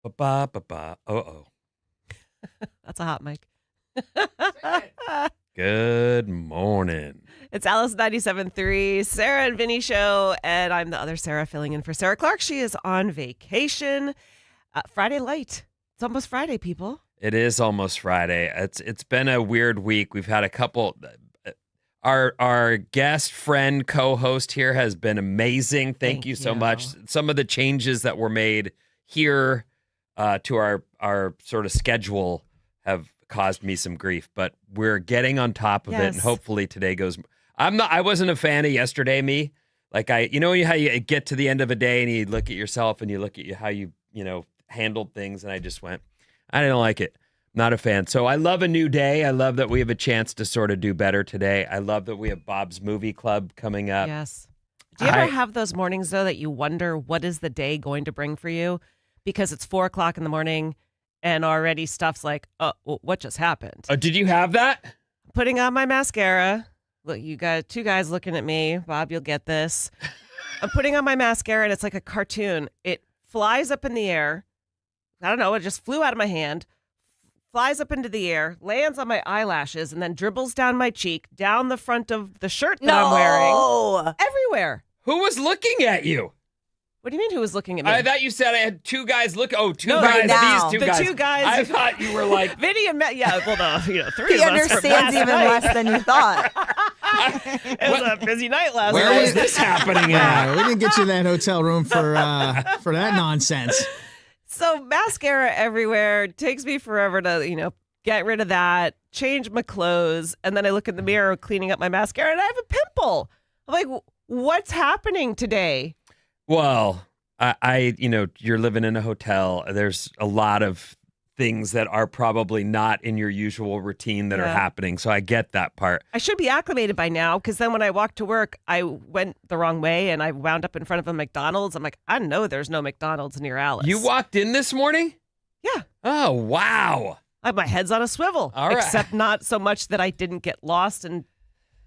Ba-ba-ba-ba. Uh-oh. That's a hot mic. Good morning. It's Alice 97.3, Sarah and Vinnie show, and I'm the other Sarah filling in for Sarah Clark. She is on vacation. Friday light. It's almost Friday, people. It is almost Friday. It's been a weird week. We've had a couple. Our guest friend co-host here has been amazing. Thank you so much. Some of the changes that were made here to our sort of schedule have caused me some grief, but we're getting on top of it, and hopefully today goes. I wasn't a fan of yesterday, me. Like how you get to the end of a day and you look at yourself and you look at how you handled things, and I just went, I didn't like it. Not a fan. So I love a new day. I love that we have a chance to sort of do better today. I love that we have Bob's Movie Club coming up. Yes. Do you ever have those mornings, though, that you wonder what is the day going to bring for you? Because it's 4 o'clock in the morning and already stuff's like, oh, well, what just happened? Did you have that? Putting on my mascara. Look, you got two guys looking at me. Bob, you'll get this. I'm putting on my mascara, and it's like a cartoon. It flies up in the air. I don't know. It just flew out of my hand, flies up into the air, lands on my eyelashes, and then dribbles down my cheek, down the front of the shirt that I'm wearing. Everywhere. Who was looking at you? What do you mean who was looking at me? I thought you said I had two guys look. Oh, two no, guys. Now. These two the guys. Two guys. I thought you were like Vinnie and Matt. Yeah, well, no, three he of us. He understands even less than you thought. It was a busy night last night. Where was this happening at? We didn't get you that hotel room for that nonsense. So mascara everywhere. It takes me forever to, get rid of that, change my clothes, and then I look in the mirror cleaning up my mascara, and I have a pimple. I'm like, what's happening today? Well, you're living in a hotel. There's a lot of things that are probably not in your usual routine that are happening. So I get that part. I should be acclimated by now, because then when I walked to work, I went the wrong way and I wound up in front of a McDonald's. I'm like, I know there's no McDonald's near Alice. You walked in this morning? Yeah. Oh, wow. My head's on a swivel. All right. Except not so much that I didn't get lost and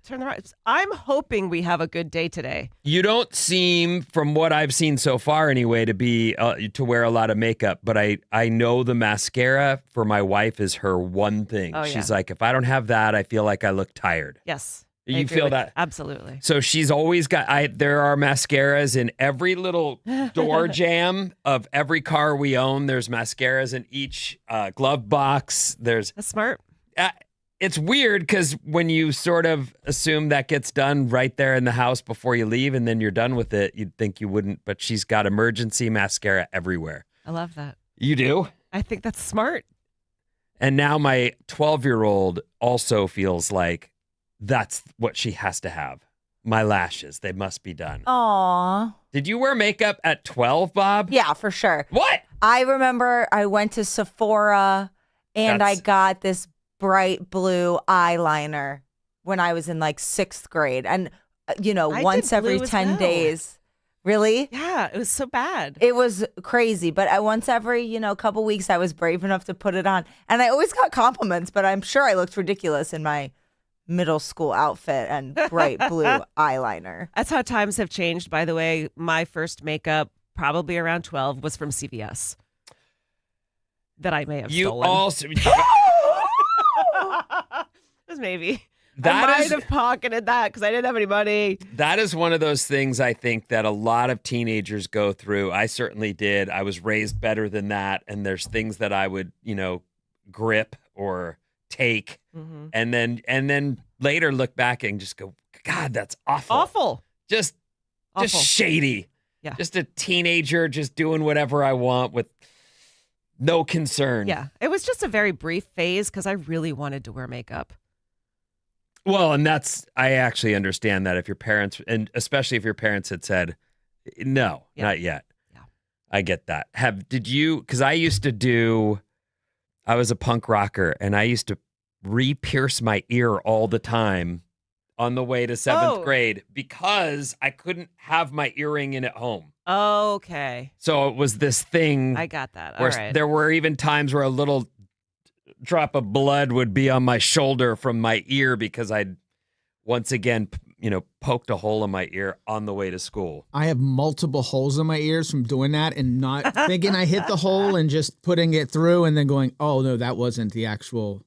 turn the right. I'm hoping we have a good day today. You don't seem, from what I've seen so far anyway, to be to wear a lot of makeup. But I know the mascara for my wife is her one thing. Oh, She's like, if I don't have that, I feel like I look tired. Yes. You feel that? Absolutely. So she's always got, there are mascaras in every little door jamb of every car we own. There's mascaras in each glove box. That's smart. It's weird because when you sort of assume that gets done right there in the house before you leave and then you're done with it, you'd think you wouldn't, but she's got emergency mascara everywhere. I love that. You do? I think that's smart. And now my 12-year-old also feels like that's what she has to have. My lashes, they must be done. Aw. Did you wear makeup at 12, Bob? Yeah, for sure. What? I remember I went to Sephora and I got this bright blue eyeliner when I was in like 6th grade. And, once every 10 days. Really? Yeah, it was so bad. It was crazy. But once every, couple weeks, I was brave enough to put it on. And I always got compliments, but I'm sure I looked ridiculous in my middle school outfit and bright blue eyeliner. That's how times have changed, by the way. My first makeup, probably around 12, was from CVS. That I may have stolen. You also... Maybe. I might have pocketed that because I didn't have any money. That is one of those things I think that a lot of teenagers go through. I certainly did. I was raised better than that. And there's things that I would, grip or take and then later look back and just go, God, that's awful. Awful. Just shady. Yeah. Just a teenager just doing whatever I want with no concern. Yeah. It was just a very brief phase because I really wanted to wear makeup. Well, and I actually understand that if your parents, and especially if your parents had said, no, not yet. Yeah. I get that. Because I was a punk rocker and I used to re-pierce my ear all the time on the way to 7th grade because I couldn't have my earring in at home. Okay. So it was this thing. I got that. All right. There were even times where a little drop of blood would be on my shoulder from my ear because I'd once again, poked a hole in my ear on the way to school. I have multiple holes in my ears from doing that and not thinking I hit the hole and just putting it through and then going, oh, no, that wasn't the actual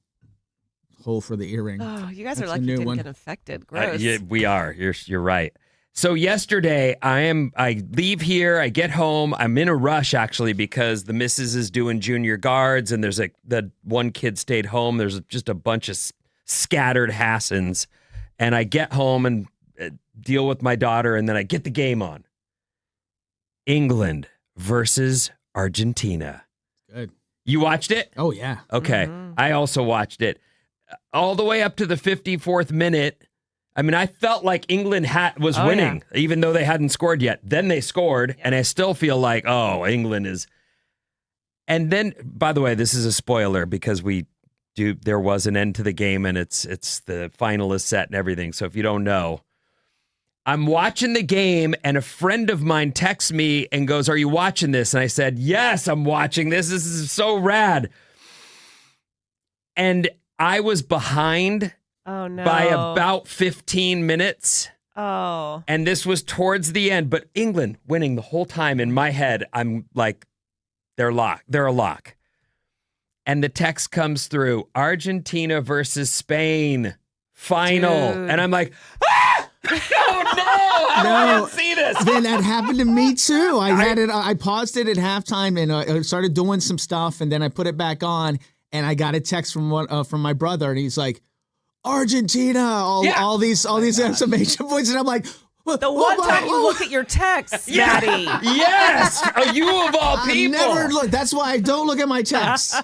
hole for the earring. Oh, you guys That's are lucky a you new didn't one. get infected. Gross. Yeah, we are. You're right. So yesterday, I leave here, I get home, I'm in a rush actually because the missus is doing junior guards and the one kid stayed home. There's just a bunch of scattered Hassans, and I get home and deal with my daughter, and then I get the game on. England versus Argentina. Good. You watched it? Oh, yeah. Okay. I also watched it. All the way up to the 54th minute. I mean, I felt like England was winning, even though they hadn't scored yet. Then they scored, and I still feel like, oh, England is. And then, by the way, this is a spoiler because there was an end to the game, and it's the final is set and everything. So if you don't know, I'm watching the game, and a friend of mine texts me and goes, "Are you watching this?" And I said, "Yes, I'm watching this. This is so rad." And I was behind. Oh, no. By about 15 minutes. Oh. And this was towards the end, but England winning the whole time. In my head, I'm like, they're a lock. And the text comes through, Argentina versus Spain, final. Dude. And I'm like, ah! Oh, no, I didn't see this. Then that happened to me too. I paused it at halftime and I started doing some stuff, and then I put it back on, and I got a text from my brother, and he's like, Argentina, all these exclamation points, and I'm like, the one time you look at your texts, Maddie. Yes, you of all people. I never look. That's why I don't look at my texts.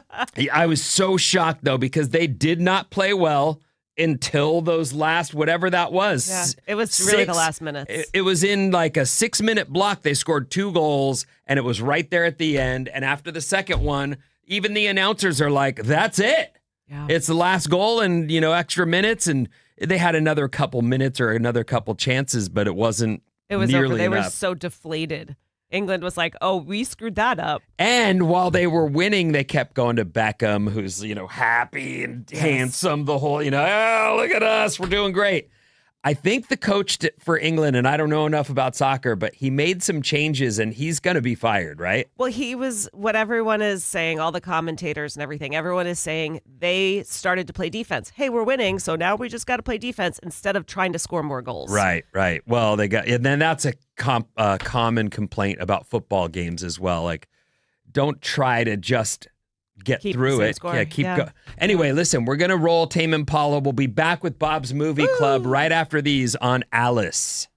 I was so shocked though because they did not play well until those last whatever that was. Yeah, it was really the last minutes. It was in like a 6-minute block. They scored 2 goals, and it was right there at the end. And after the second one, even the announcers are like, "That's it." Yeah. It's the last goal and, extra minutes, and they had another couple minutes or another couple chances, but it wasn't nearly over. They enough. were so deflated. England was like, oh, we screwed that up. And while they were winning, they kept going to Beckham, who's, happy and handsome the whole, oh, look at us, we're doing great. I think the coach for England, and I don't know enough about soccer, but he made some changes and he's going to be fired, right? Well, he was, what everyone is saying, all the commentators and everything, everyone is saying they started to play defense. Hey, we're winning, so now we just got to play defense instead of trying to score more goals. Right. Well, and then that's a common complaint about football games as well. Like, don't try to just get through it. Score. Yeah, keep going. Anyway, listen, we're going to roll Tame Impala. We'll be back with Bob's Movie Club right after these on Alice.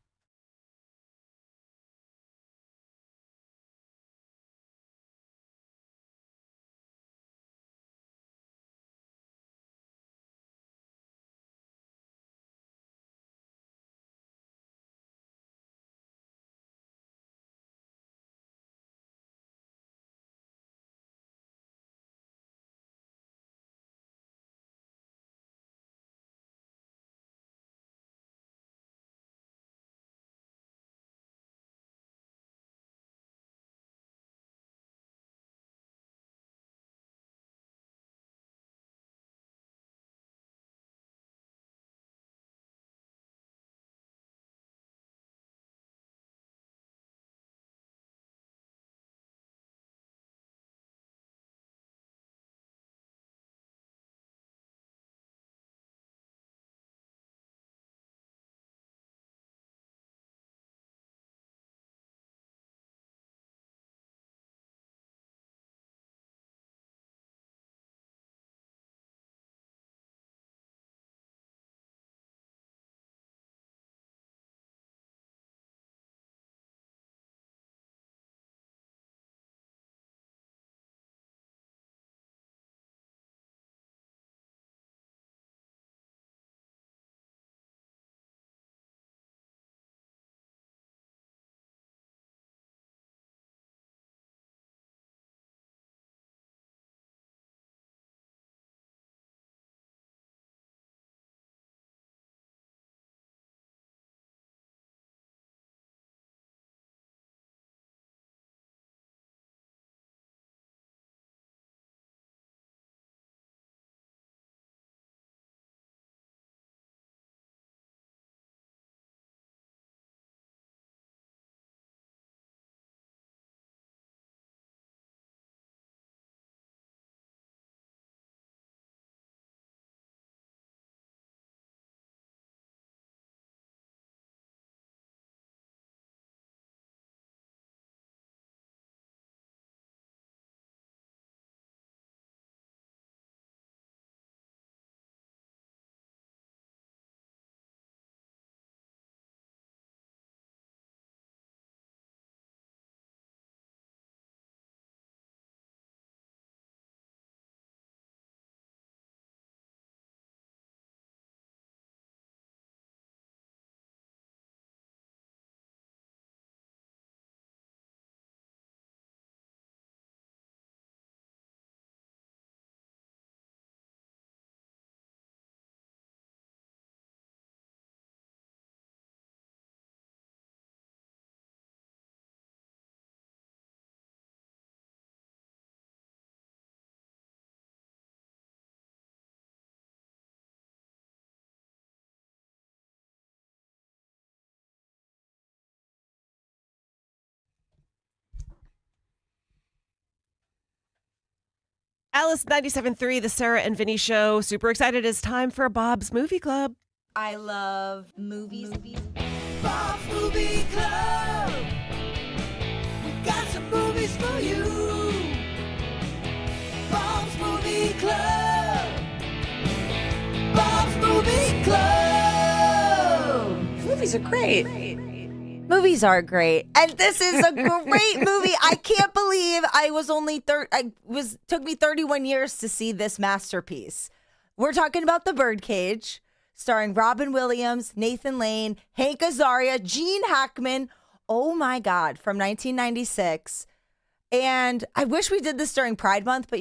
Alice 97.3, the Sarah and Vinnie Show. Super excited. It's time for Bob's Movie Club. I love movies. Bob's Movie Club. We got some movies for you. Bob's Movie Club. Bob's Movie Club. Movies are great. Movies are great. And this is a great movie. I can't believe I was only took me 31 years to see this masterpiece. We're talking about The Birdcage, starring Robin Williams, Nathan Lane, Hank Azaria, Gene Hackman. Oh my God, from 1996. And I wish we did this during Pride Month, but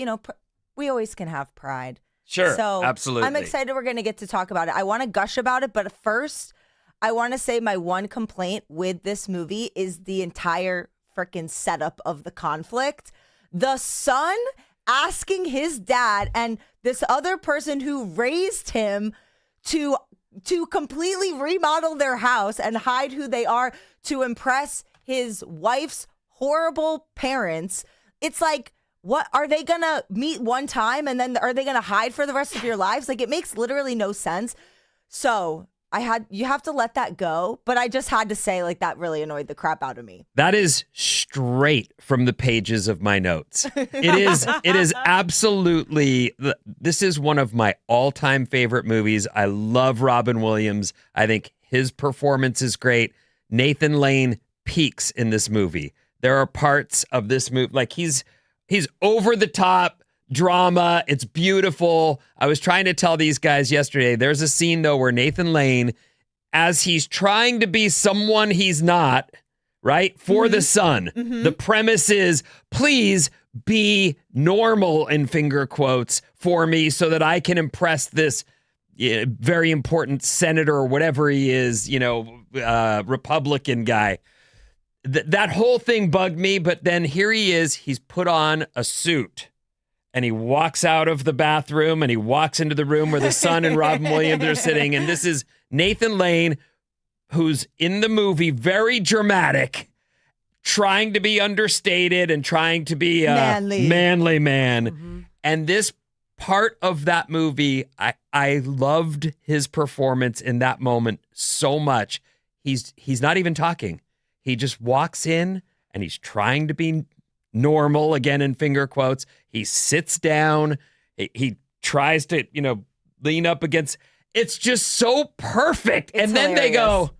we always can have Pride. Sure, So absolutely. I'm excited we're going to get to talk about it. I want to gush about it, but first, I want to say my one complaint with this movie is the entire freaking setup of the conflict. The son asking his dad and this other person who raised him to completely remodel their house and hide who they are to impress his wife's horrible parents. It's like, what are they going to meet one time and then are they going to hide for the rest of your lives? Like, it makes literally no sense. So you have to let that go, but I just had to say, like, that really annoyed the crap out of me. That is straight from the pages of my notes. It is absolutely, this is one of my all-time favorite movies. I love Robin Williams. I think his performance is great. Nathan Lane peaks in this movie. There are parts of this movie, like he's over the top drama. It's beautiful. I was trying to tell these guys yesterday, there's a scene though where Nathan Lane, as he's trying to be someone he's not, right? For the son. The premise is, please be normal in finger quotes for me so that I can impress this very important senator or whatever he is, Republican guy. That whole thing bugged me, but then here he is, he's put on a suit. And he walks out of the bathroom and he walks into the room where the son and Robin Williams are sitting. And this is Nathan Lane, who's in the movie, very dramatic, trying to be understated and trying to be a manly man. Mm-hmm. And this part of that movie, I loved his performance in that moment so much. He's not even talking. He just walks in and he's trying to be normal, again in finger quotes. He sits down. He tries to, lean up against. It's just so perfect. It's and then hilarious. they go,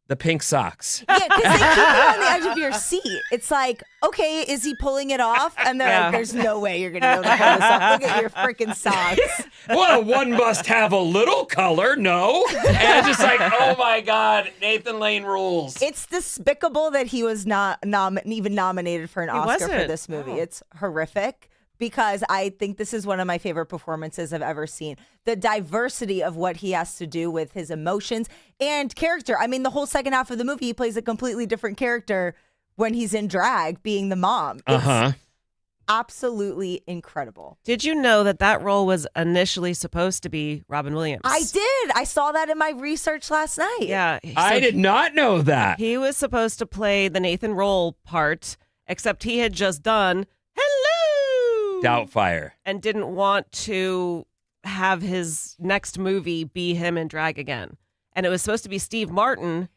the pink socks. Yeah, because they keep you on the edge of your seat. It's like, okay, is he pulling it off? And they're like, there's no way you're going to be able to pull this off. Look at your freaking socks. Well, one must have a little color, no? And it's just like, oh my God, Nathan Lane rules. It's despicable that he was not even nominated for an Oscar for this movie. Oh. It's horrific. Because I think this is one of my favorite performances I've ever seen. The diversity of what he has to do with his emotions and character. I mean, the whole second half of the movie, he plays a completely different character when he's in drag, being the mom. It's absolutely incredible. Did you know that role was initially supposed to be Robin Williams? I did. I saw that in my research last night. Yeah. I did not know that. He was supposed to play the Nathan Roll part, except he had just done Doubtfire. And didn't want to have his next movie be him in drag again. And it was supposed to be Steve Martin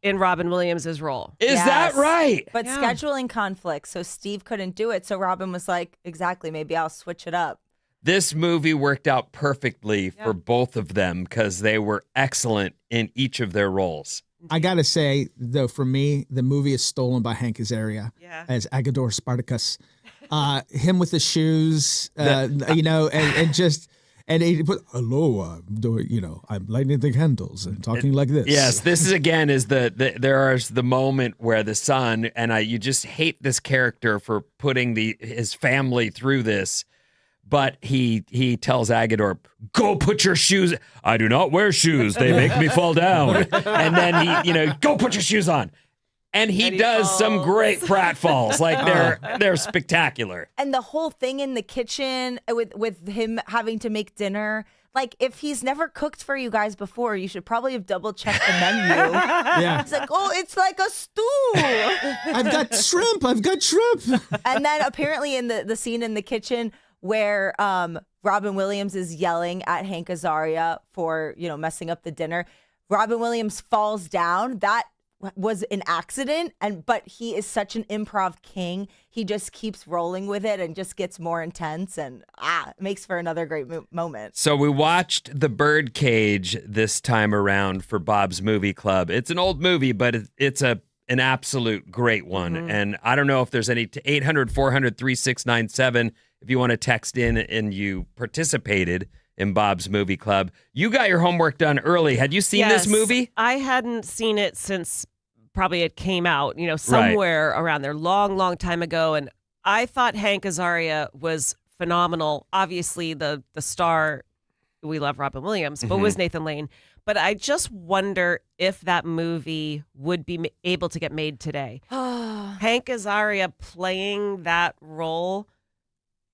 in Robin Williams' role. Is that right? But scheduling conflicts, so Steve couldn't do it. So Robin was like, exactly, maybe I'll switch it up. This movie worked out perfectly for both of them because they were excellent in each of their roles. I got to say, though, for me, the movie is stolen by Hank Azaria as Agador Spartacus. Him with the shoes, and he put, hello, I'm lighting the candles and talking like this. Yes, this is again there is the moment where the son, and you just hate this character for putting his family through this, but he tells Agador, go put your shoes. I do not wear shoes. They make me fall down. And then he, go put your shoes on. And he does falls. some great pratfalls. Like they're spectacular. And the whole thing in the kitchen with him having to make dinner. Like, if he's never cooked for you guys before, you should probably have double-checked the menu. Yeah. He's like, oh, it's like a stew. I've got shrimp. And then apparently in the scene in the kitchen, where Robin Williams is yelling at Hank Azaria for, messing up the dinner. Robin Williams falls down. That was an accident, but he is such an improv king. He just keeps rolling with it and just gets more intense, and it makes for another great moment. So we watched The Birdcage this time around for Bob's Movie Club. It's an old movie, but it's an absolute great one. Mm-hmm. And I don't know if there's any 800-400-3697 if you want to text in and you participated in Bob's Movie Club. You got your homework done early. Had you seen this movie? I hadn't seen it since probably it came out, somewhere around there, long time ago. And I thought Hank Azaria was phenomenal. Obviously, the star, we love Robin Williams, but was Nathan Lane. But I just wonder if that movie would be able to get made today. Hank Azaria playing that role,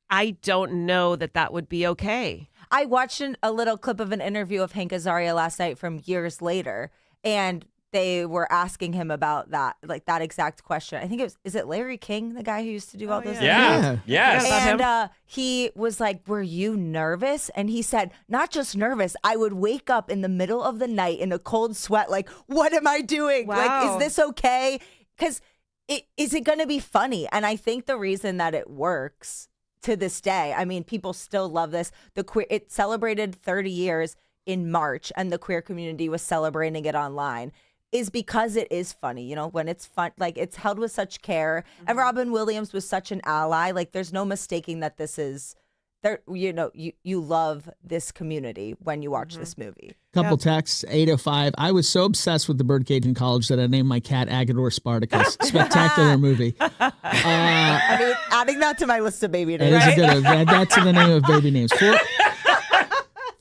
I don't know that would be okay. I watched a little clip of an interview of Hank Azaria last night from years later, and they were asking him about that, like that exact question. I think is it Larry King, the guy who used to do all those? Yeah. Yes. And he was like, "Were you nervous?" And he said, "Not just nervous. I would wake up in the middle of the night in a cold sweat, like, what am I doing? Wow. Like, is this okay? Because is it going to be funny?" And I think the reason that it works to this day, I mean, people still love this. It celebrated 30 years in March, and the queer community was celebrating it online, is because it is funny, when it's fun, like it's held with such care. And Robin Williams was such an ally. Like there's no mistaking that this is there. You love this community when you watch this movie. Couple texts, 805. I was so obsessed with The Birdcage in college that I named my cat Agador Spartacus. Spectacular movie. I mean, adding that to my list of baby names. That's in the name of baby names.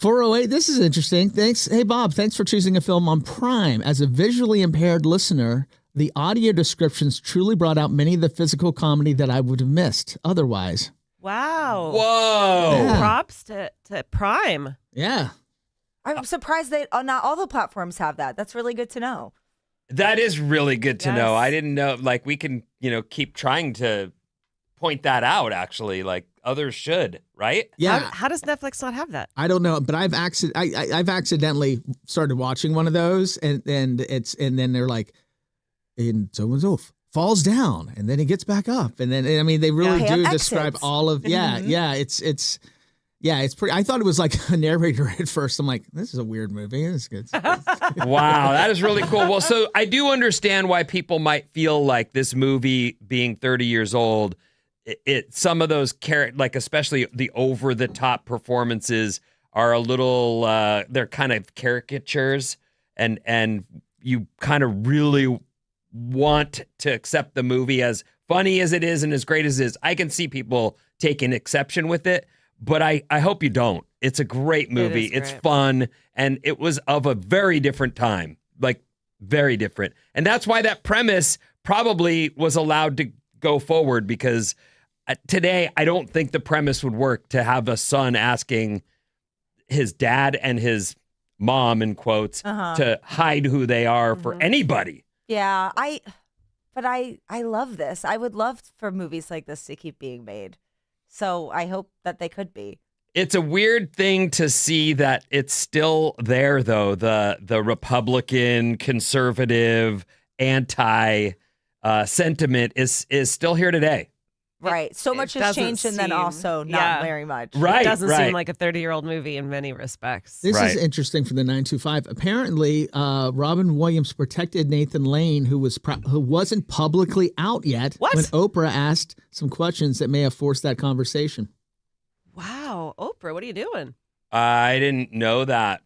408, this is interesting. Thanks. Hey, Bob, thanks for choosing a film on Prime. As a visually impaired listener, the audio descriptions truly brought out many of the physical comedy that I would have missed otherwise. Wow. Whoa. Yeah. Props to Prime. Yeah. I'm surprised that not all the platforms have that. That's really good to know. That is really good to know. Yes. I didn't know. Like, we can, keep trying to point that out, actually. Like, others should, right? Yeah. How does Netflix not have that? I don't know, but I've accidentally started watching one of those, and then they're like, and so and so falls down, and then he gets back up, and then they really do describe all of it's pretty. I thought it was like a narrator at first. I'm like, this is a weird movie. It's good. Wow, that is really cool. Well, so I do understand why people might feel like this movie being 30 years old. Some of those like especially the over the top performances are a little they're kind of caricatures, and you kind of really want to accept the movie as funny as it is and as great as it is. I can see people taking exception with it, but I hope you don't. It's a great movie. It's fun, and it was of a very different time, like very different. And that's why that premise probably was allowed to go forward, because today, I don't think the premise would work to have a son asking his dad and his mom, in quotes, to hide who they are for anybody. Yeah, I love this. I would love for movies like this to keep being made. So I hope that they could be. It's a weird thing to see that it's still there, though. The Republican, conservative, anti sentiment is still here today. Right. So much has changed, and then also not very much. Right. It doesn't seem like a 30-year-old movie in many respects. This is interesting for the 925. Apparently, Robin Williams protected Nathan Lane, who wasn't publicly out yet, when Oprah asked some questions that may have forced that conversation. Wow, Oprah, what are you doing? I didn't know that.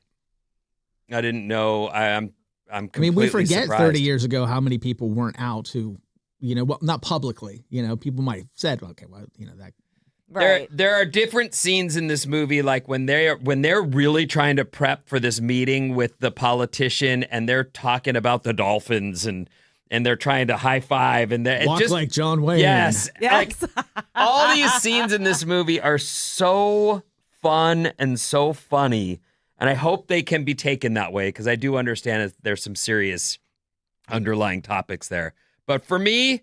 I didn't know. I'm completely we forget surprised. 30 years ago how many people weren't out who, not publicly. People might have said, okay, well, that. Right. There are different scenes in this movie, like when they're really trying to prep for this meeting with the politician, and they're talking about the Dolphins, and they're trying to high five, and walk just like John Wayne. Yes. Like, all these scenes in this movie are so fun and so funny, and I hope they can be taken that way, because I do understand that there's some serious underlying topics there. But for me,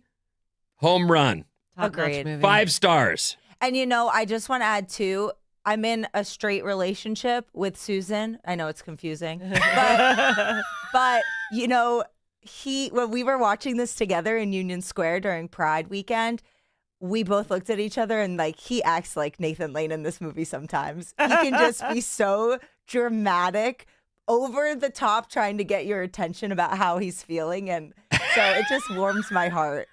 home run. Top-notch Agreed. movie. 5 stars. And I just want to add too, I'm in a straight relationship with Susan. I know it's confusing, but when we were watching this together in Union Square during Pride weekend, we both looked at each other and he acts like Nathan Lane in this movie sometimes. He can just be so dramatic, over the top, trying to get your attention about how he's feeling. And so it just warms my heart.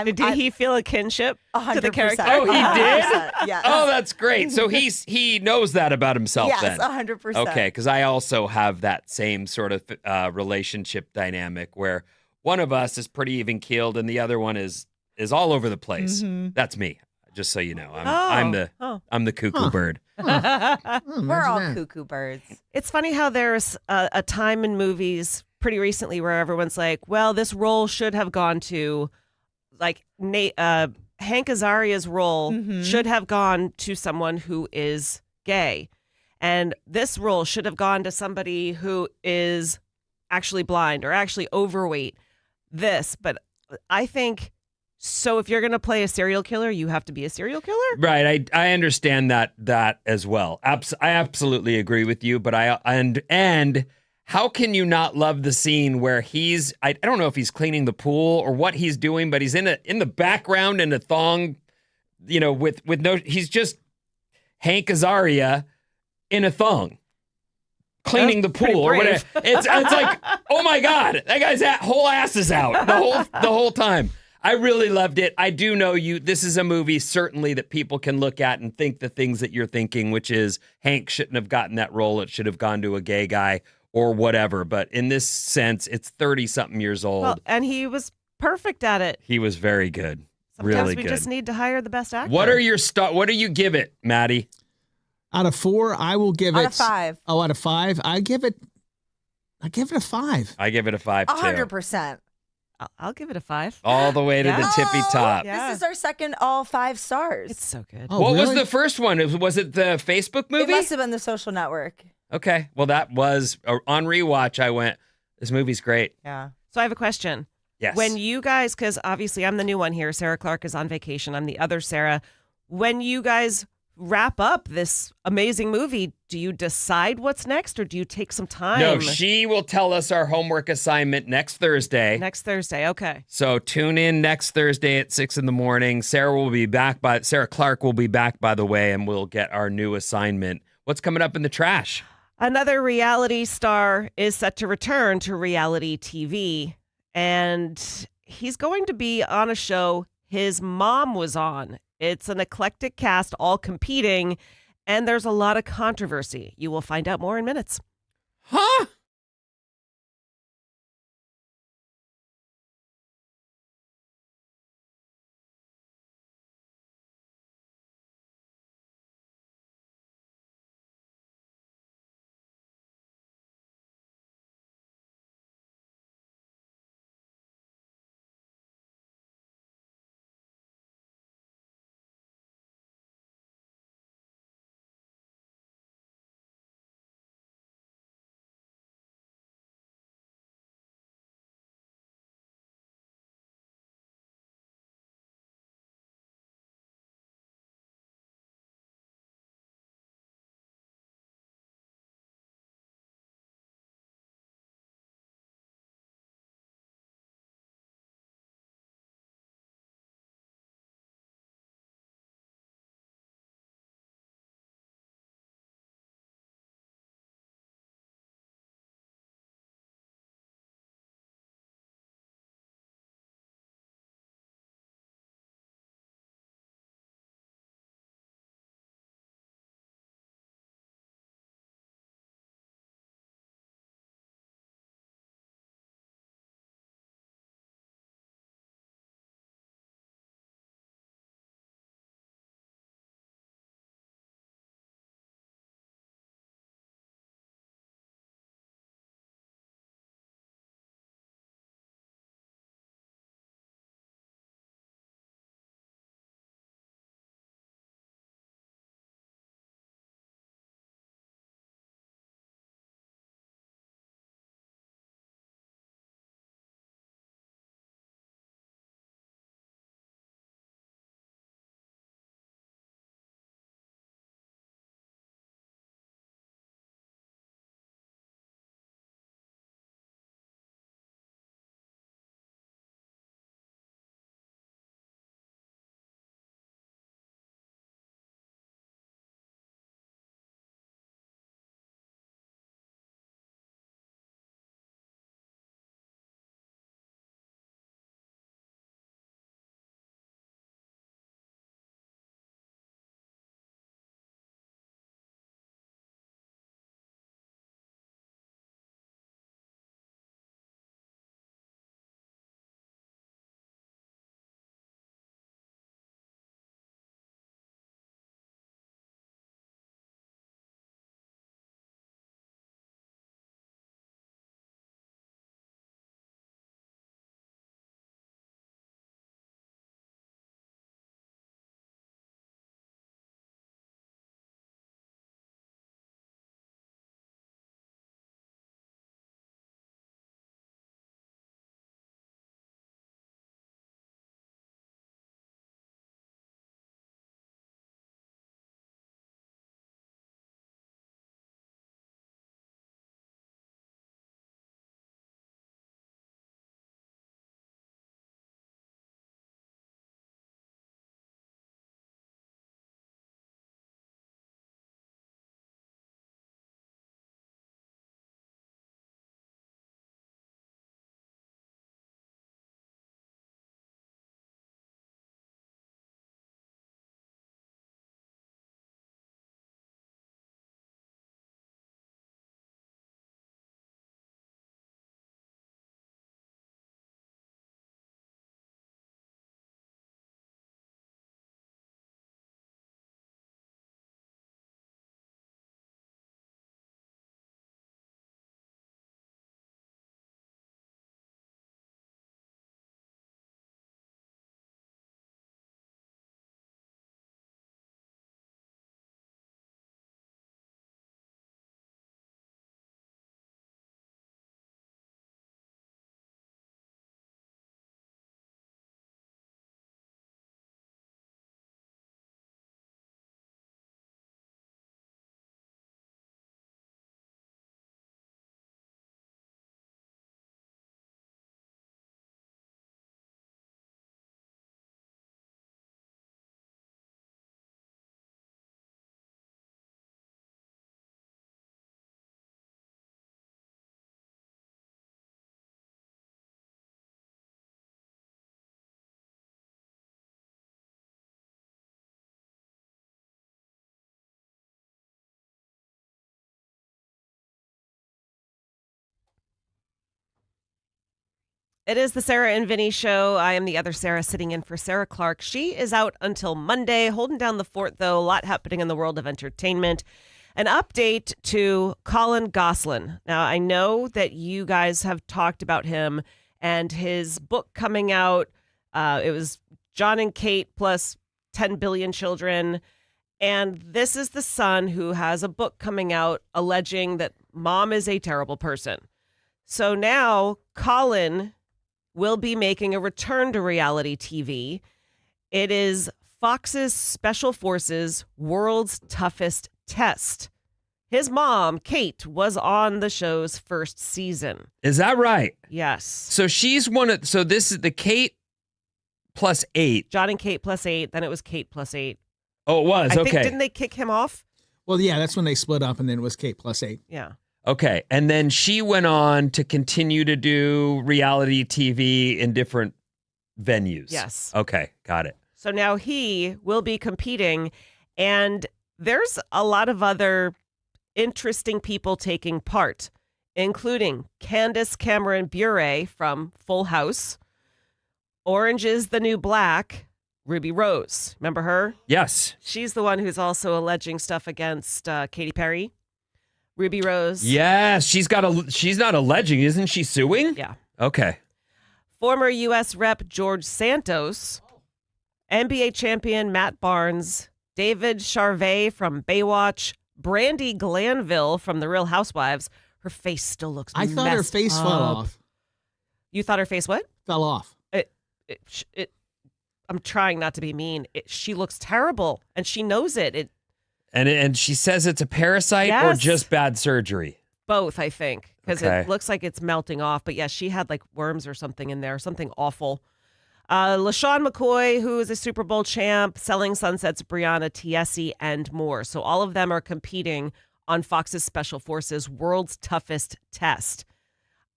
Did he feel a kinship 100%. to the character? Oh, he did? Yes. Oh, that's great. So he knows that about himself then. Yes, 100%. Okay, because I also have that same sort of relationship dynamic where one of us is pretty even keeled and the other one is all over the place. Mm-hmm. That's me. Just so you know, I'm the cuckoo bird. We're all cuckoo birds. It's funny how there's a time in movies pretty recently where everyone's like, well, this role should have gone to Hank Azaria's role should have gone to someone who is gay. And this role should have gone to somebody who is actually blind or actually overweight. But I think, so if you're going to play a serial killer, you have to be a serial killer? Right. I understand that as well. I absolutely agree with you, but and how can you not love the scene where I don't know if he's cleaning the pool or what he's doing, but he's in the background in a thong, he's just Hank Azaria in a thong cleaning the pool or whatever. It's like, oh my God, that guy's whole ass is out the whole time. I really loved it. I do know this is a movie certainly that people can look at and think the things that you're thinking, which is Hank shouldn't have gotten that role. It should have gone to a gay guy or whatever. But in this sense, it's 30-something years old. Well, and he was perfect at it. He was very good. Sometimes really we good. just need to hire the best actor. What do you give it, Maddie? Out of 4, I will give it. Out of 5. Oh, out of 5, I give it a 5. I give it a 5 too. 100%. I'll give it a 5. All the way to the tippy top. Yeah. This is our second all 5 stars. It's so good. Oh, What was really? the first one? Was it the Facebook movie? It must have been The Social Network. Okay. Well, that was on rewatch. I went, this movie's great. Yeah. So I have a question. Yes. When you guys, because obviously I'm the new one here, Sarah Clark is on vacation. I'm the other Sarah. When you guys wrap up this amazing movie, do you decide what's next or do you take some time? No, she will tell us our homework assignment next Thursday. Next Thursday, okay. So tune in next Thursday at 6 a.m. Sarah Clark will be back, by the way, and we'll get our new assignment. What's coming up in the trash? Another reality star is set to return to reality TV, and he's going to be on a show his mom was on. It's an eclectic cast, all competing, and there's a lot of controversy. You will find out more in minutes. Huh? It is the Sarah and Vinnie show. I am the other Sarah sitting in for Sarah Clark. She is out until Monday, holding down the fort, though. A lot happening in the world of entertainment. An update to Colin Gosselin. Now, I know that you guys have talked about him and his book coming out. It was John and Kate plus 10 billion children. And this is the son who has a book coming out alleging that mom is a terrible person. So now Colin will be making a return to reality TV. It is Fox's Special Forces World's Toughest Test. His mom, Kate, was on the show's first season. Is that right? Yes. So she's so this is the Kate plus 8. John and Kate plus 8. Then it was Kate plus 8. Oh, it was. I Okay. think, didn't they kick him off? Well, yeah, that's when they split up, and then it was Kate plus 8. Yeah. Okay. And then she went on to continue to do reality TV in different venues. Yes. Okay. Got it. So now he will be competing, and there's a lot of other interesting people taking part, including Candace Cameron Bure from Full House, Orange is the New Black, Ruby Rose. Remember her? Yes. She's the one who's also alleging stuff against Katy Perry. Ruby Rose. Yes. She's not alleging. Isn't she suing? Yeah. Okay. Former U.S. Rep George Santos, NBA champion Matt Barnes, David Charvet from Baywatch, Brandy Glanville from The Real Housewives. Her face still looks I thought her face fell off. You thought her face what? Fell off. I'm trying not to be mean. She looks terrible, and she knows it. And she says it's a parasite or Yes. just bad surgery? Both, I think, because Okay. it looks like it's melting off. But yeah, she had like worms or something in there, something awful. LaShawn McCoy, who is a Super Bowl champ, Selling Sunset's Brianna Tiesi, and more. So all of them are competing on Fox's Special Forces World's Toughest Test.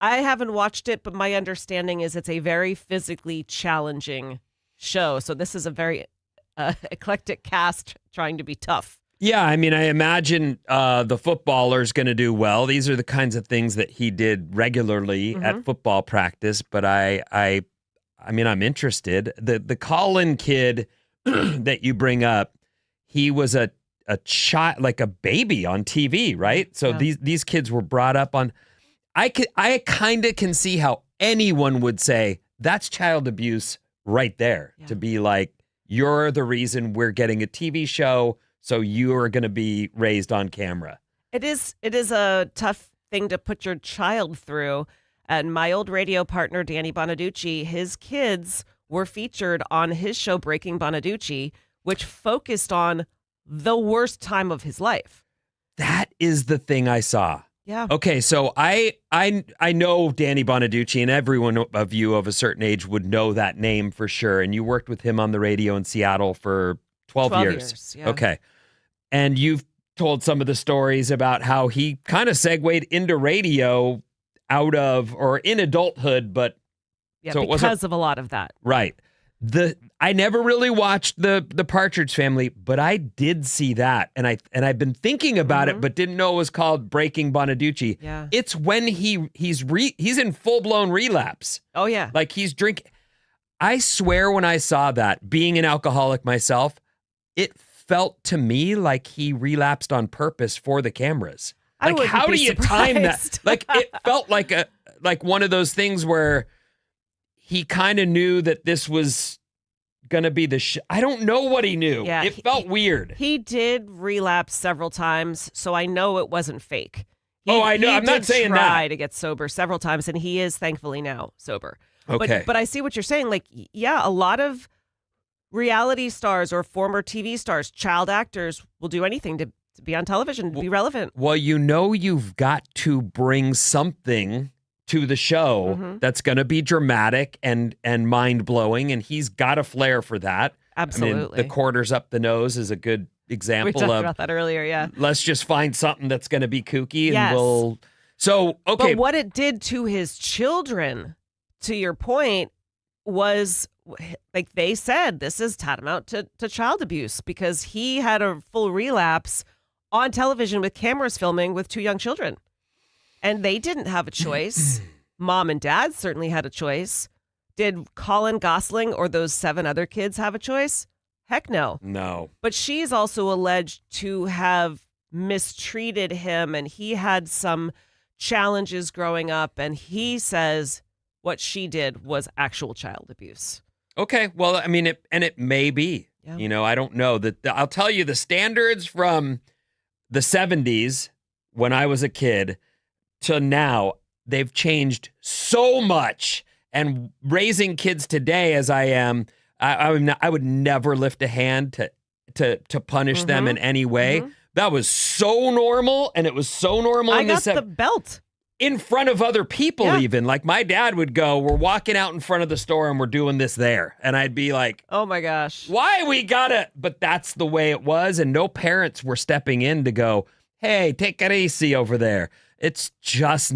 I haven't watched it, but my understanding is it's a very physically challenging show. So this is a very eclectic cast trying to be tough. Yeah, I mean, I imagine the footballer's going to do well. These are the kinds of things that he did regularly at football practice. But I mean, I'm interested. The Colin kid that you bring up, he was a child, like a baby on TV, right? So these kids were brought up on. I kind of can see how anyone would say that's child abuse right there. To be like, you're the reason we're getting a TV show, so you are going to be raised on camera. It is a tough thing to put your child through. And my old radio partner, Danny Bonaducci, his kids were featured on his show, Breaking Bonaducci, which focused on the worst time of his life. That is the thing I saw. Yeah. Okay, so I know Danny Bonaducci, and everyone of you of a certain age would know that name for sure. And you worked with him on the radio in Seattle for 12 years. Yeah. Okay. And you've told some of the stories about how he kind of segued into radio out of or in adulthood, but Yeah, so because of a lot of that. right. I never really watched the Partridge Family, but I did see that, and I've been thinking about it, but didn't know it was called Breaking Bonaducci. Yeah. It's when he's in full blown relapse. Oh, yeah. Like he's drinking. I swear, when I saw that, being an alcoholic myself, it felt to me like he relapsed on purpose for the cameras. I Like, wouldn't how be do you time that? surprised. Like, it felt like one of those things where he kind of knew that this was going to be I don't know what he knew. Yeah, it felt weird. He did relapse several times, so I know it wasn't fake. I know. I'm not saying that. He tried to get sober several times, and he is thankfully now sober. Okay. But I see what you're saying. Like, yeah, a lot of reality stars or former TV stars, child actors will do anything to be on television, to be relevant. Well, you've got to bring something to the show that's going to be dramatic and mind-blowing, and he's got a flair for that. Absolutely. I mean, the Quarters Up the Nose is a good example We talked of about that earlier, yeah. let's just find something that's going to be kooky and Yes. So, okay. But what it did to his children, to your point, was like they said, this is tantamount to child abuse because he had a full relapse on television with cameras filming with 2 young children. And they didn't have a choice. Mom and dad certainly had a choice. Did Colin Gosling or those 7 other kids have a choice? Heck no. No. But she's also alleged to have mistreated him, and he had some challenges growing up, and he says what she did was actual child abuse. Okay, well, I mean, it may be. Yeah. You know, I don't know. I'll tell you, the standards from the 70s when I was a kid to now, they've changed so much. And raising kids today, as I am, I would never lift a hand to punish them in any way. That was so normal, and it was so normal. I got the belt in front of other people, even. Like my dad would go, "We're walking out in front of the store, and we're doing this there," and I'd be like, "Oh my gosh, why we gotta?" But that's the way it was, and no parents were stepping in to go, "Hey, take it easy over there." It's just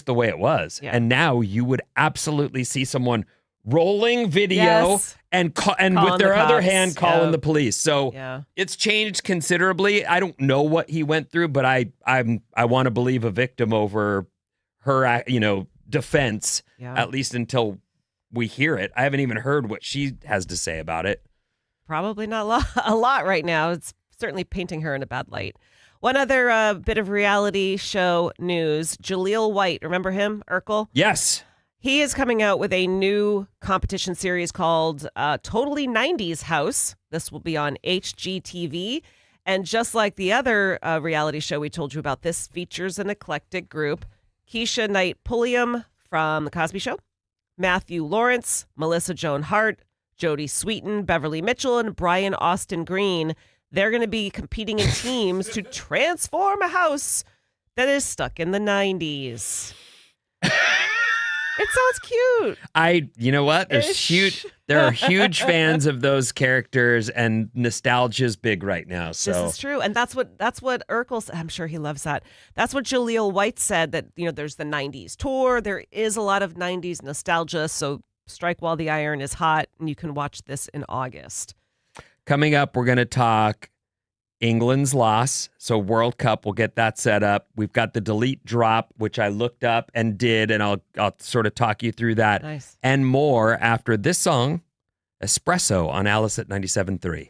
the way it was. Yeah. And now you would absolutely see someone rolling video and with their other hand calling the police. So it's changed considerably. I don't know what he went through, but I want to believe a victim over her, defense, at least until we hear it. I haven't even heard what she has to say about it. Probably not a lot right now. It's certainly painting her in a bad light. One other bit of reality show news. Jaleel White, remember him, Urkel? Yes. He is coming out with a new competition series called Totally 90s House. This will be on HGTV. And just like the other reality show we told you about, this features an eclectic group. Keisha Knight Pulliam from The Cosby Show, Matthew Lawrence, Melissa Joan Hart, Jodie Sweetin, Beverly Mitchell, and Brian Austin Green. They're going to be competing in teams to transform a house that is stuck in the 90s. It sounds cute. You know what? There are huge fans of those characters, and nostalgia's big right now. So this is true, and that's what Urkel said. I'm sure he loves that. That's what Jaleel White said. That there's the 90s tour. There is a lot of 90s nostalgia. So strike while the iron is hot, and you can watch this in August. Coming up, we're going to talk England's loss. So World Cup, we'll get that set up. We've got the delete drop, which I looked up and did, and I'll sort of talk you through that and more after this song, Espresso on Alice at 97.3.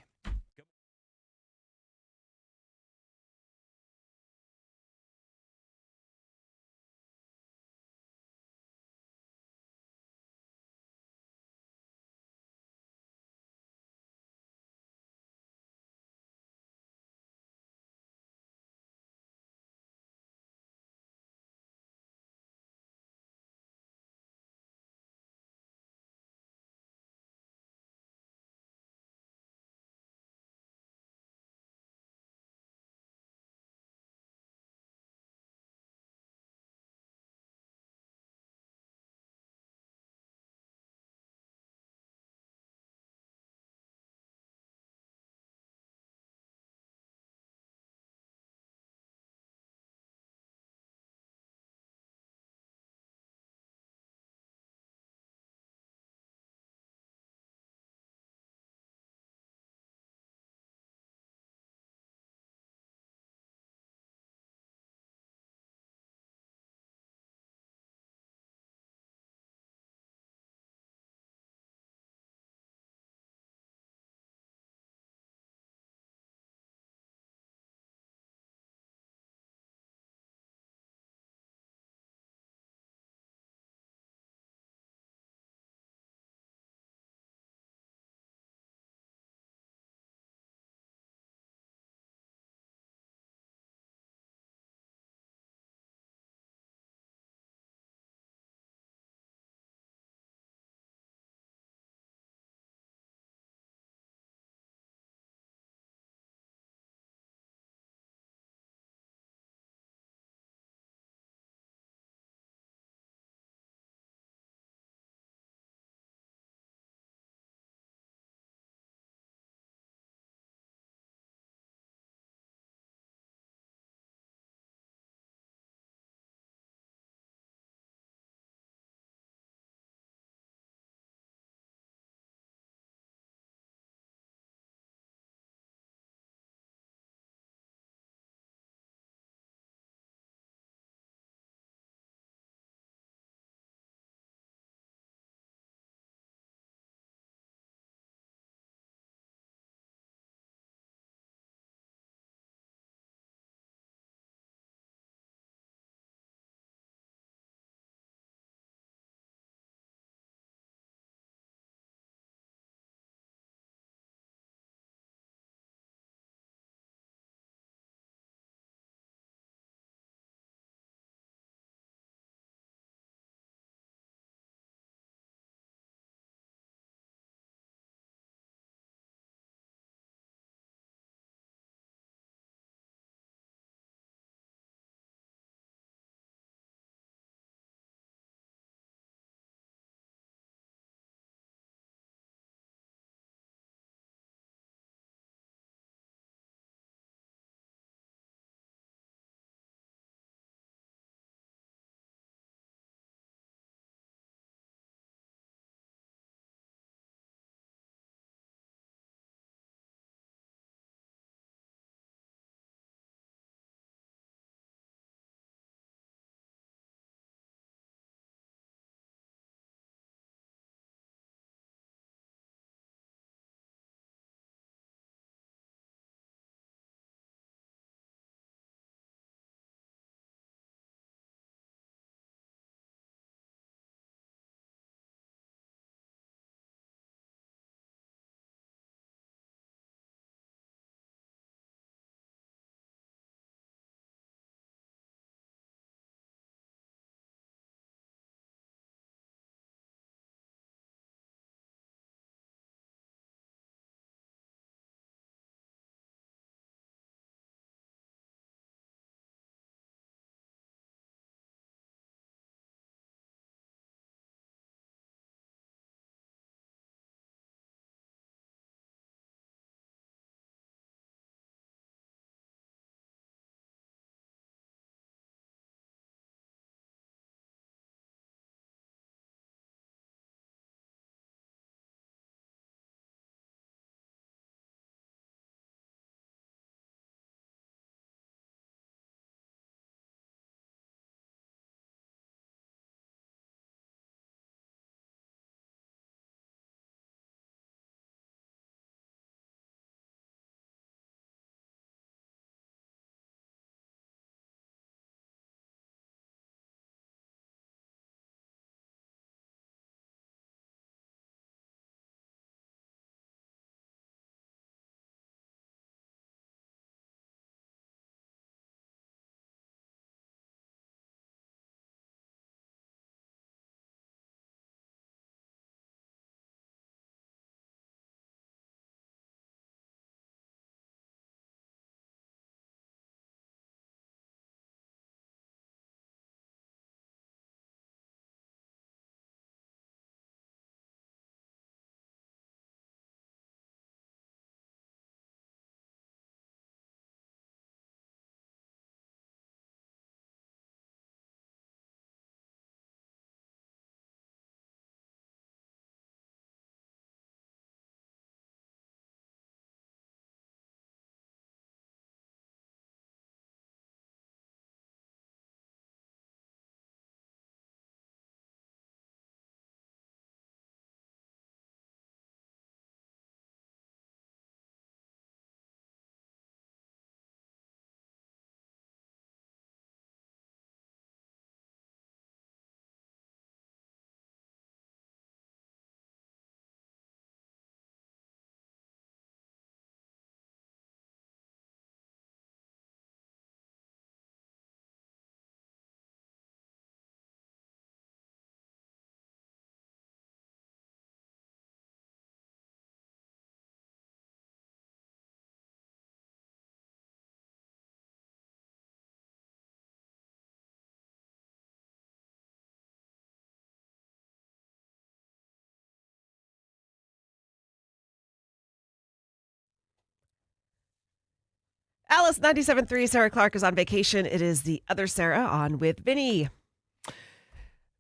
Alice 97.3, Sarah Clark is on vacation. It is the other Sarah on with Vinnie.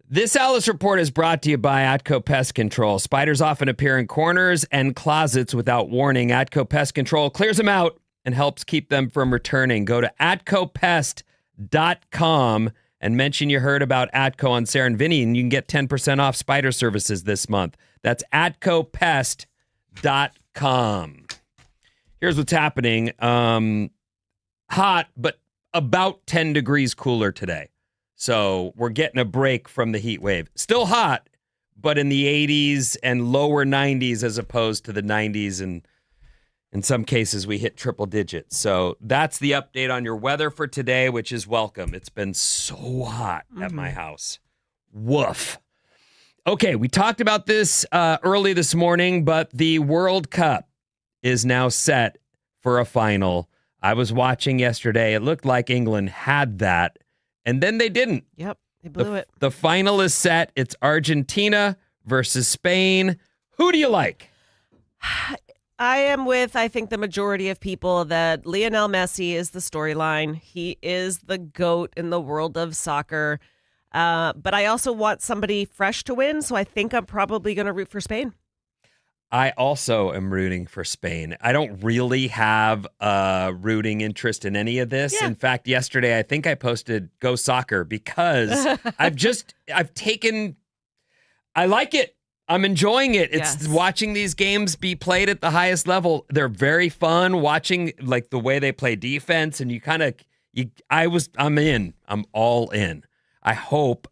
This Alice report is brought to you by Atco Pest Control. Spiders often appear in corners and closets without warning. Atco Pest Control clears them out and helps keep them from returning. Go to atcopest.com and mention you heard about Atco on Sarah Vinnie, and you can get 10% off spider services this month. That's atcopest.com. Here's what's happening. Hot, but about 10 degrees cooler today. So we're getting a break from the heat wave. Still hot, but in the 80s and lower 90s as opposed to the 90s. And in some cases, we hit triple digits. So that's the update on your weather for today, which is welcome. It's been so hot at my house. Woof. Okay, we talked about this early this morning, but the World Cup is now set for a final. I was watching yesterday. It looked like England had that. And then they didn't. Yep, they blew it. The final is set. It's Argentina versus Spain. Who do you like? I am with, I think, the majority of people that Lionel Messi is the storyline. He is the GOAT in the world of soccer. But I also want somebody fresh to win, so I think I'm probably going to root for Spain. I also am rooting for Spain. I don't really have a rooting interest in any of this. Yeah. In fact, yesterday, I think I posted Go Soccer because I like it. I'm enjoing it. It's Yes. watching these games be played at the highest level. They're very fun watching like the way they play defense, and I'm in. I'm all in. I hope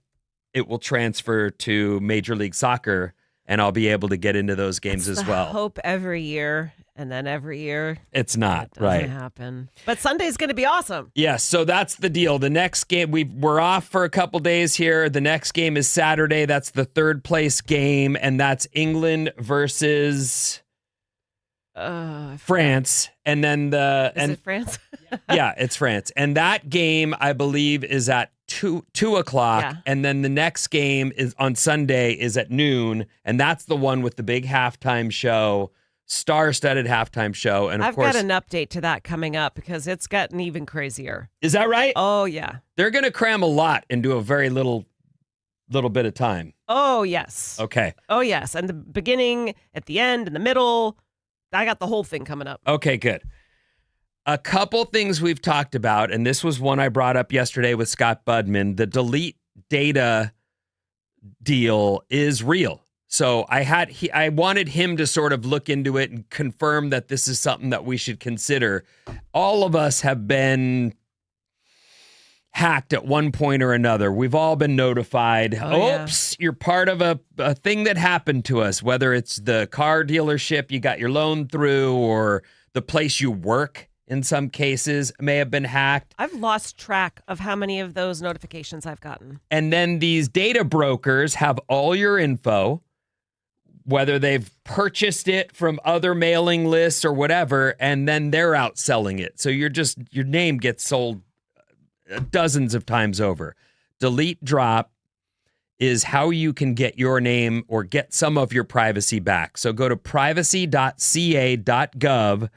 it will transfer to Major League Soccer, and I'll be able to get into those games It's as the well. hope every year, and then every year It's not, it doesn't right? happen. But Sunday's going to be awesome. Yes, so that's the deal. The next game, we're off for a couple days here. The next game is Saturday. That's the third place game, and that's England versus France. And then Is it France? yeah, it's France. And that game, I believe, is at 2 o'clock. Yeah. And then the next game is on Sunday is at noon. And that's the one with the big halftime show, star-studded halftime show. And of I've course, got an update to that coming up because it's gotten even crazier. is that right? Oh, yeah. They're going to cram a lot into a very little bit of time. Oh, yes. Okay. Oh, yes. And the beginning, at the end, in the middle. I got the whole thing coming up. Okay, good. A couple things we've talked about, and this was one I brought up yesterday with Scott Budman. The delete data deal is real. So I wanted him to sort of look into it and confirm that this is something that we should consider. All of us have been hacked at one point or another. We've all been notified. Oh, Oops, you're part of a thing that happened to us, whether it's the car dealership you got your loan through or the place you work in some cases may have been hacked. I've lost track of how many of those notifications I've gotten. And then these data brokers have all your info, whether they've purchased it from other mailing lists or whatever, and then they're out selling it. So your name gets sold dozens of times over. Delete drop is how you can get your name or get some of your privacy back. So go to privacy.ca.gov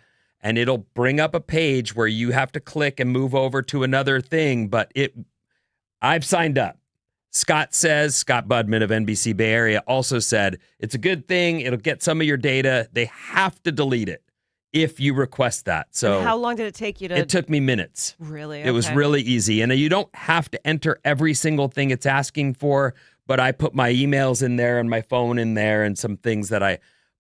and it'll bring up a page where you have to click and move over to another thing. But I've signed up. Scott Budman of NBC Bay Area also said it's a good thing. It'll get some of your data. They have to delete it if you request that. So And how long did it take you to? it took me minutes. Really? It was Okay. really easy. And you don't have to enter every single thing it's asking for, but I put my emails in there and my phone in there and some things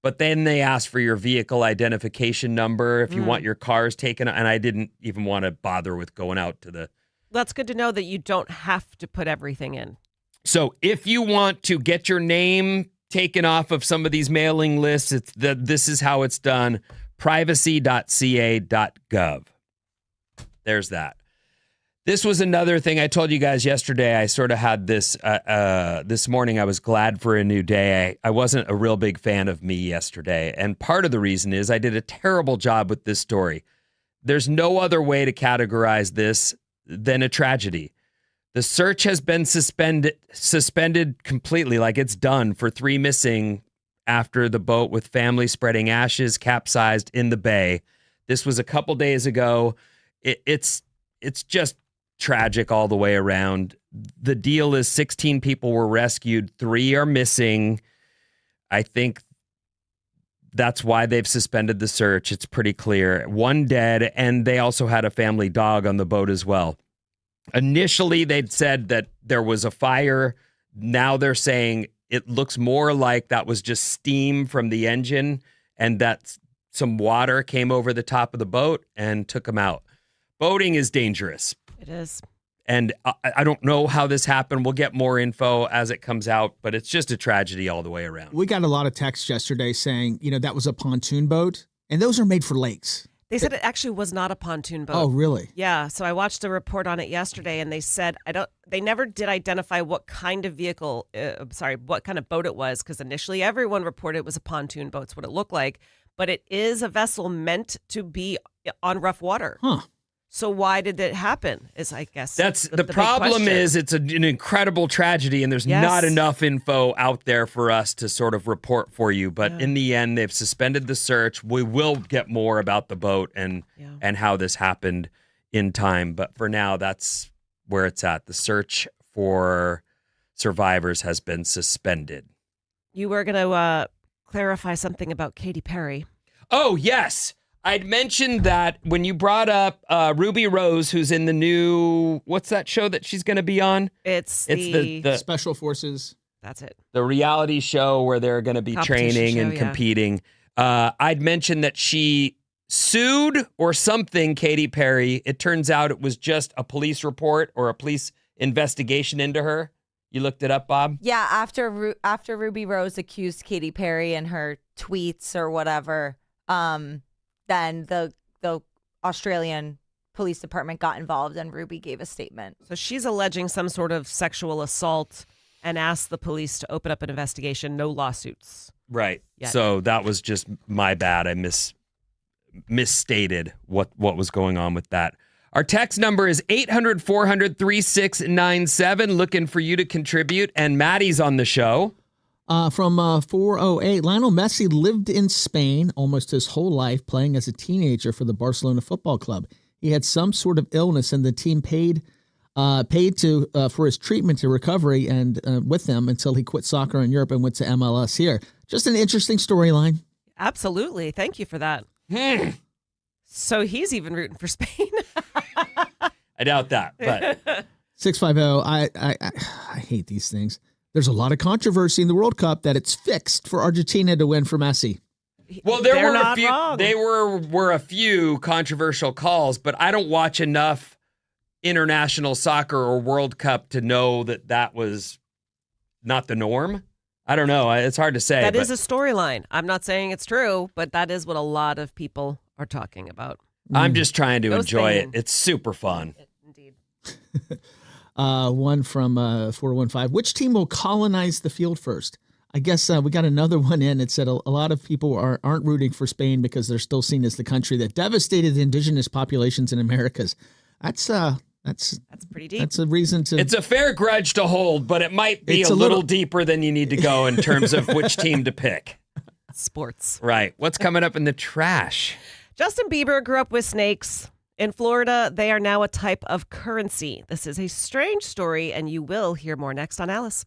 but then they ask for your vehicle identification number if you want your cars taken. And I didn't even want to bother with going out to the. That's good to know that you don't have to put everything in. So if you want to get your name taken off of some of these mailing lists, this is how it's done. Privacy.ca.gov. There's that. This was another thing I told you guys yesterday. I sort of had this this morning. I was glad for a new day. I wasn't a real big fan of me yesterday. And part of the reason is I did a terrible job with this story. There's no other way to categorize this than a tragedy. The search has been suspended completely, like it's done, for 3 missing after the boat with family spreading ashes capsized in the bay. This was a couple days ago. it's just tragic all the way around. The deal is 16 people were rescued, 3 are missing. I think that's why they've suspended the search. It's pretty clear. 1 dead, and they also had a family dog on the boat as well. Initially, they'd said that there was a fire. Now they're saying it looks more like that was just steam from the engine and that some water came over the top of the boat and took them out. Boating is dangerous. It is. And I don't know how this happened. We'll get more info as it comes out, but it's just a tragedy all the way around. We got a lot of texts yesterday saying, that was a pontoon boat, and those are made for lakes. They said it actually was not a pontoon boat. Oh, really? Yeah. So I watched a report on it yesterday, and they said they never did identify what kind of vehicle, what kind of boat it was, because initially everyone reported it was a pontoon boat. It's what it looked like, but it is a vessel meant to be on rough water. Huh. So why did it happen? Is I guess that's the big problem. question. Is it's an incredible tragedy, and there's not enough info out there for us to sort of report for you. But in the end, they've suspended the search. We will get more about the boat and how this happened in time. But for now, that's where it's at. The search for survivors has been suspended. You were going to clarify something about Katy Perry. Oh, yes. I'd mentioned that when you brought up Ruby Rose, who's in the new, what's that show that she's going to be on? It's the Special Forces. That's it. The reality show where they're going to be training and competing. I'd mentioned that she sued or something, Katy Perry. It turns out it was just a police report or a police investigation into her. You looked it up, Bob? Yeah, after Ruby Rose accused Katy Perry in her tweets or whatever, then the Australian police department got involved and Ruby gave a statement. So she's alleging some sort of sexual assault and asked the police to open up an investigation. No lawsuits. Right. Yet. So that was just my bad. I misstated what was going on with that. Our text number is 800-400-3697. Looking for you to contribute. And Maddie's on the show. From 408, Lionel Messi lived in Spain almost his whole life, playing as a teenager for the Barcelona Football Club. He had some sort of illness, and the team paid for his treatment to recovery and with them until he quit soccer in Europe and went to MLS here. Just an interesting storyline. Absolutely. Thank you for that. So he's even rooting for Spain. I doubt that, but 650, I hate these things. There's a lot of controversy in the World Cup that it's fixed for Argentina to win for Messi. well, They're not wrong. They were a few controversial calls, but I don't watch enough international soccer or World Cup to know that was not the norm. I don't know. It's hard to say. That is a storyline. I'm not saying it's true, but that is what a lot of people are talking about. I'm just trying to Go enjoy Spain. it. It's super fun. Indeed. One from 415. Which team will colonize the field first? I guess we got another one in. It said a lot of people aren't rooting for Spain because they're still seen as the country that devastated the indigenous populations in Americas. That's pretty deep. That's a reason to. It's a fair grudge to hold, but it might be It's a a little little- deeper than you need to go in terms of which team to pick. Sports. Right. What's coming up in the trash? Justin Bieber grew up with snakes. In Florida, they are now a type of currency. This is a strange story, and you will hear more next on Alice.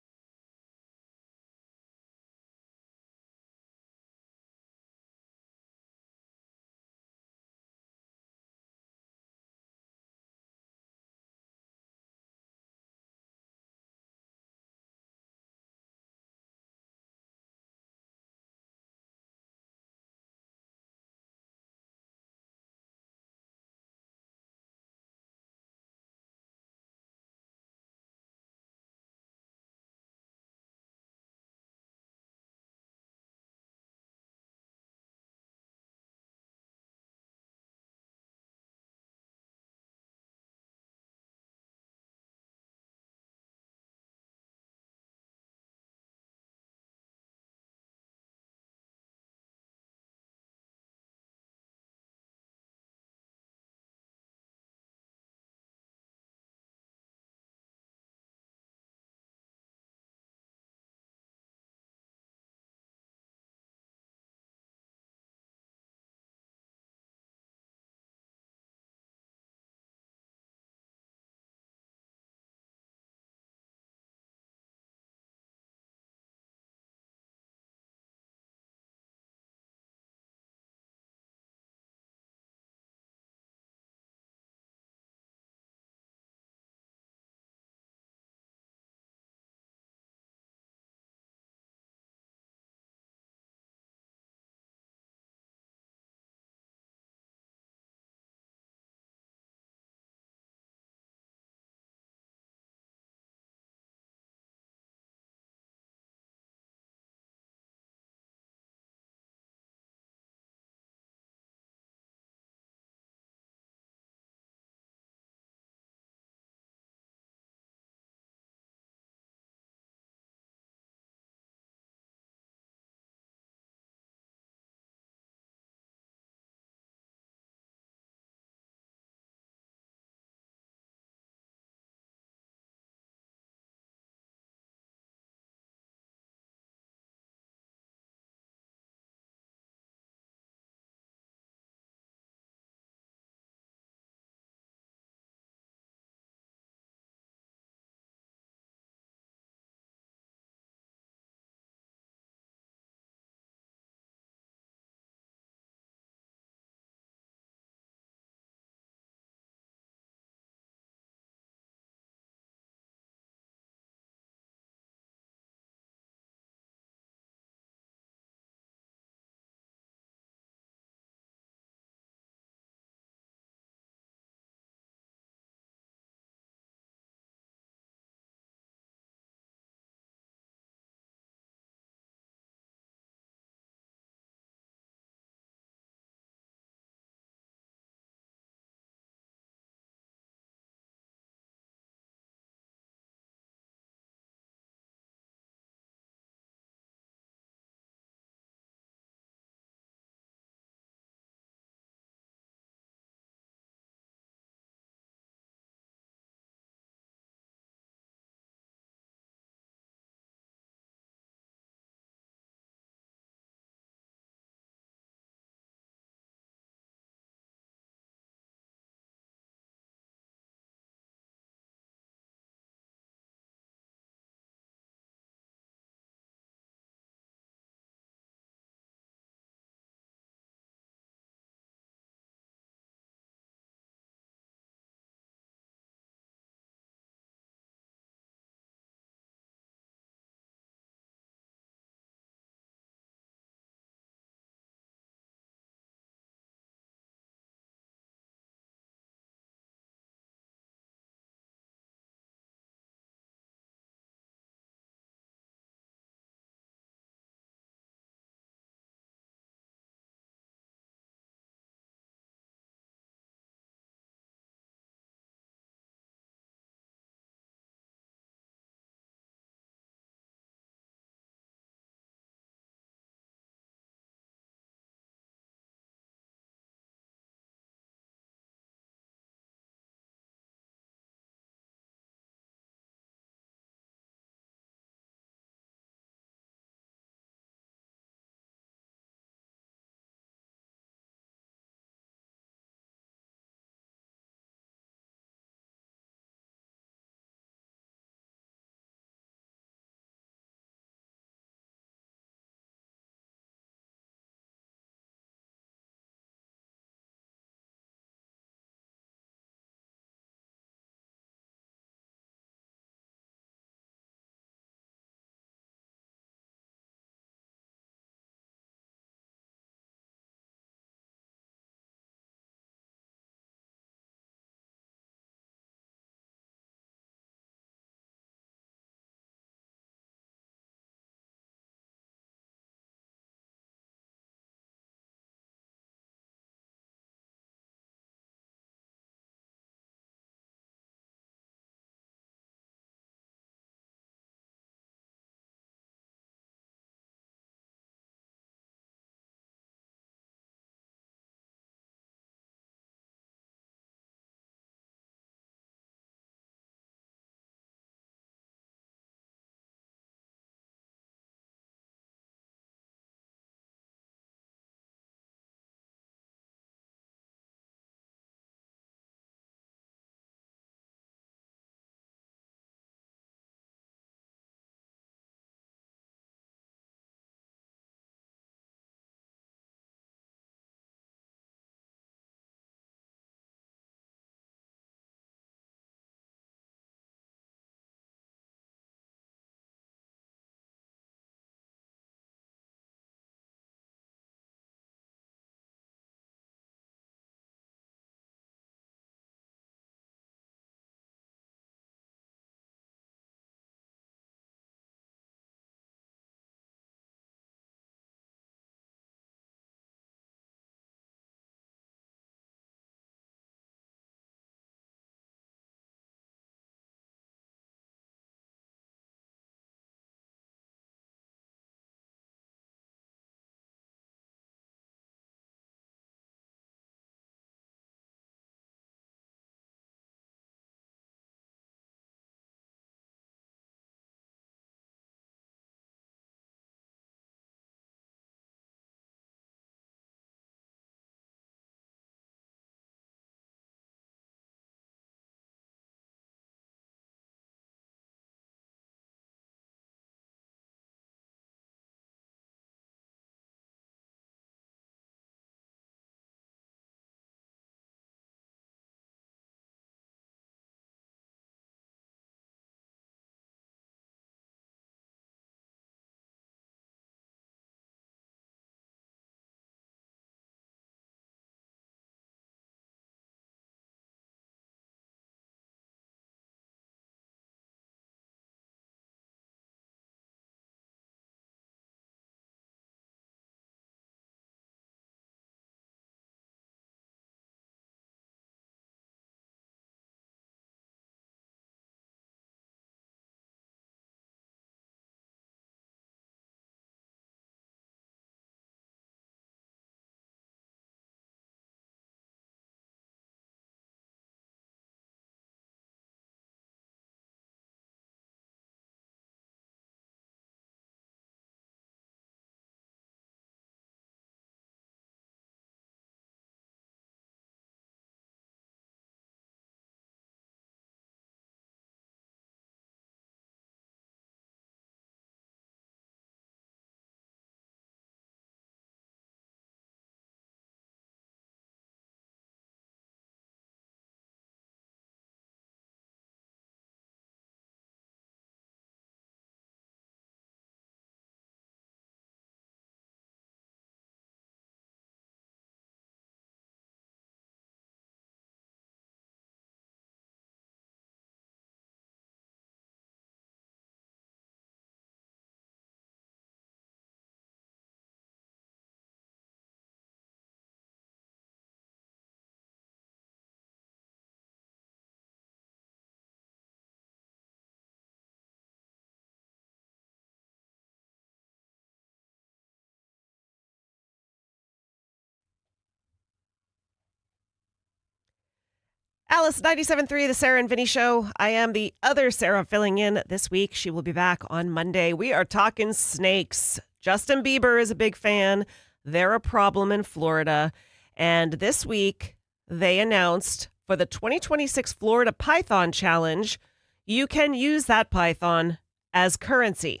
Alice 97.3, the Sarah and Vinnie Show. I am the other Sarah filling in this week. She will be back on Monday. We are talking snakes. Justin Bieber is a big fan. They're a problem in Florida. And this week, they announced for the 2026 Florida Python Challenge, you can use that python as currency.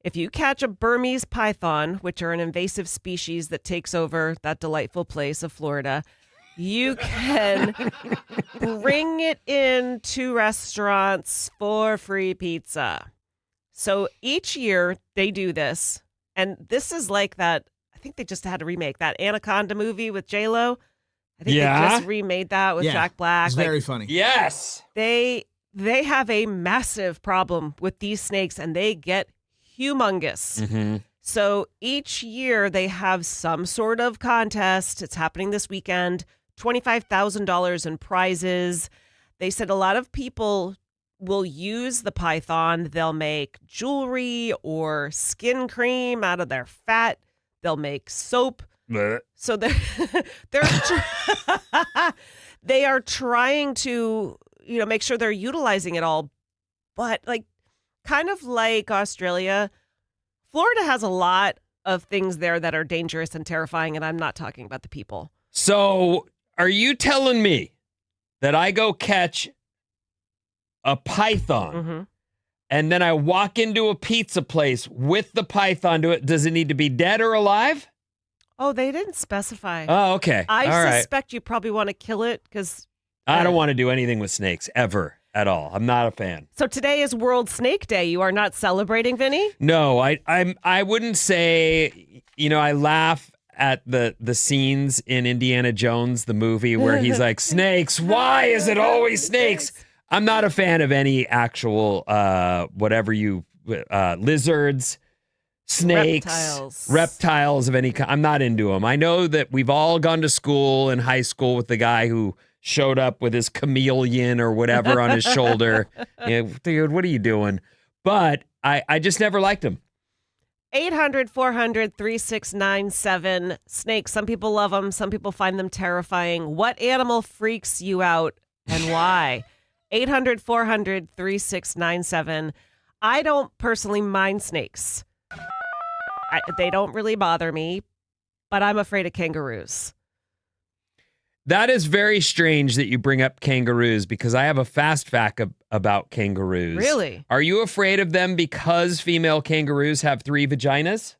If you catch a Burmese python, which are an invasive species that takes over that delightful place of Florida, you can bring it into restaurants for free pizza. So each year they do this. And this is like that. I think they just had to remake that Anaconda movie with J-Lo. I think they just remade that with Jack Black. It's very funny. Yes. They have a massive problem with these snakes, and they get humongous. Mm-hmm. So each year they have some sort of contest. It's happening this weekend. $25,000 in prizes. They said a lot of people will use the python. They'll make jewelry or skin cream out of their fat. They'll make soap. Blech. So they are trying to, make sure they're utilizing it all. But kind of like Australia, Florida has a lot of things there that are dangerous and terrifying, and I'm not talking about the people. So are you telling me that I go catch a python and then I walk into a pizza place with the python to it? Does it need to be dead or alive? Oh, they didn't specify. Oh, okay. I suspect you probably want to kill it because I don't want to do anything with snakes ever at all. I'm not a fan. So today is World Snake Day. You are not celebrating, Vinny? No, I wouldn't say, I laugh at the scenes in Indiana Jones, the movie, where he's like, snakes, why is it always snakes? I'm not a fan of any actual, lizards, snakes, reptiles of any kind. I'm not into them. I know that we've all gone to school in high school with the guy who showed up with his chameleon or whatever on his shoulder. Dude, what are you doing? But I just never liked him. 800-400-3697. Snakes. Some people love them. Some people find them terrifying. What animal freaks you out and why? 800-400-3697. I don't personally mind snakes. They don't really bother me, but I'm afraid of kangaroos. That is very strange that you bring up kangaroos because I have a fast fact about kangaroos. Really? Are you afraid of them because female kangaroos have 3 vaginas?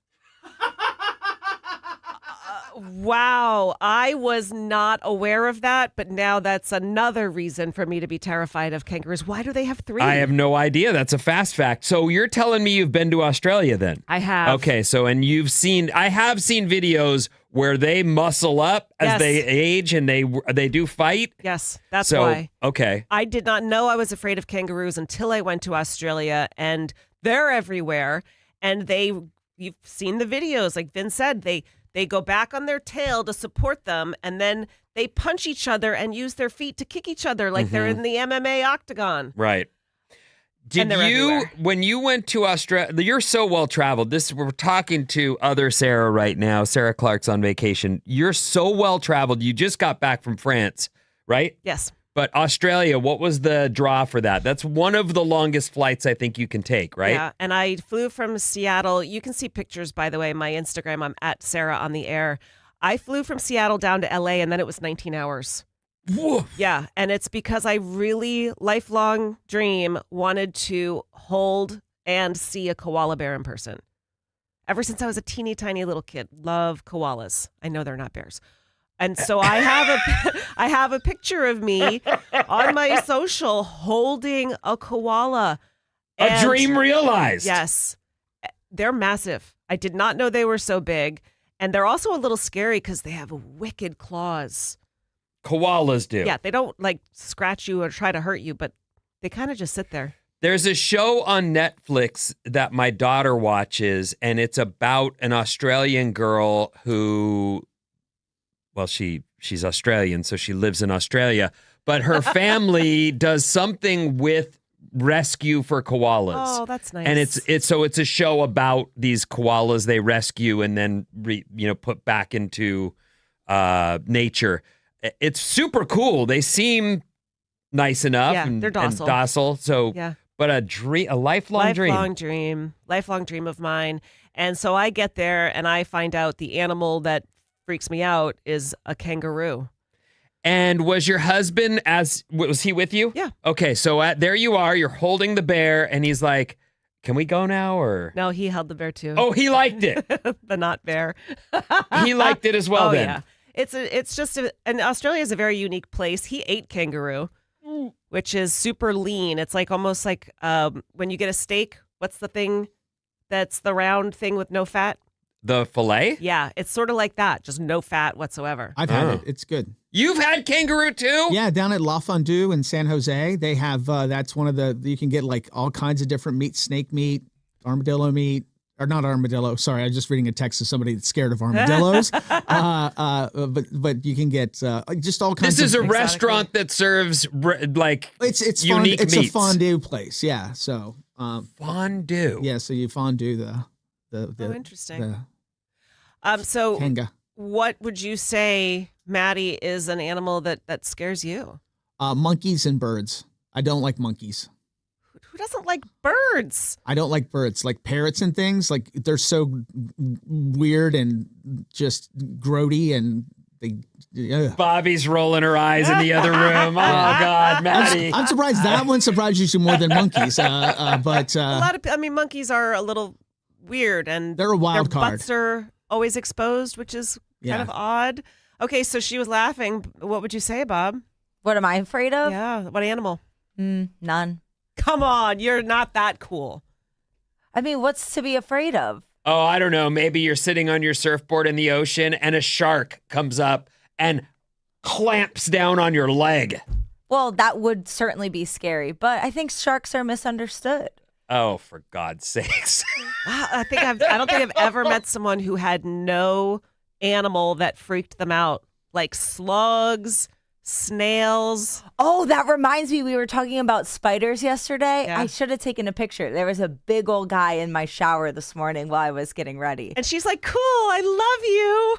Wow. I was not aware of that, but now that's another reason for me to be terrified of kangaroos. Why do they have 3? I have no idea. That's a fast fact. So you're telling me you've been to Australia then? I have. Okay, so I have seen videos where they muscle up as they age and they do fight. Yes, that's why. Okay. I did not know I was afraid of kangaroos until I went to Australia, and they're everywhere. And you've seen the videos, like Vin said, they go back on their tail to support them, and then they punch each other and use their feet to kick each other like they're in the MMA octagon. Right. Did you, everywhere. when you went to Australia, you're so well traveled. We're talking to other Sarah right now. Sarah Clark's on vacation. You're so well traveled. You just got back from France, right? Yes. But Australia, what was the draw for that? That's one of the longest flights I think you can take, right? Yeah, and I flew from Seattle. You can see pictures, by the way, my Instagram. I'm at Sarah on the air. I flew from Seattle down to LA, and then it was 19 hours. Woof. Yeah, and it's because I really, lifelong dream, wanted to hold and see a koala bear in person. Ever since I was a teeny tiny little kid, love koalas. I know they're not bears. And so I have a picture of me on my social holding a koala. A dream realized. Yes. They're massive. I did not know they were so big. And they're also a little scary because they have wicked claws. Koalas do. Yeah, they don't scratch you or try to hurt you, but they kind of just sit there. There's a show on Netflix that my daughter watches, and it's about an Australian girl who... Well, she's Australian, so she lives in Australia. But her family does something with rescue for koalas. Oh, that's nice. And it's a show about these koalas they rescue and then put back into nature. It's super cool. They seem nice enough. Yeah, and, they're docile. And docile. So, Yeah. but a lifelong lifelong dream of mine. And so I get there and I find out the animal that freaks me out is a kangaroo. And was your husband was he with you? Yeah. Okay, so there you are. You're holding the bear, and he's like, "Can we go now?" Or No, he held the bear too. oh, he liked it. The not bear. He liked it as well. Oh then yeah, and Australia is a very unique place. He ate kangaroo, which is super lean. It's like almost like when you get a steak. What's the thing? That's the round thing with no fat. The fillet. Yeah, it's sort of like that, just no fat whatsoever. I've had it. It's good. You've had kangaroo too? Yeah, down at La Fondue in San Jose, they have that's one of you can get like all kinds of different meat, snake meat, armadillo meat, or not armadillo. Sorry, I was just reading a text of somebody that's scared of armadillos. But you can get just all kinds. This is of a restaurant that serves it's unique It's meats. a fondue place. Yeah, so fondue. Yeah, so you fondue the interesting. So kanga. What would you say, Maddie, is an animal that scares you? Monkeys and birds. I don't like monkeys. Who doesn't like birds? I don't like birds, like parrots and things. Like they're so weird and just grody, and they. Bobby's rolling her eyes in the other room. Oh God, Maddie! I'm surprised that one surprised you more than monkeys. But a lot of, monkeys are a little weird, and they're a wild their card. Butts are always exposed, which is kind of odd. Okay, so she was laughing. What would you say, Bob? What am I afraid of? Yeah, what animal? None. Come on, you're not that cool. I mean, what's to be afraid of? Oh, I don't know. Maybe you're sitting on your surfboard in the ocean and a shark comes up and clamps down on your leg. Well, that would certainly be scary, but I think sharks are misunderstood. Oh, for God's sakes. Wow, I don't think I've ever met someone who had no animal that freaked them out, like slugs, snails. Oh, that reminds me, we were talking about spiders yesterday. Yeah. I should have taken a picture. There was a big old guy in my shower this morning while I was getting ready. And she's like, cool, I love you.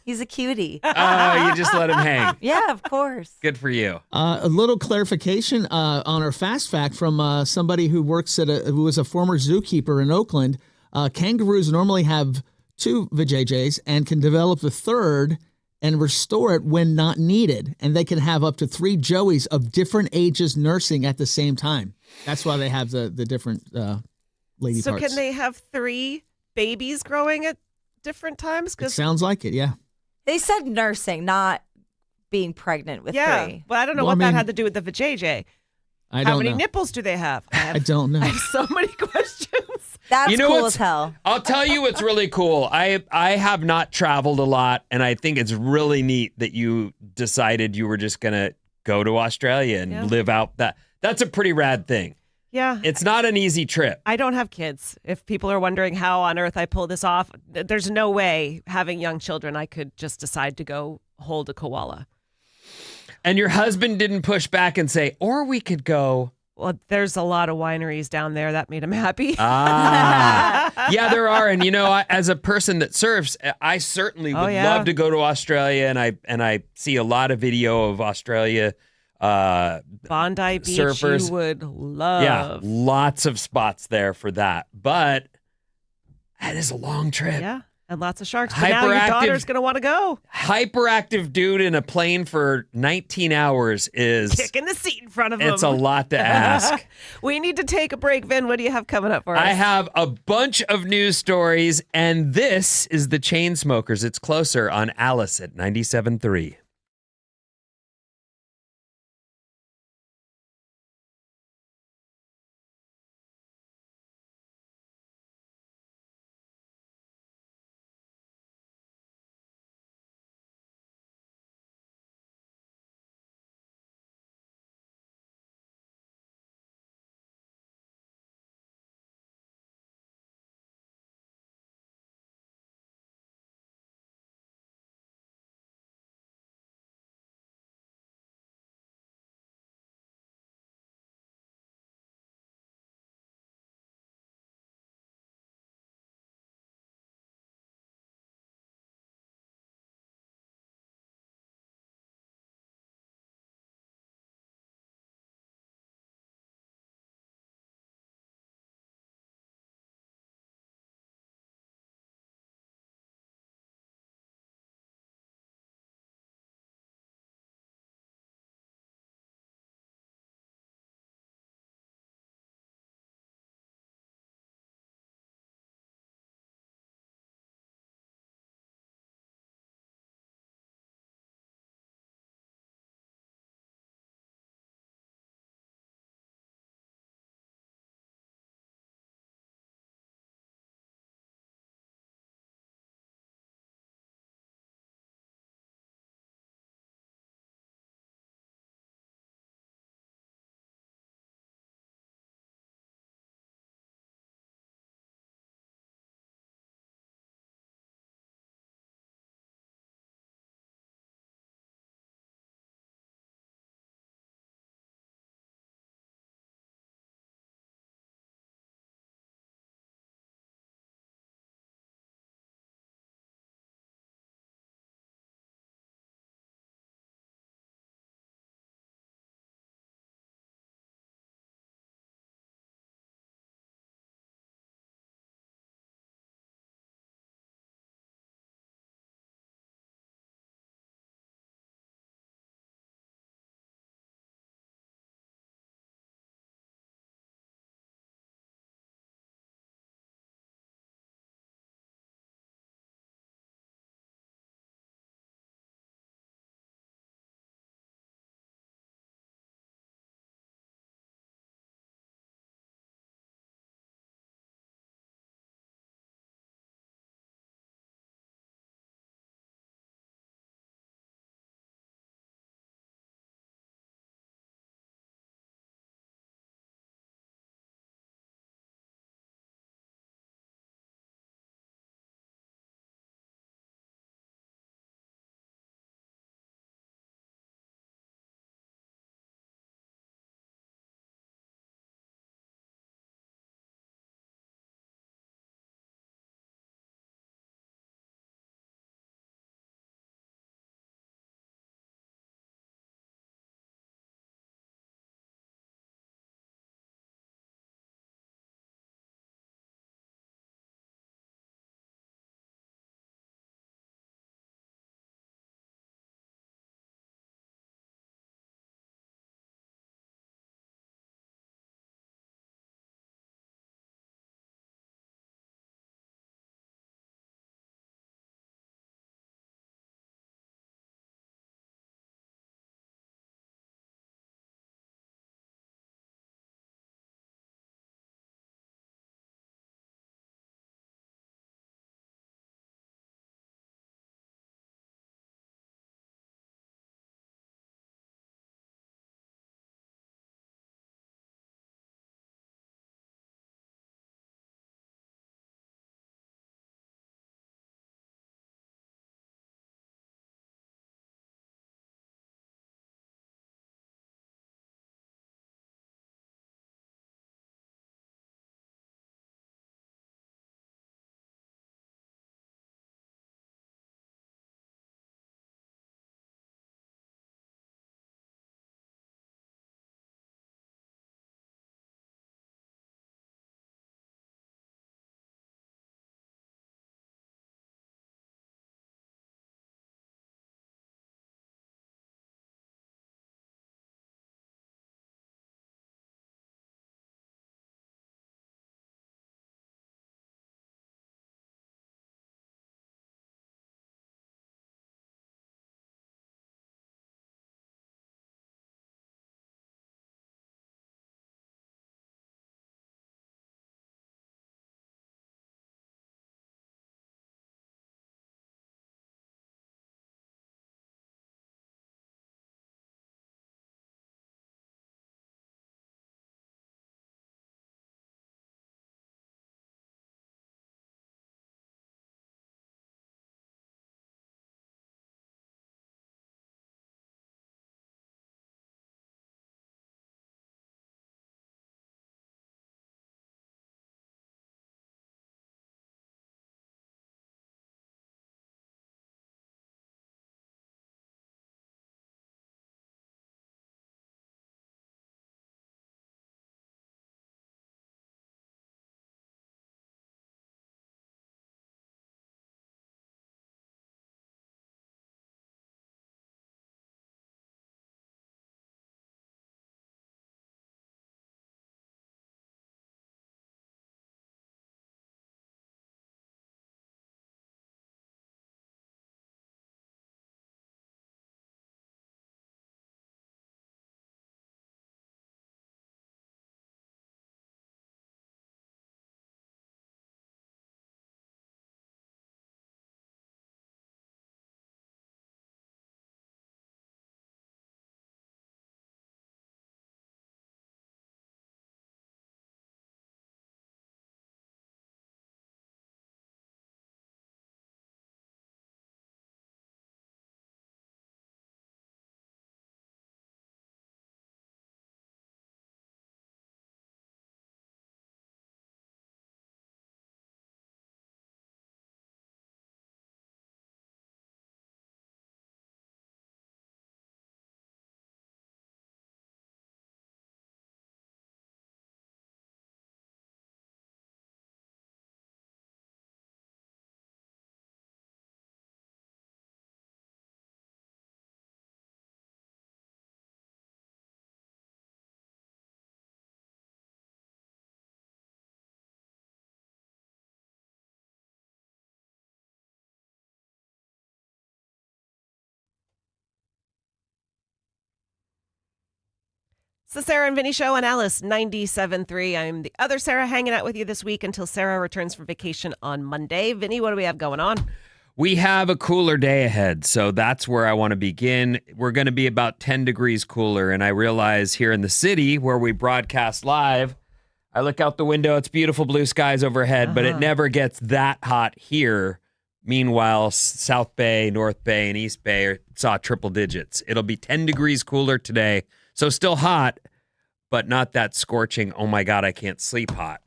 He's a cutie. Oh, you just let him hang. Yeah, of course. Good for you. A little clarification on our fast fact from somebody who works who was a former zookeeper in Oakland. Kangaroos normally have 2 vajayjays and can develop the third and restore it when not needed. And they can have up to 3 joeys of different ages nursing at the same time. That's why they have the different lady So parts. can they have 3 babies growing at different times? It sounds like it, yeah. They said nursing, not being pregnant with 3. But I don't know Well, what I mean, that had to do with the vajayjay. I How don't many know. nipples do they have? I don't know. I have so many questions. That's You know cool what's- as hell. I'll tell you what's really cool. I have not traveled a lot, and I think it's really neat that you decided you were just going to go to Australia and live out that. That's a pretty rad thing. Yeah. It's not an easy trip. I don't have kids. If people are wondering how on earth I pull this off, there's no way having young children I could just decide to go hold a koala. And your husband didn't push back and say, or we could go. Well, there's a lot of wineries down there. That made him happy. Yeah, there are. And, as a person that surfs, I certainly would love to go to Australia. And I see a lot of video of Australia Bondi Beach, surfers. you would love. Yeah, lots of spots there for that. But that is a long trip. Yeah, and lots of sharks. But now your daughter's going to want to go. Hyperactive dude in a plane for 19 hours is... Kicking the seat in front of him. It's a lot to ask. We need to take a break. Vin, what do you have coming up for us? I have a bunch of news stories, and this is the Chainsmokers. It's Closer on Alice at 97.3. It's the Sarah and Vinnie Show on Alice 97.3. I'm the other Sarah hanging out with you this week until Sarah returns from vacation on Monday. Vinnie, what do we have going on? We have a cooler day ahead, so that's where I want to begin. We're going to be about 10 degrees cooler, and I realize here in the city where we broadcast live, I look out the window, it's beautiful blue skies overhead, but it never gets that hot here. Meanwhile, South Bay, North Bay, and East Bay saw triple digits. It'll be 10 degrees cooler today. So still hot, but not that scorching, oh my God, I can't sleep hot.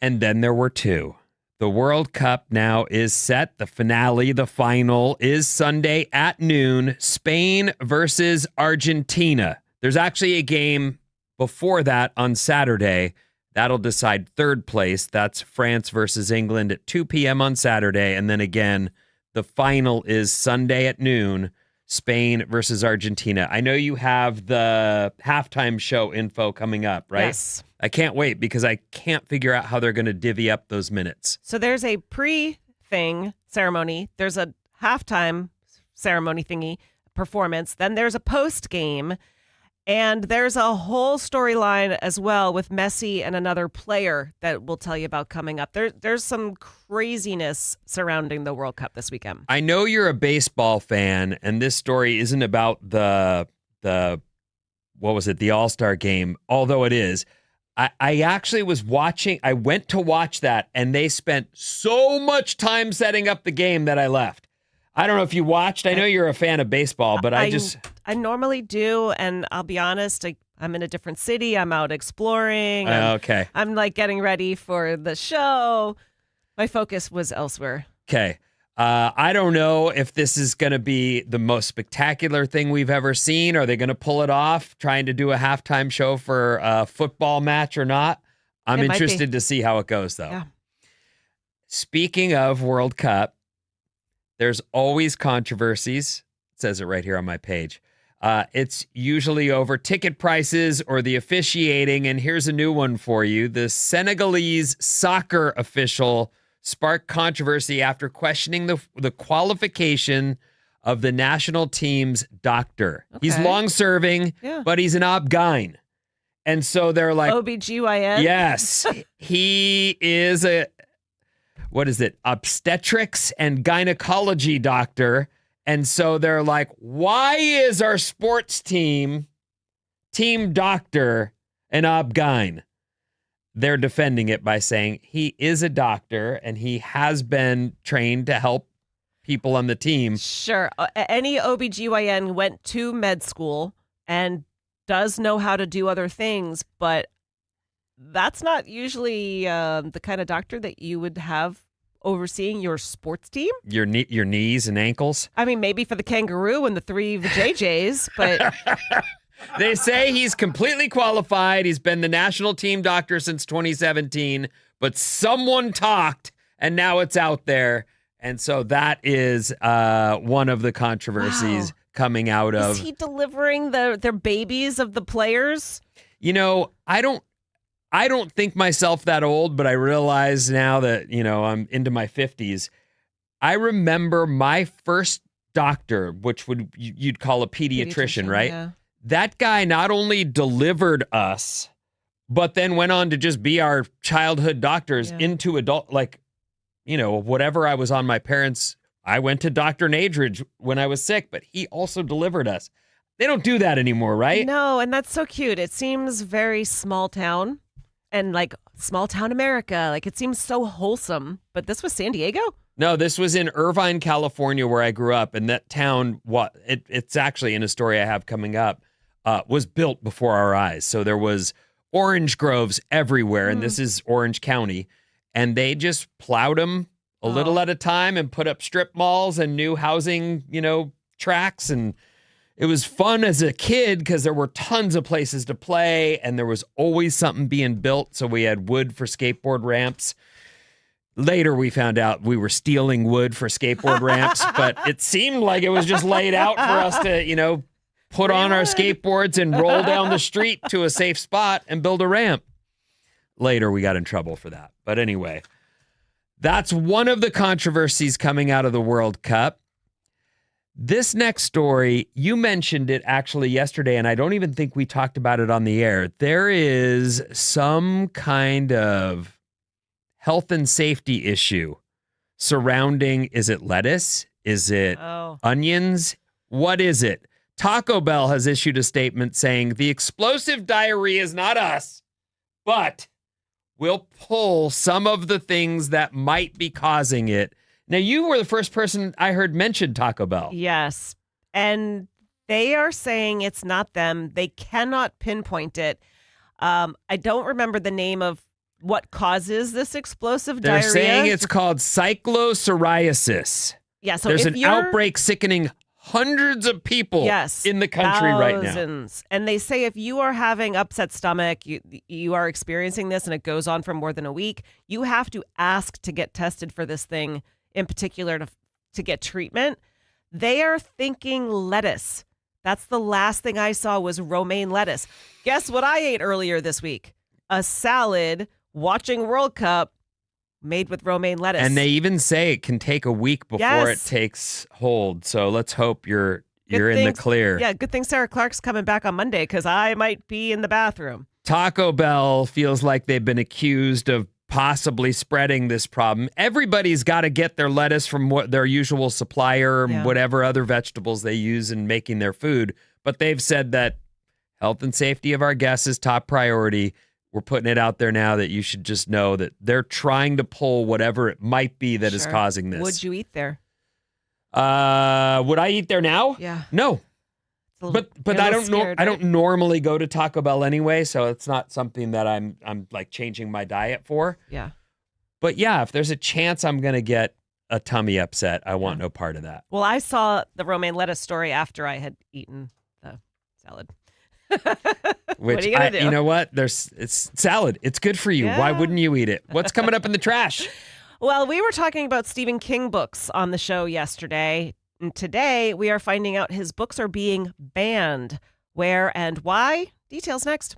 And then there were two. The World Cup now is set. The finale, the final, is Sunday at noon. Spain versus Argentina. There's actually a game before that on Saturday. That'll decide third place. That's France versus England at 2 p.m. on Saturday. And then again, the final is Sunday at noon. Spain versus Argentina. I know you have the halftime show info coming up, right? Yes. I can't wait because I can't figure out how they're going to divvy up those minutes. So there's a pre-thing ceremony. There's a halftime ceremony thingy performance. Then there's a post-game. And there's a whole storyline as well with Messi and another player that we'll tell you about coming up. There's some craziness surrounding the World Cup this weekend. I know you're a baseball fan, and this story isn't about the what was it, the All-Star game, although it is. I actually was watching, I went to watch that, and they spent so much time setting up the game that I left. I don't know if you watched. I know you're a fan of baseball, but I normally do, and I'll be honest, I'm in a different city. I'm out exploring. Okay. I'm like getting ready for the show. My focus was elsewhere. Okay. I don't know if this is going to be the most spectacular thing we've ever seen. Are they going to pull it off, trying to do a halftime show for a football match or not? I'm interested to see how it goes, though. Yeah. Speaking of World Cup, there's always controversies. It says it right here on my page. It's usually over ticket prices or the officiating. And here's a new one for you. The Senegalese soccer official sparked controversy after questioning the qualification of the national team's doctor. Okay. He's long-serving, but he's an obgyn. And so they're like... OBGYN? Yes. He is obstetrics and gynecology doctor. And so they're like, why is our sports team doctor an obgyn? They're defending it by saying he is a doctor and he has been trained to help people on the team. Sure. Any OBGYN went to med school and does know how to do other things, but that's not usually the kind of doctor that you would have overseeing your sports team. Your knees and ankles. I mean, maybe for the kangaroo and the three JJs, but... They say he's completely qualified. He's been the national team doctor since 2017, but someone talked and now it's out there. And so that is one of the controversies coming out of. Is he delivering their babies of the players? You know, I don't think myself that old, but I realize now that, I'm into my 50s. I remember my first doctor, which you'd call a pediatrician, right? Yeah. That guy not only delivered us, but then went on to just be our childhood doctors into adult, whatever I was on my parents. I went to Dr. Nadridge when I was sick, but he also delivered us. They don't do that anymore, right? No, and that's so cute. It seems very small town and like small town America. Like it seems so wholesome, but this was San Diego? No, this was in Irvine, California, where I grew up. And that town, it's actually in a story I have coming up, was built before our eyes. So there was orange groves everywhere, and this is Orange County. And they just plowed them a little at a time and put up strip malls and new housing, tracks. And it was fun as a kid because there were tons of places to play, and there was always something being built. So we had wood for skateboard ramps. Later, we found out we were stealing wood for skateboard ramps, but it seemed like it was just laid out for us to, put on our skateboards and roll down the street to a safe spot and build a ramp. Later, we got in trouble for that. But anyway, that's one of the controversies coming out of the World Cup. This next story, you mentioned it actually yesterday, and I don't even think we talked about it on the air. There is some kind of health and safety issue surrounding, is it lettuce? Is it onions? What is it? Taco Bell has issued a statement saying the explosive diarrhea is not us, but we'll pull some of the things that might be causing it. Now, you were the first person I heard mention Taco Bell. Yes. And they are saying it's not them. They cannot pinpoint it. I don't remember the name of what causes this explosive diarrhea. They're saying it's called cyclopsoriasis. Yeah, so there's if an you're, outbreak sickening hundreds of people in the country right now. And they say if you are having upset stomach, you are experiencing this and it goes on for more than a week, you have to ask to get tested for this thing in particular to get treatment. They are thinking lettuce. That's the last thing I saw was romaine lettuce. Guess what I ate earlier this week? A salad watching World Cup made with romaine lettuce. And they even say it can take a week before it takes hold. So let's hope you're in the clear. Yeah, good thing Sarah Clark's coming back on Monday because I might be in the bathroom. Taco Bell feels like they've been accused of possibly spreading this problem. Everybody's got to get their lettuce from their usual supplier, whatever other vegetables they use in making their food. But they've said that health and safety of our guests is top priority. We're putting it out there now that you should just know that they're trying to pull whatever it might be that is causing this. Would you eat there? Would I eat there now? Yeah. No. But I don't normally go to Taco Bell anyway, so it's not something that I'm like changing my diet for. Yeah. But yeah, if there's a chance I'm going to get a tummy upset, I want no part of that. Well, I saw the romaine lettuce story after I had eaten the salad. Which what are you gonna do? You know what? It's salad. It's good for you. Yeah. Why wouldn't you eat it? What's coming up in the trash? Well, we were talking about Stephen King books on the show yesterday. And today we are finding out his books are being banned. Where and why? Details next.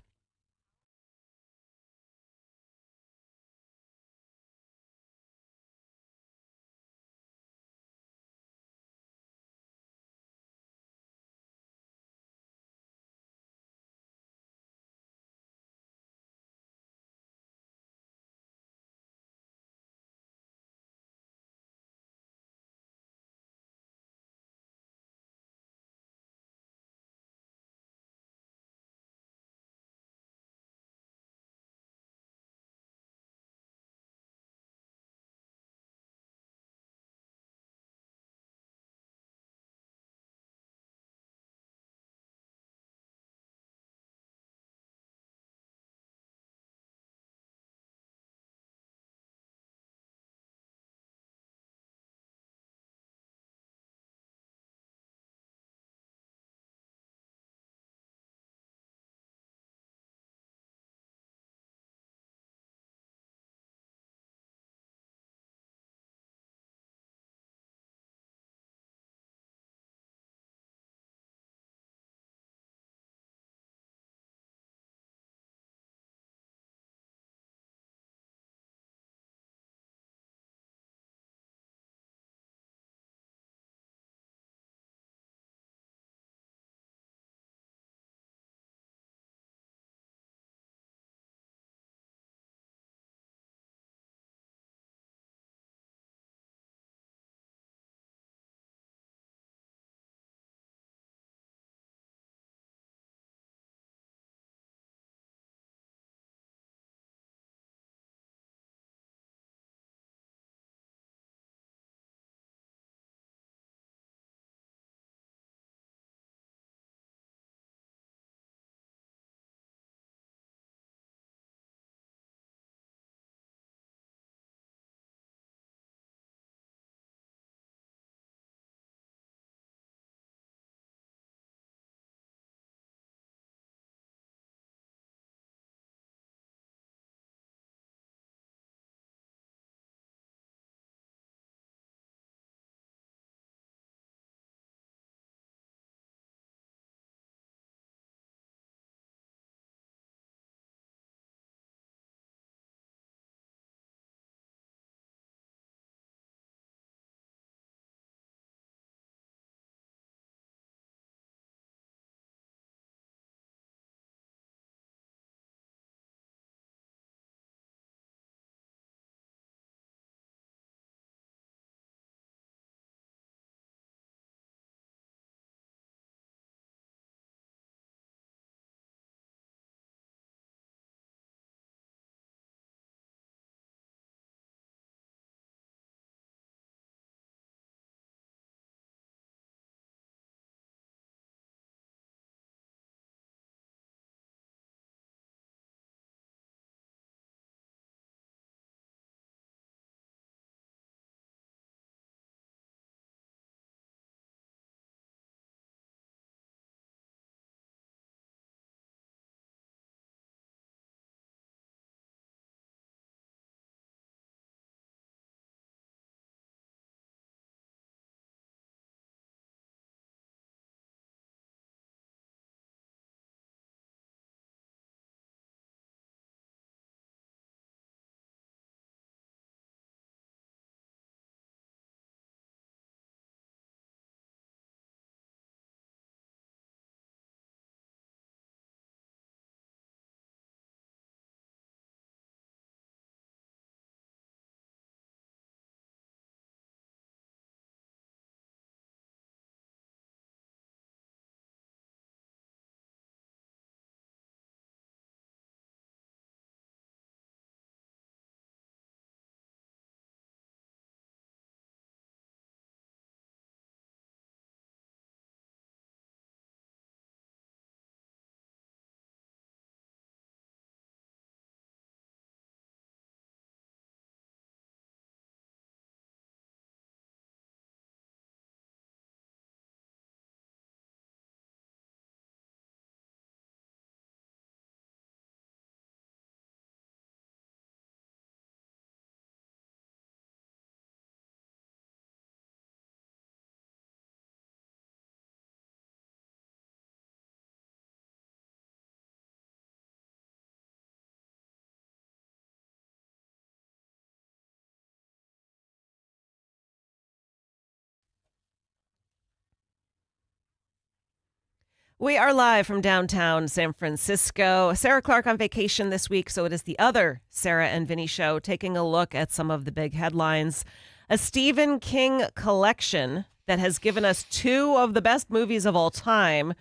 We are live from downtown San Francisco. Sarah Clark on vacation this week, so it is the other Sarah and Vinnie show, taking a look at some of the big headlines. A Stephen King collection that has given us two of the best movies of all time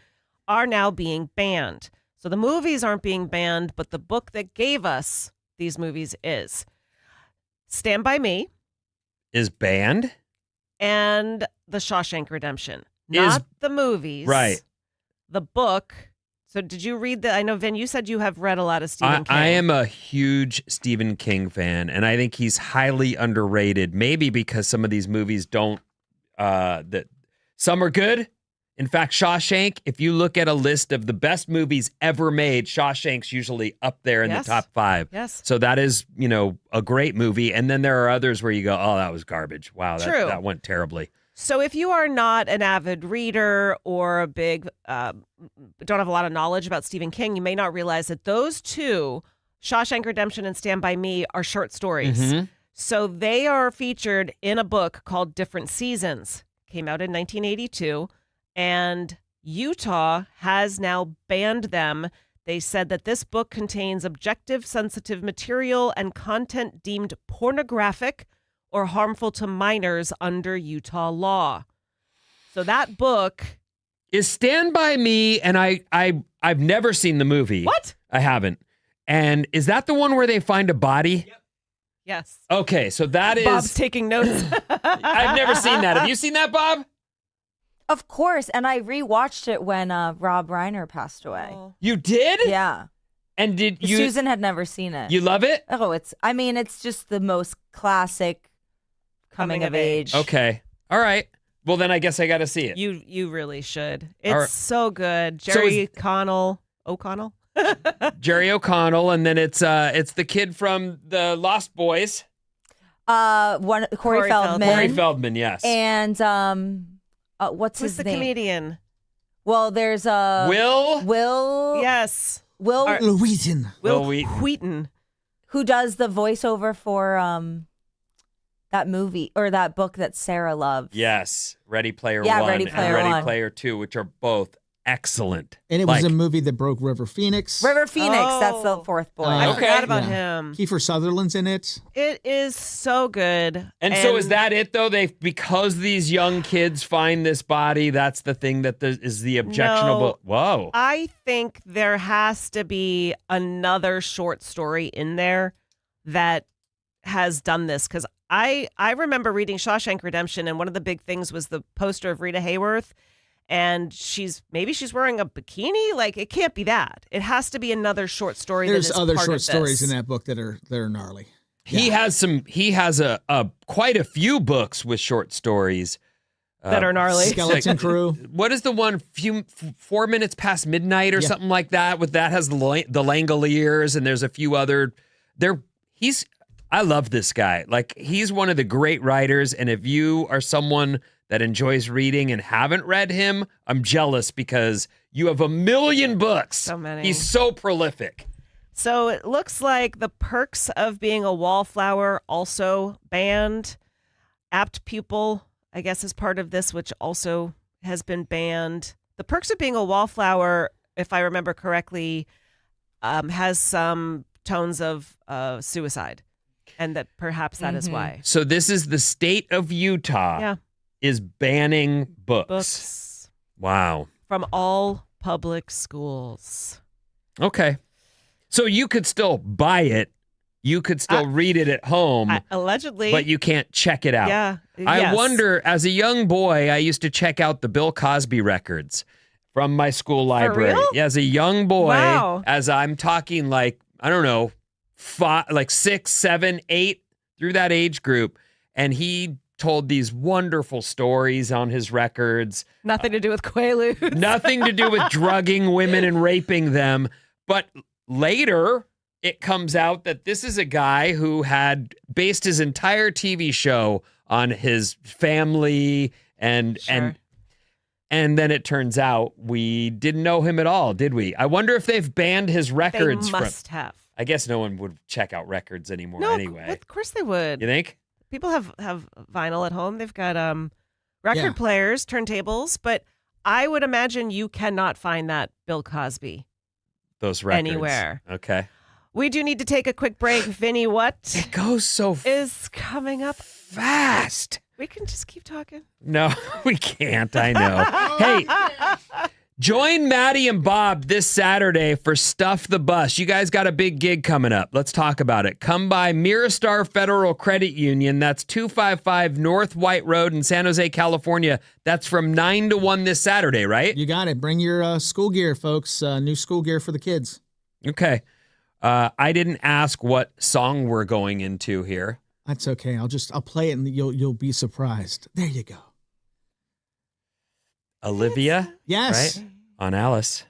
are now being banned. So the movies aren't being banned, but the book that gave us these movies is. Stand By Me Is banned? and The Shawshank Redemption. Not the movies. Right. The book. So did you read I know, Vin, you said you have read a lot of Stephen King. I am a huge Stephen King fan, and I think he's highly underrated, maybe because some of these movies don't, that some are good. In fact, Shawshank, if you look at a list of the best movies ever made, Shawshank's usually up there in the top 5. Yes. So that is, a great movie. And then there are others where you go, oh, that was garbage. Wow, that went terribly. So if you are not an avid reader or a big, don't have a lot of knowledge about Stephen King, you may not realize that those two, Shawshank Redemption and Stand By Me, are short stories. Mm-hmm. So they are featured in a book called Different Seasons. Came out in 1982, and Utah has now banned them. They said that this book contains objective, sensitive material and content deemed pornographic or harmful to minors under Utah law. So that book is Stand By Me, and I've never seen the movie. What? I haven't. And is that the one where they find a body? Yep. Yes. Okay, so that is... Bob's taking notes. I've never seen that. Have you seen that, Bob? Of course, and I rewatched it when Rob Reiner passed away. Oh. You did? Yeah. And did you... Susan had never seen it. You love it? Oh, it's just the most classic coming of age. Okay. All right. Well, then I guess I got to see it. You really should. It's right. so good. So O'Connell. Jerry O'Connell, and then it's the kid from the Lost Boys. Corey Feldman. Corey Feldman, yes. And what's Who's his the name? comedian? Well, there's Will. Yes. Will Wheaton. Will Wheaton. who does the voiceover for that movie or that book that Sarah loves. Yes. Ready Player Yeah, One Ready and Player Ready One. Player Two, which are both excellent. And it was a movie that broke River Phoenix. River Phoenix, that's the Oh. fourth boy. I Okay. forgot about Yeah. him. Kiefer Sutherland's in it. It is so good. And so is that it though? Because these young kids find this body, that's the thing that is the objectionable. Whoa. I think there has to be another short story in there that has done this, because I remember reading Shawshank Redemption, and one of the big things was the poster of Rita Hayworth, and she's wearing a bikini. Like, it can't be that. It has to be another short story. There's that is other part short of stories this. in that book that are gnarly. He has a quite a few books with short stories that are gnarly. Skeleton Crew. What is the one 4 minutes past midnight or something like that? With that has the Langoliers, and there's a few other. I love this guy. Like, he's one of the great writers, and if you are someone that enjoys reading and haven't read him, I'm jealous because you have a million books. So many. He's so prolific. So it looks like The Perks of Being a Wallflower also banned. Apt Pupil, I guess, is part of this, which also has been banned. The Perks of Being a Wallflower, if I remember correctly, has some tones of suicide, and that perhaps that is why. So this is the state of Utah is banning books. Wow. From all public schools. Okay. So you could still buy it. You could still read it at home. Allegedly. But you can't check it out. Yeah. I Yes. wonder, as a young boy, I used to check out the Bill Cosby records from my school library. real? Yeah, as a young boy, Wow. as I'm talking like, I don't know, 6, 7, 8, through that age group. And he told these wonderful stories on his records. Nothing to do with Quaaludes. Nothing to do with drugging women and raping them. But later, it comes out that this is a guy who had based his entire TV show on his family and Sure. and then it turns out we didn't know him at all, did we? I wonder if they've banned his records They must have. I guess no one would check out records anymore No, anyway. of course they would. You think? People have vinyl at home. They've got record players, turntables, but I would imagine you cannot find that Bill Cosby Those records. anywhere. Okay. We do need to take a quick break. Vinny, what It goes so is coming up? fast. We can just keep talking. No, we can't. I know. Hey, join Maddie and Bob this Saturday for Stuff the Bus. You guys got a big gig coming up. Let's talk about it. Come by Miristar Federal Credit Union. That's 255 North White Road in San Jose, California. That's from 9 to 1 this Saturday, right? You got it. Bring your school gear, folks. New school gear for the kids. Okay. I didn't ask what song we're going into here. That's okay. I'll play it and you'll be surprised. There you go. Olivia, Yes. right? On Alice.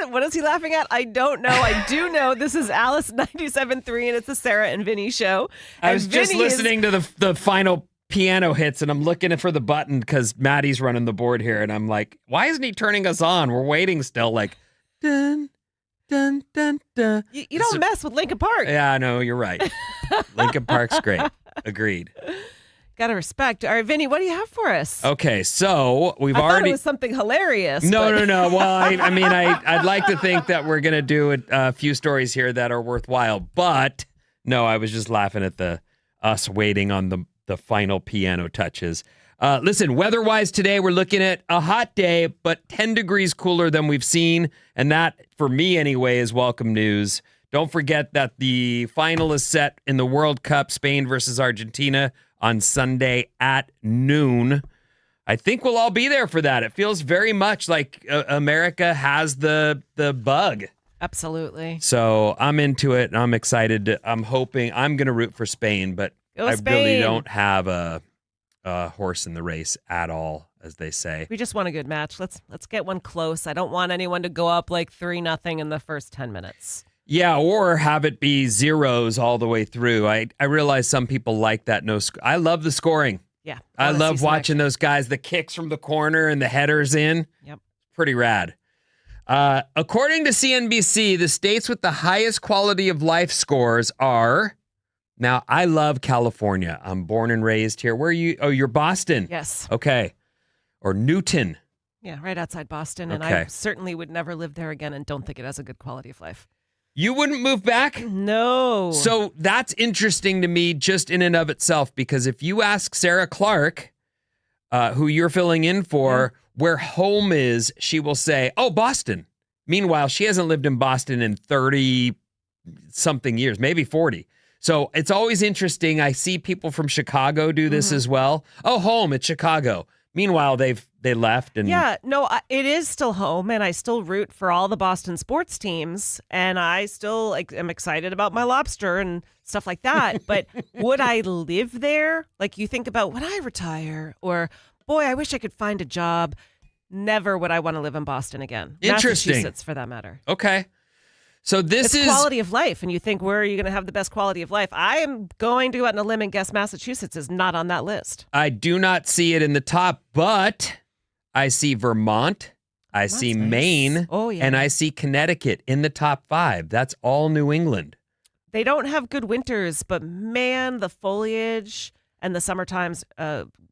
What is he laughing at? I don't know. I do know this is Alice 97.3 and it's the Sarah and Vinnie show. I was just listening to the final piano hits and I'm looking for the button because Maddie's running the board here and I'm like, why isn't he turning us on? We're waiting still like, dun, dun, dun, dun. You don't mess with Linkin Park. Yeah, no, you're right. Linkin Park's great. Agreed. Gotta respect. All right, Vinny, what do you have for us? Okay, so I thought it was something hilarious. No. Well, I'd like to think that we're gonna do a few stories here that are worthwhile, but no, I was just laughing at us waiting on the final piano touches. Listen, weather-wise today, we're looking at a hot day, but 10 degrees cooler than we've seen, and that, for me anyway, is welcome news. Don't forget that the final is set in the World Cup, Spain versus Argentina, on Sunday at noon. I think we'll all be there for that. It feels very much like America has the bug. Absolutely. So I'm into it. I'm excited. I'm hoping I'm going to root for Spain, but I really don't have a horse in the race at all, as they say. We just want a good match. Let's get one close. I don't want anyone to go up like 3-0 in the first 10 minutes. Yeah, or have it be zeros all the way through. I realize some people like that. I love the scoring. Yeah. I love watching those guys, the kicks from the corner and the headers in. Yep. Pretty rad. According to CNBC, the states with the highest quality of life scores are... Now, I love California. I'm born and raised here. Where are you? Oh, you're Boston. Yes. Okay. Or Newton. Yeah, right outside Boston. And Okay. I certainly would never live there again and don't think it has a good quality of life. You wouldn't move back? No. So that's interesting to me just in and of itself, because if you ask Sarah Clark, who you're filling in for, where home is, she will say, oh, Boston. Meanwhile, she hasn't lived in Boston in 30-something years, maybe 40. So it's always interesting. I see people from Chicago do this as well. Oh, home, it's Chicago. Meanwhile, they left. And yeah, no, it is still home, and I still root for all the Boston sports teams, and I still am excited about my lobster and stuff like that. But would I live there? Like, you think about, would I retire? Or, boy, I wish I could find a job. Never would I want to live in Boston again. Interesting. Massachusetts, for that matter. Okay. So It's quality of life, and you think, where are you going to have the best quality of life? I am going to go out on a limb and guess Massachusetts is not on that list. I do not see it in the top, but I see Vermont, I see nice. Maine, and I see Connecticut in the top 5. That's all New England. They don't have good winters, but man, the foliage and the summertime's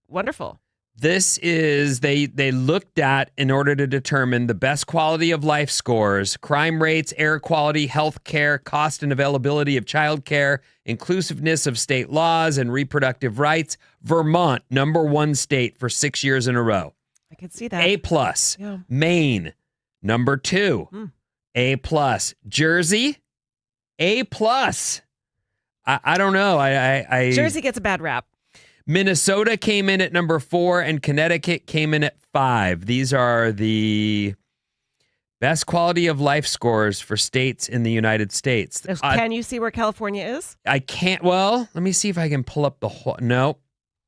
wonderful. This is, they looked at, in order to determine the best quality of life scores, crime rates, air quality, health care, cost and availability of childcare, inclusiveness of state laws, and reproductive rights. Vermont, number 1 state for 6 years in a row. I could see that. A+. Yeah. Maine, number 2. A+. Jersey, A+. I don't know. I Jersey gets a bad rap. Minnesota came in at number 4 and Connecticut came in at 5. These are the best quality of life scores for states in the United States. Can you see where California is? I can't. Well, let me see if I can pull up the whole. No.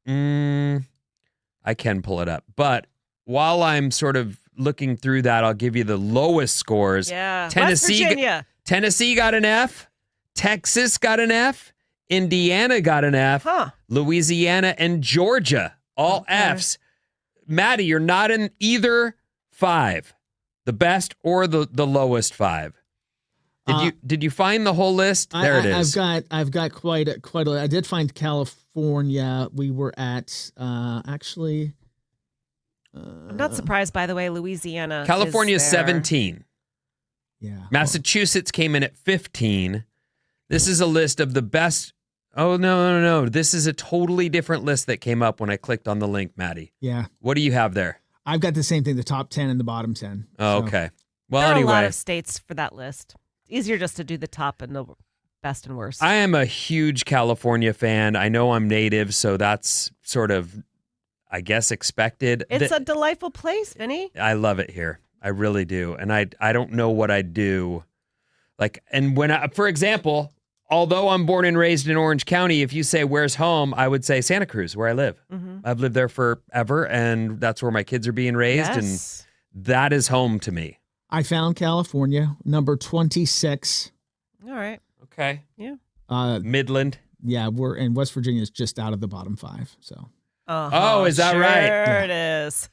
I can pull it up. But while I'm sort of looking through that, I'll give you the lowest scores. Yeah. West Virginia. Tennessee got an F. Texas got an F. Indiana got an F. Louisiana and Georgia, all Fs. Maddie, you're not in either 5, the best or the lowest 5. Did you find the whole list? There it is. I've got quite a. I did find California. We were at actually. I'm not surprised, by the way. Louisiana. California is there. 17. Yeah. Massachusetts came in at 15. This is a list of the best. Oh, no. This is a totally different list that came up when I clicked on the link, Maddie. Yeah. What do you have there? I've got the same thing, the top 10 and the bottom 10. Oh, okay. Well, there are anyway. a lot of states for that list. It's easier just to do the top and the best and worst. I am a huge California fan. I know I'm native, so that's sort of, I guess, expected. It's a delightful place, Vinny. I love it here. I really do. And I don't know what I'd do. Like, and when for example, although I'm born and raised in Orange County, if you say, where's home? I would say Santa Cruz, where I live. I've lived there forever, and that's where my kids are being raised, and that is home to me. I found California, number 26. All right. Okay. Yeah. Midland. Yeah, we're in West Virginia is just out of the bottom 5. So. Oh, is that right? Sure it is.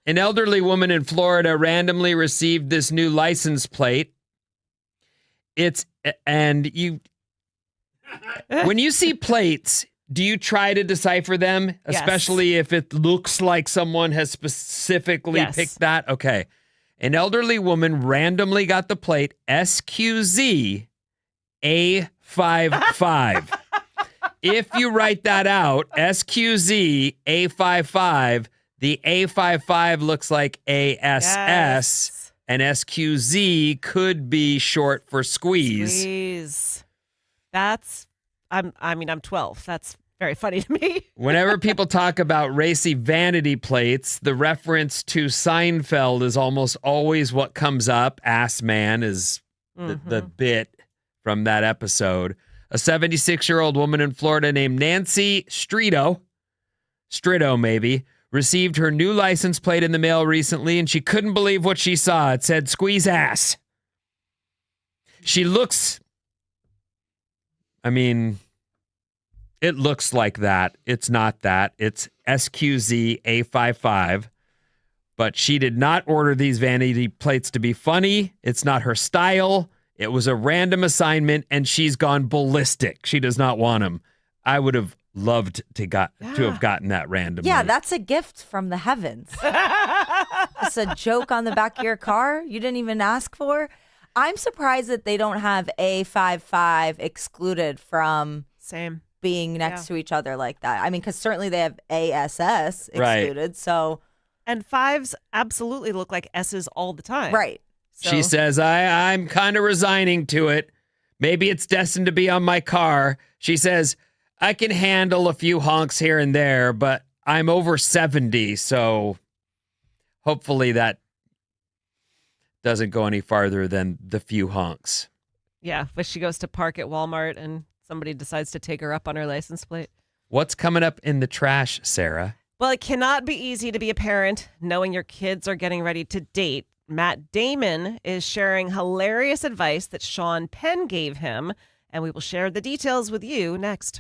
An elderly woman in Florida randomly received this new license plate. When you see plates, do you try to decipher them? Yes. Especially if it looks like someone has specifically picked that? Okay. An elderly woman randomly got the plate SQZ A55. If you write that out, SQZ A55, the A55 looks like ASS, and SQZ could be short for squeeze. I'm 12. That's very funny to me. Whenever people talk about racy vanity plates, the reference to Seinfeld is almost always what comes up. Ass man is the bit from that episode. A 76-year-old woman in Florida named Nancy Stritto maybe, received her new license plate in the mail recently, and she couldn't believe what she saw. It said, squeeze ass. It looks like that. It's not that. It's SQZ A55. But she did not order these vanity plates to be funny. It's not her style. It was a random assignment, and she's gone ballistic. She does not want them. I would have loved to have gotten that randomly. Yeah, that's a gift from the heavens. It's a joke on the back of your car you didn't even ask for. I'm surprised that they don't have A55 excluded from being next to each other like that. I mean, because certainly they have ASS excluded. So, and 5s absolutely look like S's all the time. Right. So. She says, I'm kind of resigning to it. Maybe it's destined to be on my car. She says, I can handle a few honks here and there, but I'm over 70, so hopefully that doesn't go any farther than the few honks. Yeah, but she goes to park at Walmart and somebody decides to take her up on her license plate. What's coming up in the trash, Sarah? Well, it cannot be easy to be a parent knowing your kids are getting ready to date. Matt Damon is sharing hilarious advice that Sean Penn gave him, and we will share the details with you next.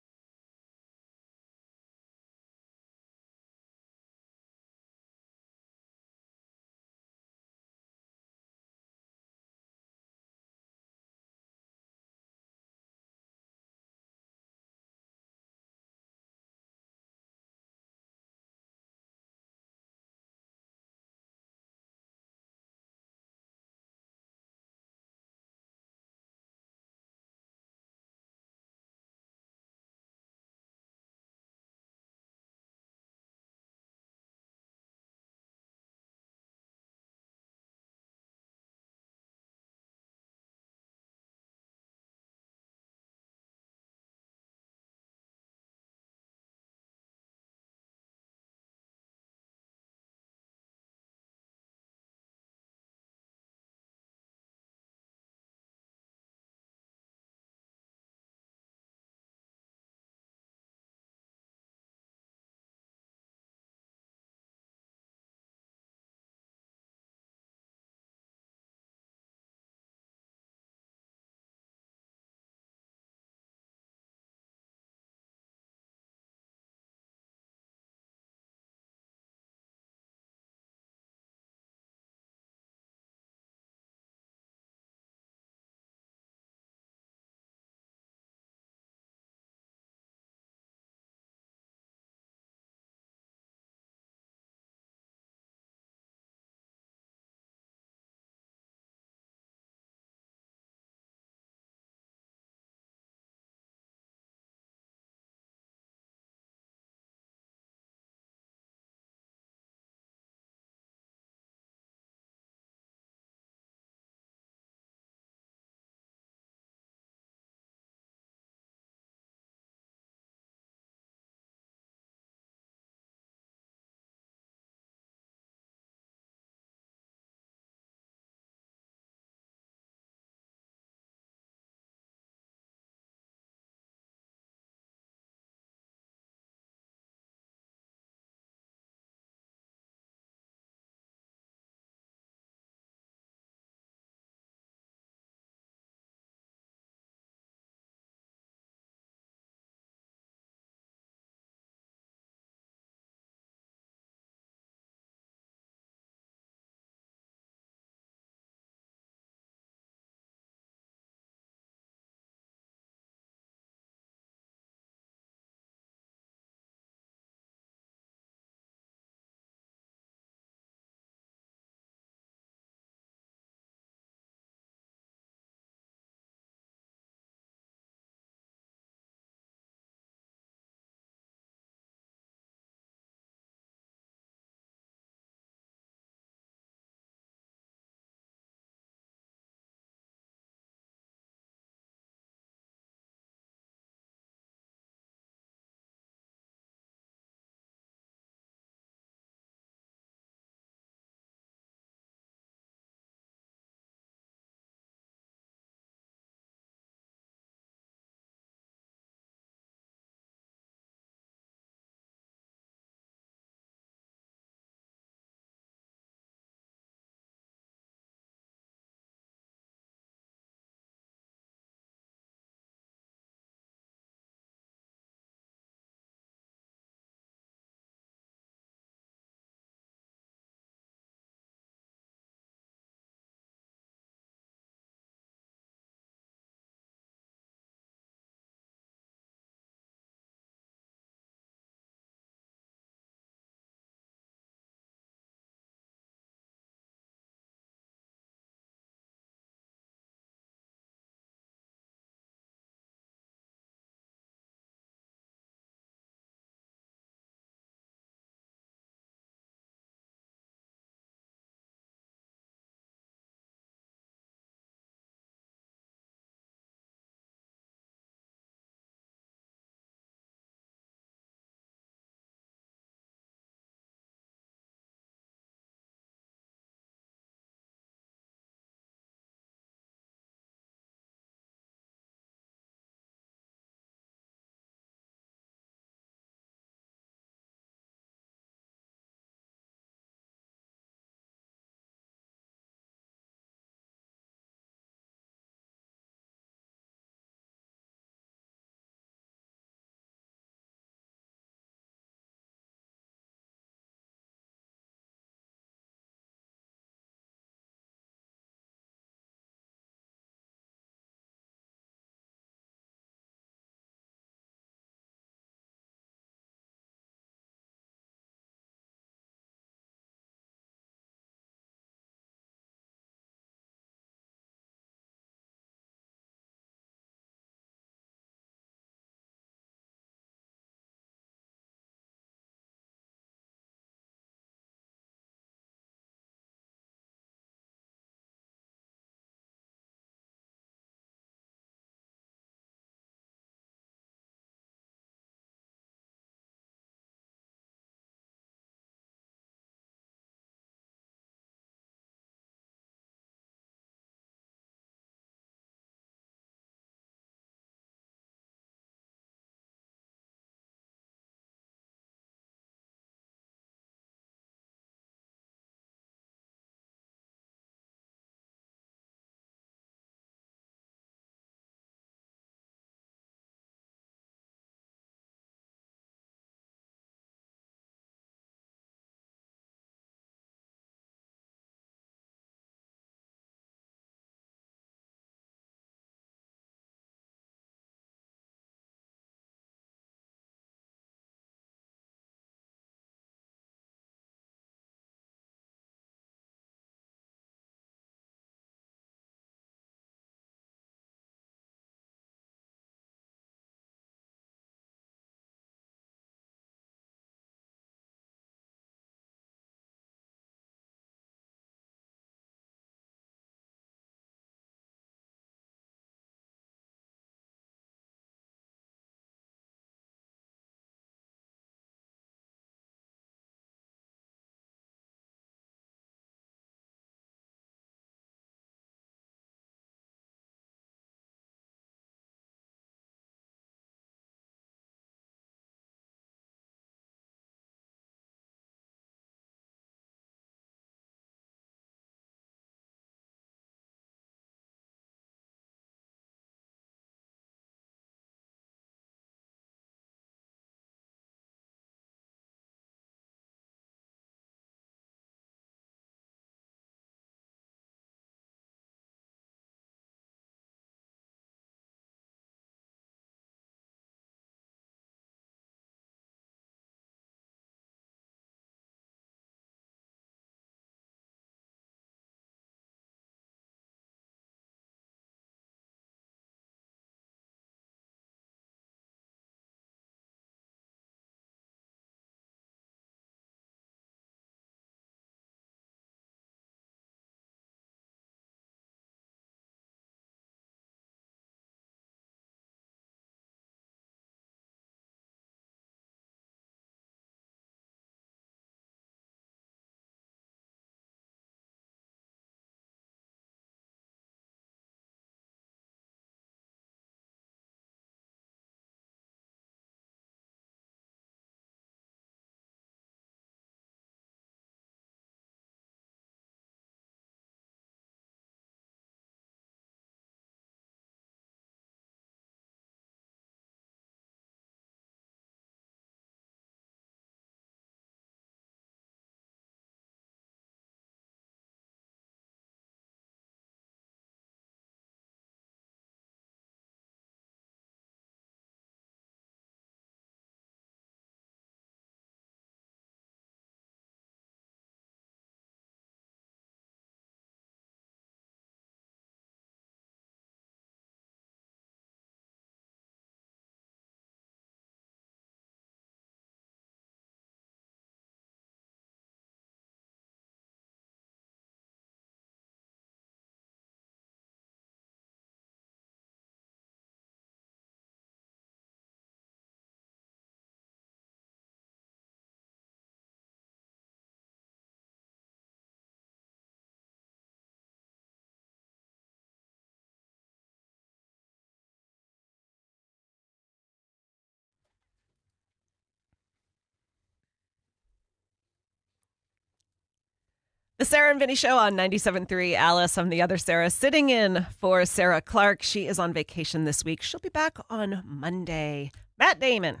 The Sarah and Vinnie Show on 97.3. Alice, I'm the other Sarah, sitting in for Sarah Clark. She is on vacation this week. She'll be back on Monday. Matt Damon,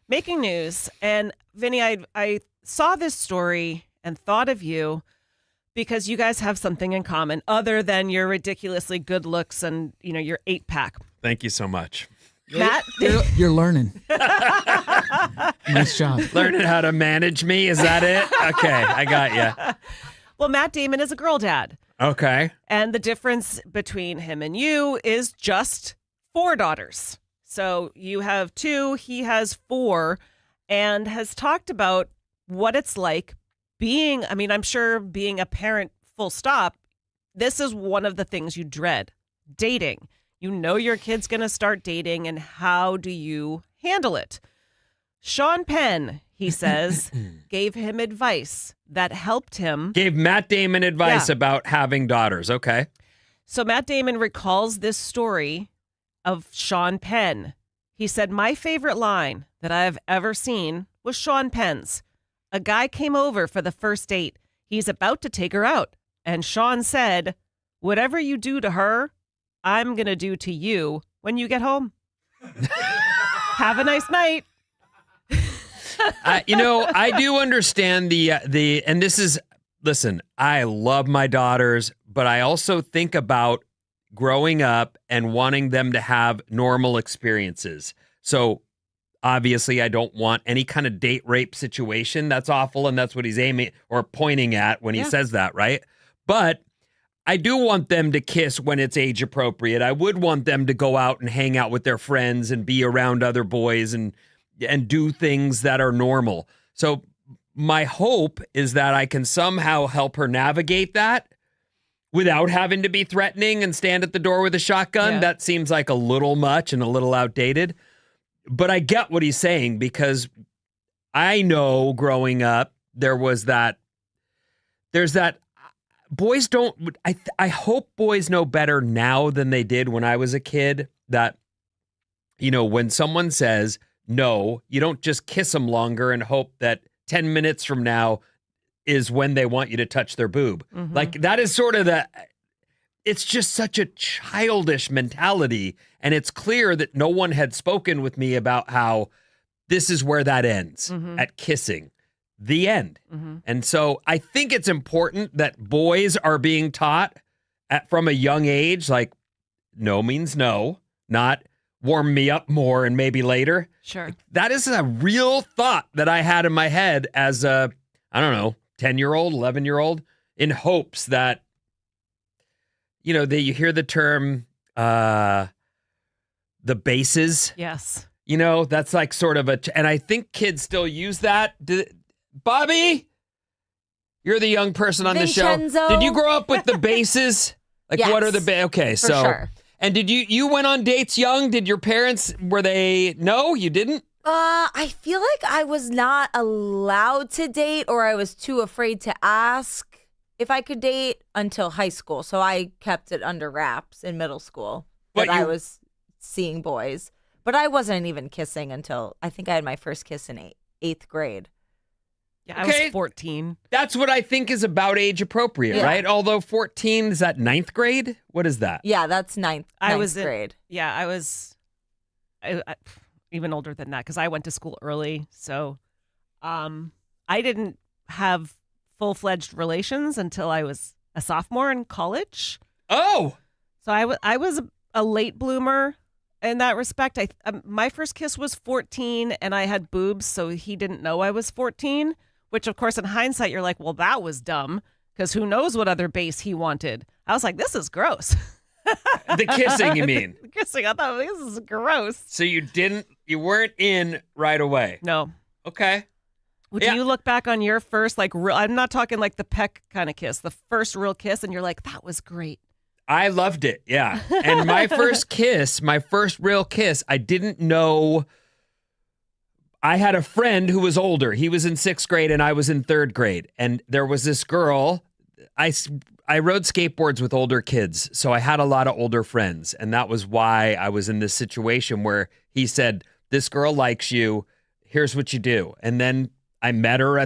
making news. And Vinnie, I saw this story and thought of you because you guys have something in common other than your ridiculously good looks and, your 8-pack. Thank you so much. Matt, You're learning. Nice job. Learning how to manage me. Is that it? Okay, I got you. well, Matt Damon is a girl dad. Okay. And the difference between him and you is just 4 daughters. So you have 2, he has 4, and has talked about what it's like being, I'm sure being a parent, full stop, this is one of the things you dread, dating. You know your kid's going to start dating, and how do you handle it? Sean Penn, he says, gave him advice that helped him. Gave Matt Damon advice about having daughters. Okay. So Matt Damon recalls this story of Sean Penn. He said, my favorite line that I have ever seen was Sean Penn's. A guy came over for the first date. He's about to take her out. And Sean said, whatever you do to her, I'm going to do to you when you get home. Have a nice night. I do understand the and this is, listen, I love my daughters, but I also think about growing up and wanting them to have normal experiences. So obviously I don't want any kind of date rape situation. That's awful. And that's what he's aiming or pointing at when he says that, right? But I do want them to kiss when it's age appropriate. I would want them to go out and hang out with their friends and be around other boys and do things that are normal. So my hope is that I can somehow help her navigate that without having to be threatening and stand at the door with a shotgun. Yeah. That seems like a little much and a little outdated. But I get what he's saying, because I know growing up there's that boys don't, I hope boys know better now than they did when I was a kid, that, when someone says no, you don't just kiss them longer and hope that 10 minutes from now is when they want you to touch their boob. Mm-hmm. Like, that is sort of it's just such a childish mentality. And it's clear that no one had spoken with me about how this is where that ends, at kissing. The end. Mm-hmm. And so I think it's important that boys are being taught from a young age, like, no means no, not warm me up more and maybe later. Sure. That is a real thought that I had in my head as a, 10-year-old, 11-year-old, in hopes that, you hear the term, the bases. Yes. That's like sort of and I think kids still use that. Bobby, you're the young person on the show. Vincenzo. Did you grow up with the bases? Like, Yes, what are the okay? for So, sure. And did you went on dates young? Did your parents, no, you didn't? I feel like I was not allowed to date, or I was too afraid to ask if I could date until high school. So I kept it under wraps in middle school But I was seeing boys. But I wasn't even kissing until I think I had my first kiss in 8th grade. Yeah, I Okay. was 14. That's what I think is about age appropriate, Yeah. right? Although 14, is that 9th grade? What is that? Yeah, that's ninth I was in- grade. Yeah, I was I, even older than that because I went to school early. So I didn't have full-fledged relations until I was a sophomore in college. Oh, So I was a late bloomer in that respect. My first kiss was 14 and I had boobs, so he didn't know I was 14, which of course in hindsight you're like, well, that was dumb because who knows what other base he wanted. I was like, this is gross. the kissing, you mean? The kissing, I thought this is gross. So you weren't in right away. No. Okay. Would Yeah. you look back on your first, I'm not talking like the peck kind of kiss, the first real kiss, and you're like, that was great. I loved it. Yeah. And my first real kiss, I didn't know. I had a friend who was older. He was in 6th grade and I was in 3rd grade. And there was this girl. I rode skateboards with older kids. So I had a lot of older friends. And that was why I was in this situation where he said, this girl likes you. Here's what you do. And then I met her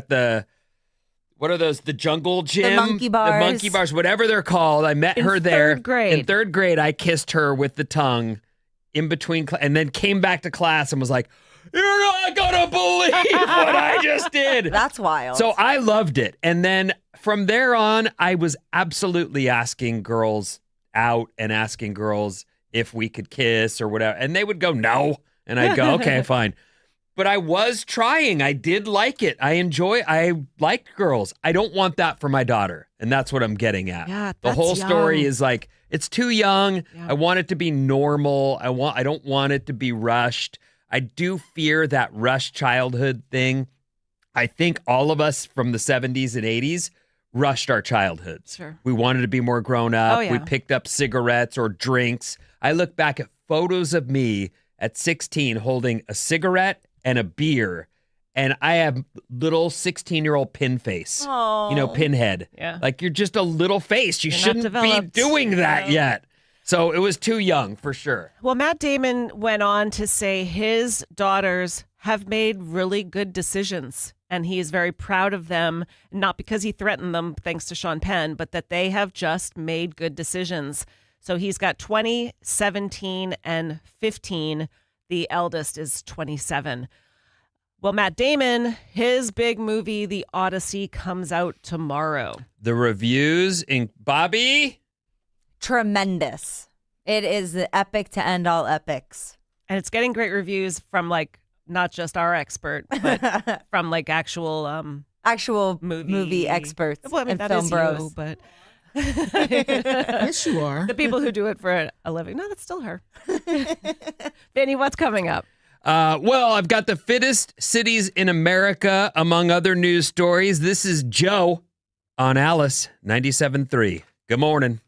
what are those? The jungle gym? The monkey bars. The monkey bars, whatever they're called. I met her there. In 3rd grade. In 3rd grade, I kissed her with the tongue in between, and then came back to class and was like, "You're not going to believe what I just did." That's wild. So I loved it. And then from there on, I was absolutely asking girls out and asking girls if we could kiss or whatever. And they would go, no. And I'd go, okay, fine. But I was trying. I did like it. I liked girls. I don't want that for my daughter. And that's what I'm getting at. Yeah, the that's whole story young. is like, it's too young. Yeah. I want it to be normal. I don't want it to be rushed. I do fear that rushed childhood thing. I think all of us from the 70s and 80s rushed our childhoods. Sure. We wanted to be more grown up. Oh, yeah. We picked up cigarettes or drinks. I look back at photos of me at 16 holding a cigarette and a beer, and I have little 16-year-old pin face. Oh. You know, pinhead. Yeah. Like, you're just a little face. You You're not shouldn't be developed. doing that yet. So it was too young for sure. Well, Matt Damon went on to say his daughters have made really good decisions, and he is very proud of them, not because he threatened them, thanks to Sean Penn, but that they have just made good decisions. So he's got 20, 17, and 15. The eldest is 27. Well, Matt Damon, his big movie, The Odyssey, comes out tomorrow. The reviews in Bobby. Tremendous. It is the epic to end all epics. And it's getting great reviews from, like, not just our expert, but from, like, actual Actual movie movie experts Well, I mean, and that film is bros. you, but Yes, you are. the people who do it for a living. No, that's still her. Vinny, what's coming up? Well, I've got the fittest cities in America, among other news stories. This is Joe on Alice 97.3. Good morning.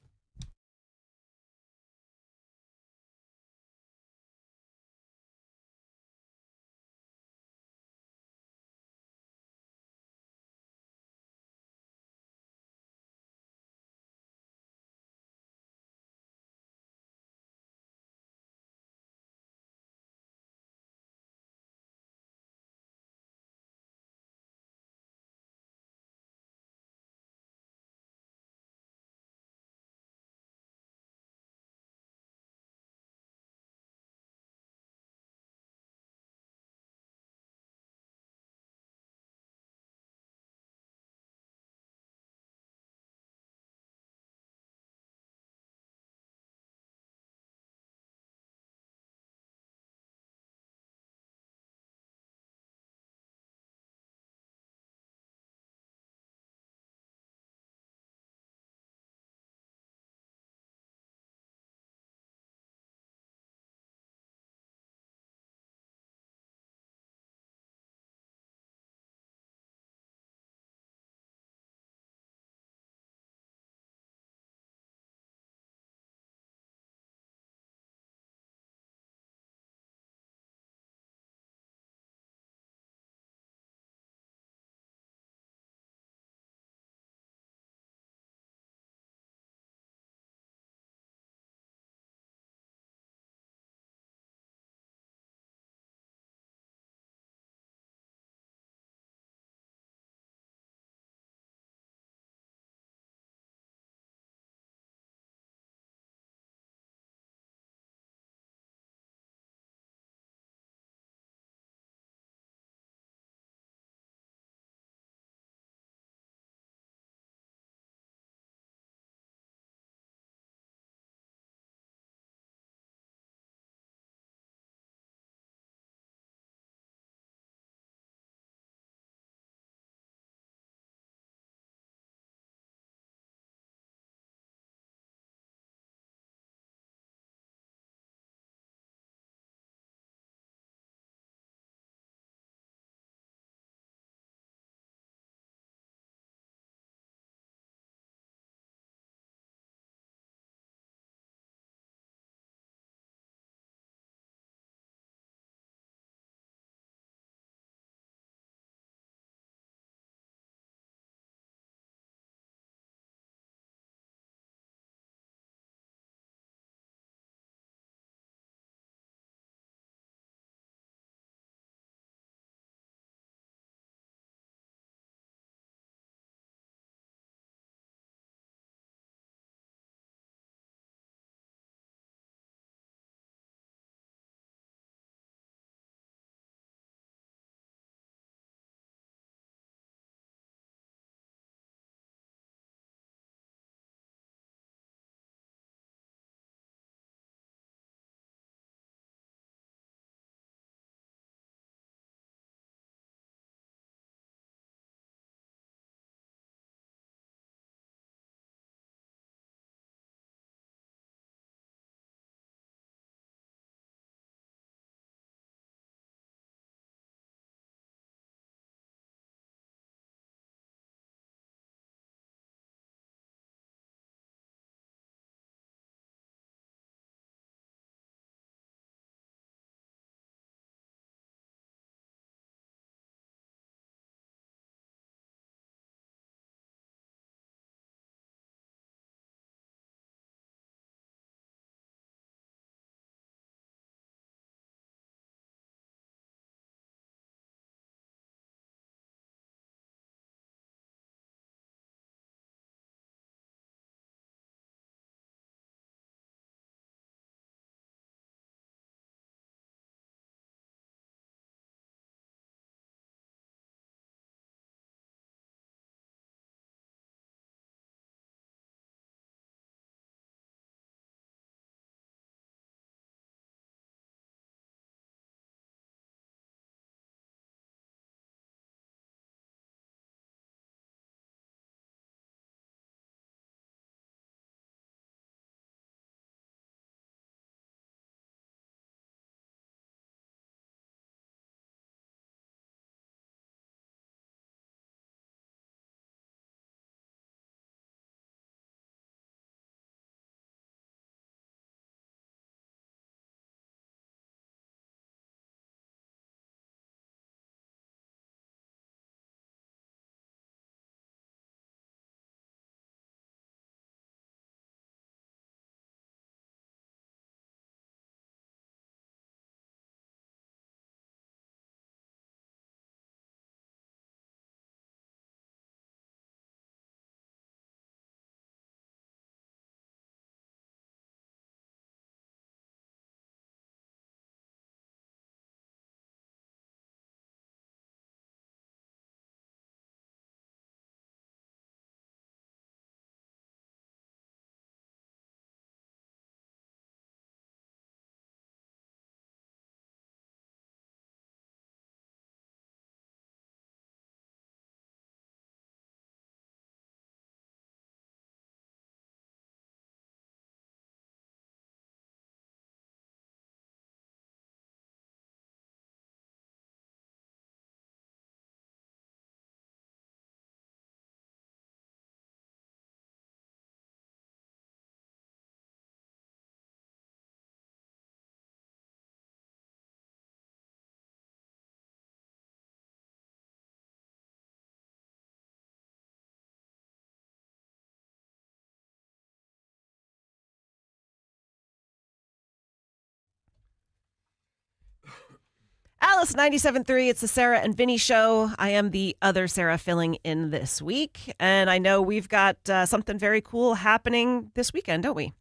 Alice 97.3, it's the Sarah and Vinnie show. I am the other Sarah filling in this week. And I know we've got something very cool happening this weekend, don't we?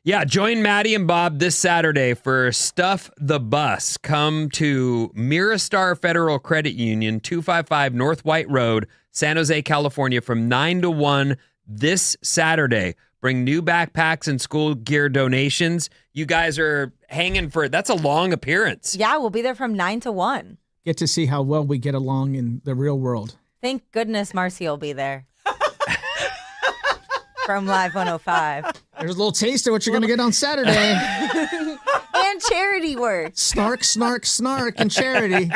Yeah, join Maddie and Bob this Saturday for Stuff the Bus. Come to Miristar Federal Credit Union, 255 North White Road, San Jose, California, from 9 to 1 this Saturday. Bring new backpacks and school gear donations. You guys are hanging for it. That's a long appearance. Yeah, we'll be there from 9 to 1. Get to see how well we get along in the real world. Thank goodness Marcy will be there. From Live 105. There's a little taste of what you're going to get on Saturday. And charity work. Snark, snark, snark, and charity.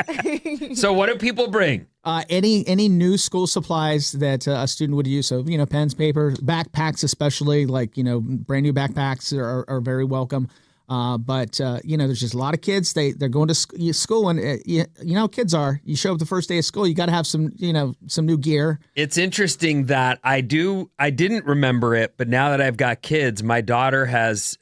So what do people bring? Any new school supplies that a student would use. So, pens, paper, backpacks especially, like, brand new backpacks are very welcome. But there's just a lot of kids. They're going to school, and how kids are. You show up the first day of school, you got to have some new gear. It's interesting that I didn't remember it, but now that I've got kids, my daughter has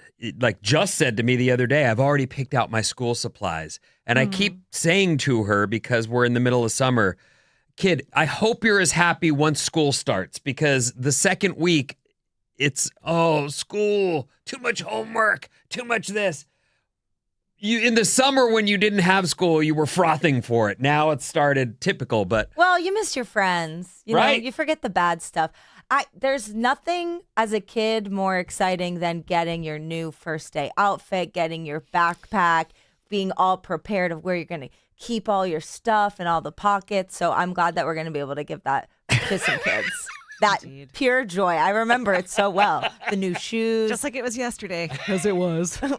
just said to me the other day, I've already picked out my school supplies. And I keep saying to her, because we're in the middle of summer, kid, I hope you're as happy once school starts, because the second week, it's, school, too much homework, too much this. In the summer when you didn't have school, you were frothing for it. Now it's started typical, but. Well, you miss your friends. Right? You forget the bad stuff. There's nothing as a kid more exciting than getting your new first day outfit, getting your backpack, being all prepared of where you're going to keep all your stuff and all the pockets. So I'm glad that we're going to be able to give that to some kids. That pure joy. I remember it so well. The new shoes. Just like it was yesterday. Because it was. And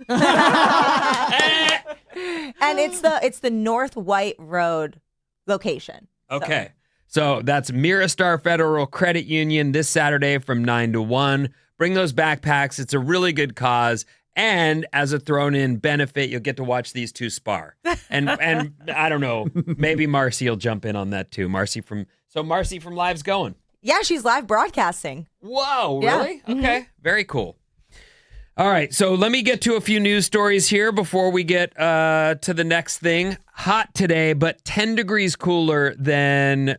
it's the North White Road location. Okay. So that's Miristar Federal Credit Union this Saturday from 9 to 1. Bring those backpacks. It's a really good cause. And as a thrown-in benefit, you'll get to watch these two spar. And I don't know, maybe Marcy will jump in on that too. Marcy from Live's going. Yeah, she's live broadcasting. Whoa, Yeah. really? Okay, very cool. All right, so let me get to a few news stories here before we get to the next thing. Hot today, but 10 degrees cooler than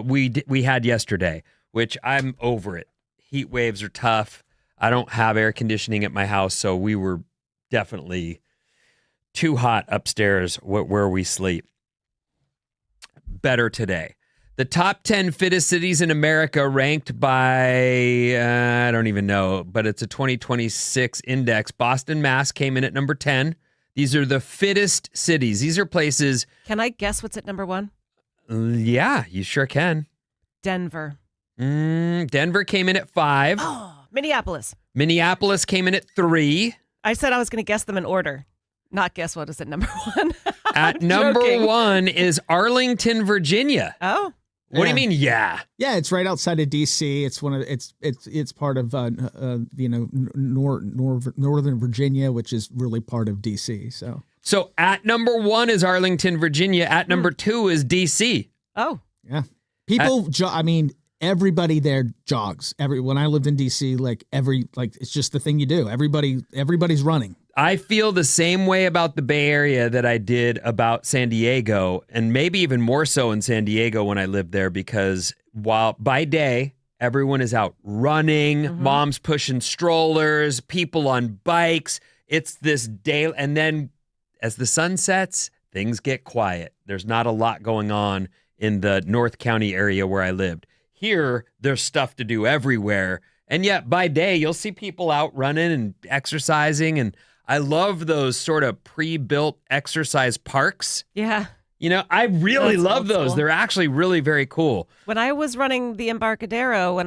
we had yesterday, which I'm over it. Heat waves are tough. I don't have air conditioning at my house, so we were definitely too hot upstairs where we sleep. Better today. The top 10 fittest cities in America ranked by, I don't even know, but it's a 2026 index. Boston, Mass came in at number 10. These are the fittest cities. These are places. Can I guess what's at number 1? Yeah, you sure can. Denver. Denver came in at 5. Oh, Minneapolis. Minneapolis came in at 3. I said I was going to guess them in order, not guess what is at number 1. At number 1 is Arlington, Virginia. Oh. What do you mean? Yeah. Yeah, it's right outside of DC. It's it's part of Northern Virginia, which is really part of DC. So at number 1 is Arlington, Virginia. At number 2 is DC. Oh. Yeah. People everybody there jogs. When I lived in DC, it's just the thing you do. Everybody's running. I feel the same way about the Bay Area that I did about San Diego, and maybe even more so in San Diego when I lived there, because while by day, everyone is out running, moms pushing strollers, people on bikes. It's this day. And then as the sun sets, things get quiet. There's not a lot going on in the North County area where I lived. Here, there's stuff to do everywhere. And yet by day, you'll see people out running and exercising. And I love those sort of pre-built exercise parks. Yeah. I really That's love old those. school. They're actually really very cool. When I was running the Embarcadero,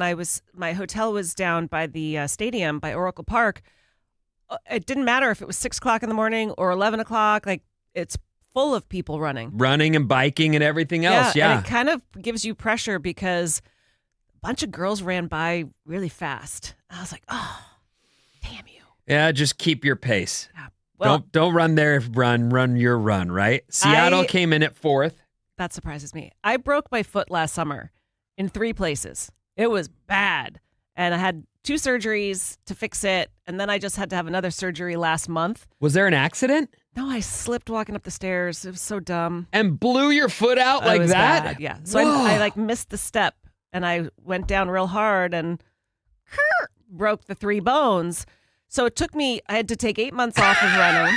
my hotel was down by the stadium by Oracle Park. It didn't matter if it was 6 o'clock in the morning or 11 o'clock. It's full of people running And biking and everything else. Yeah. And it kind of gives you pressure because a bunch of girls ran by really fast. I was like, oh, damn you. Yeah, just keep your pace. Yeah. Well, Don't run there. Run your run, right? Seattle came in at 4th. That surprises me. I broke my foot last summer in 3 places. It was bad. And I had 2 surgeries to fix it. And then I just had to have another surgery last month. Was there an accident? No, I slipped walking up the stairs. It was so dumb. And blew your foot out It like was that? bad, yeah. So I like missed the step and I went down real hard and broke the 3 bones. So it took me, I had to take 8 months off of running.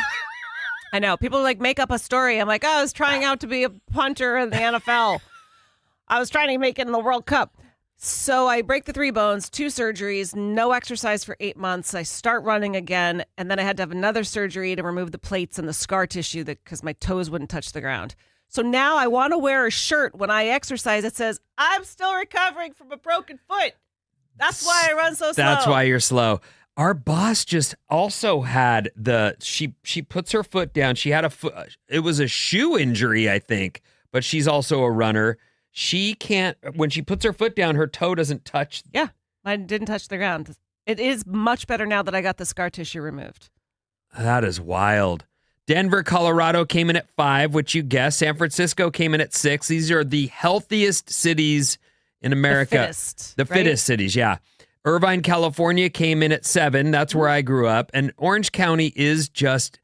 I know. People like make up a story. I'm like, oh, I was trying out to be a punter in the NFL. I was trying to make it in the World Cup. So I break the 3 bones, 2 surgeries, no exercise for 8 months. I start running again. And then I had to have another surgery to remove the plates and the scar tissue because my toes wouldn't touch the ground. So now I want to wear a shirt when I exercise that says, I'm still recovering from a broken foot. That's why I run so slow. That's why you're slow. Our boss just also had she puts her foot down. She had it was a shoe injury, I think, but she's also a runner. She can't, when she puts her foot down, her toe doesn't touch. Yeah, mine didn't touch the ground. It is much better now that I got the scar tissue removed. That is wild. Denver, Colorado came in at 5, which you guessed. San Francisco came in at 6. These are the healthiest cities in America. The fittest cities, yeah. Irvine, California came in at 7. That's where I grew up. And Orange County is just,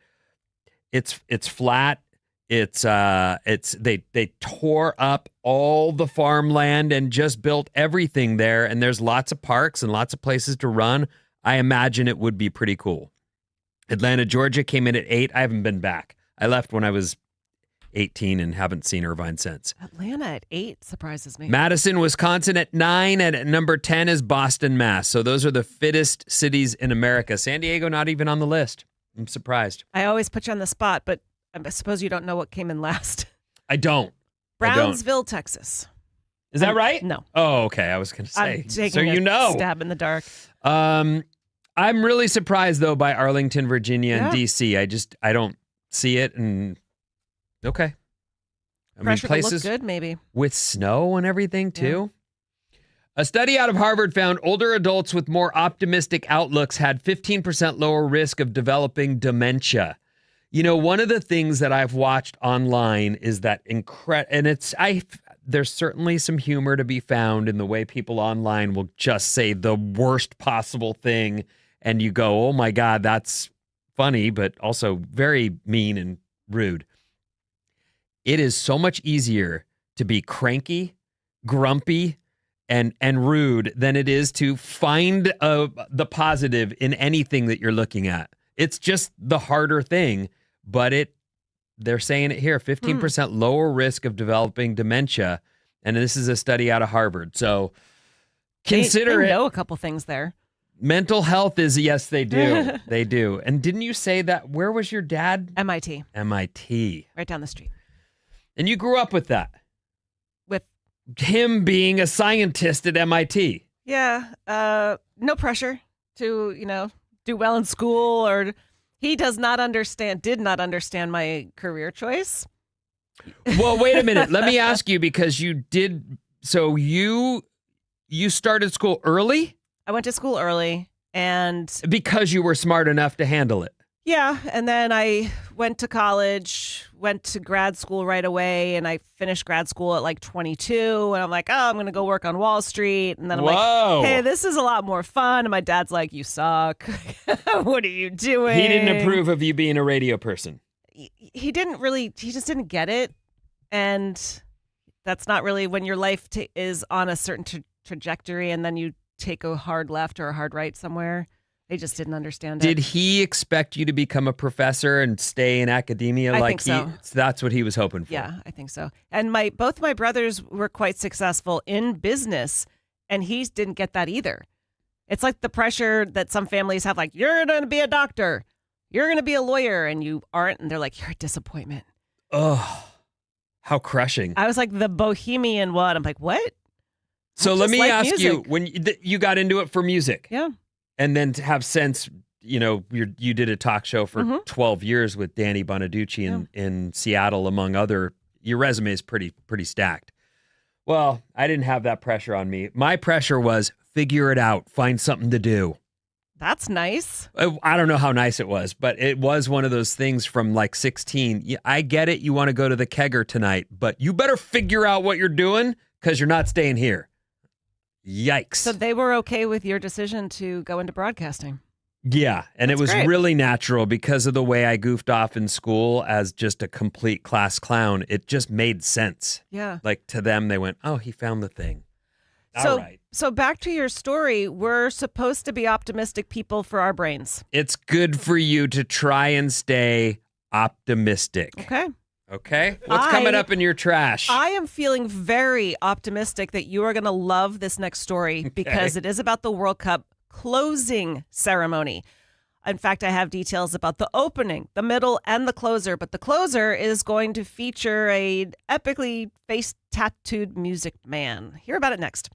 it's flat. They tore up all the farmland and just built everything there. And there's lots of parks and lots of places to run. I imagine it would be pretty cool. Atlanta, Georgia came in at 8. I haven't been back. I left when I was 18 and haven't seen Irvine since. Atlanta at 8 surprises me. Madison, Wisconsin at 9, and at number 10 is Boston, Mass. So those are the fittest cities in America. San Diego not even on the list. I'm surprised. I always put you on the spot, but I suppose you don't know what came in last. I don't. Brownsville, Texas. Is that right? No. Oh, okay. I was going to say. I'm taking so you know. Stab in the dark. I'm really surprised though by Arlington, Virginia, and Yeah. DC. I don't see it, and okay. Pressure to look good, maybe. With snow and everything too. Yeah. A study out of Harvard found older adults with more optimistic outlooks had 15% lower risk of developing dementia. You know, one of the things that I've watched online is that there's certainly some humor to be found in the way people online will just say the worst possible thing, and you go, "Oh my God, that's funny," but also very mean and rude. It is so much easier to be cranky, grumpy, and rude than it is to find the positive in anything that you're looking at. It's just the harder thing, but they're saying it here, 15% lower risk of developing dementia, and this is a study out of Harvard. So consider they it. know a couple things there. Mental health is, yes, they do. They do. And didn't you say that, where was your dad? MIT. MIT. Right down the street. And you grew up with that? With him being a scientist at MIT? Yeah. No pressure to, do well in school, or he did not understand my career choice. Well, wait a minute. Let me ask you, because you started school early? I went to school early, and because you were smart enough to handle it. Yeah, and then I went to college, went to grad school right away, and I finished grad school at like 22, and I'm like, oh, I'm going to go work on Wall Street, and then I'm like, hey, this is a lot more fun, and my dad's like, you suck. What are you doing? He didn't approve of you being a radio person. He just didn't get it, and that's not really when your life is on a certain trajectory, and then you take a hard left or a hard right somewhere. They just didn't understand it. Did he expect you to become a professor and stay in academia? I think so. That's what he was hoping for. Yeah, I think so. And both my brothers were quite successful in business, and he didn't get that either. It's like the pressure that some families have, like, you're going to be a doctor, you're going to be a lawyer, and you aren't, and they're like, you're a disappointment. Oh, how crushing. I was like the bohemian one. I'm like, what? So let me ask music. you, when you got into it for music. Yeah. And then to have since, you did a talk show for 12 years with Danny Bonaducci in Seattle, among other. Your resume is pretty stacked. Well, I didn't have that pressure on me. My pressure was figure it out, find something to do. That's nice. I don't know how nice it was, but it was one of those things from like 16. I get it. You want to go to the kegger tonight, but you better figure out what you're doing because you're not staying here. Yikes. So they were okay with your decision to go into broadcasting. Yeah, and That's it was great. really natural because of the way I goofed off in school as just a complete class clown. It just made sense. Yeah. Like to them, they went, "Oh, he found the thing." All right. So back to your story, we're supposed to be optimistic people for our brains. It's good for you to try and stay optimistic. Okay. Okay? What's coming up in your trash? I am feeling very optimistic that you are going to love this next story because it is about the World Cup closing ceremony. In fact, I have details about the opening, the middle, and the closer. But the closer is going to feature a epically face-tattooed music man. Hear about it next.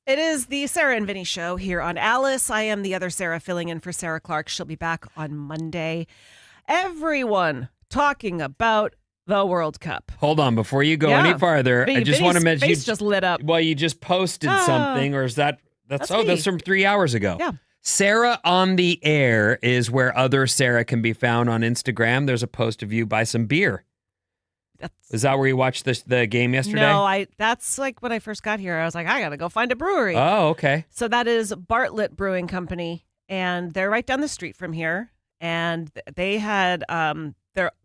It is the Sarah and Vinnie show here on Alice. I am the other Sarah filling in for Sarah Clark. She'll be back on Monday. Everyone talking about the World Cup. Hold on, before you go any farther, I just want to mention face just lit up. Well, you just posted something, or is that's from 3 hours ago. Yeah. Sarah on the Air is where other Sarah can be found on Instagram. There's a post of you buy some beer. Is that where you watched the game yesterday? No, that's like when I first got here. I was like, I gotta go find a brewery. Oh, okay. So that is Bartlett Brewing Company, and they're right down the street from here. And they had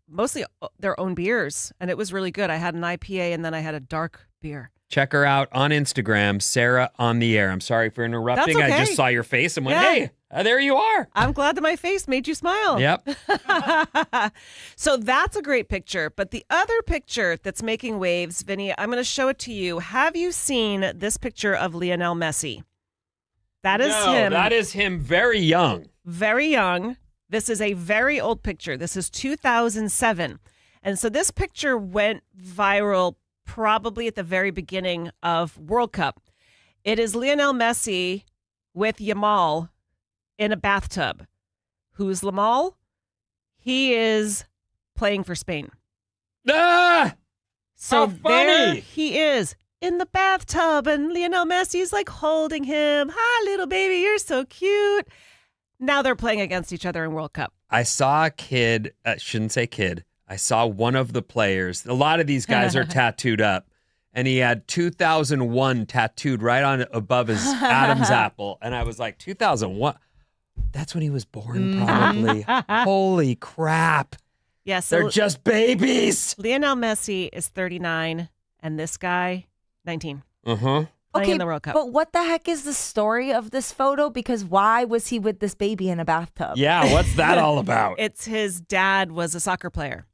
mostly their own beers, and it was really good. I had an IPA, and then I had a dark beer. Check her out on Instagram, Sarah on the Air. I'm sorry for interrupting. That's okay. I just saw your face and went, hey, there you are. I'm glad that my face made you smile. Yep. So that's a great picture. But the other picture that's making waves, Vinny, I'm going to show it to you. Have you seen this picture of Lionel Messi? That is him. That is him very young. Very young. This is a very old picture. This is 2007. And so this picture went viral probably at the very beginning of World Cup. It is Lionel Messi with Yamal in a bathtub. Who's Yamal? He is playing for Spain. Ah! So How funny. there he is in the bathtub, and Lionel Messi is like holding him. Hi, little baby, you're so cute. Now they're playing against each other in World Cup. I saw a kid, shouldn't say kid. I saw one of the players. A lot of these guys are tattooed up. And he had 2001 tattooed right on above his Adam's apple. And I was like, 2001? That's when he was born, probably. Holy crap. Yes. They're just babies. Lionel Messi is 39, and this guy, 19. Uh-huh. Playing in the World Cup. But what the heck is the story of this photo? Because why was he with this baby in a bathtub? Yeah, what's that all about? It's his dad was a soccer player.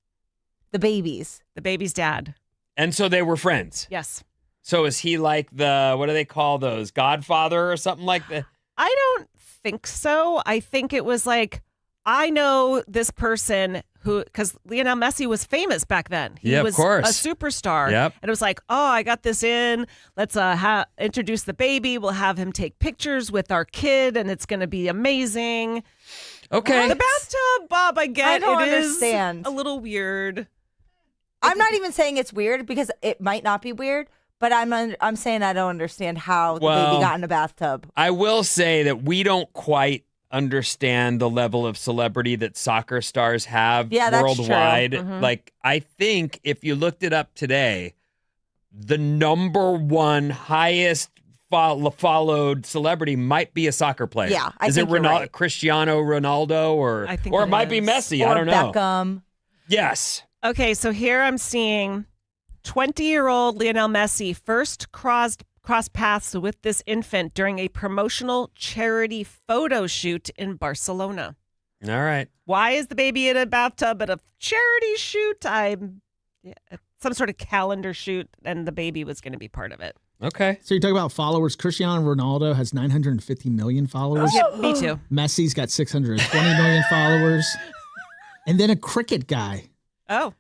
The babies. The baby's dad. And so they were friends. Yes. So is he like what do they call those? Godfather or something like that? I don't think so. I think it was like, I know this person who, because Lionel Messi was famous back then. He was of course. a superstar. Yep. And it was like, oh, I got this in. Let's introduce the baby. We'll have him take pictures with our kid, and it's going to be amazing. Okay. The bathtub, Bob, I get I don't it is understand. a little weird. I'm not even saying it's weird because it might not be weird, but I'm saying I don't understand how the baby got in a bathtub. I will say that we don't quite understand the level of celebrity that soccer stars have that's worldwide. true. Mm-hmm. Like, I think if you looked it up today, the number one highest followed celebrity might be a soccer player. Yeah, I is think it you're right. Cristiano Ronaldo or I think or it it might be is. Messi? Or I don't know. Beckham. Yes. Okay, so here I'm seeing 20-year-old Lionel Messi first crossed paths with this infant during a promotional charity photo shoot in Barcelona. All right. Why is the baby in a bathtub at a charity shoot? Some sort of calendar shoot, and the baby was going to be part of it. Okay. So you're talking about followers. Cristiano Ronaldo has 950 million followers. Yep, me too. Messi's got 620 million followers. And then a cricket guy. Oh,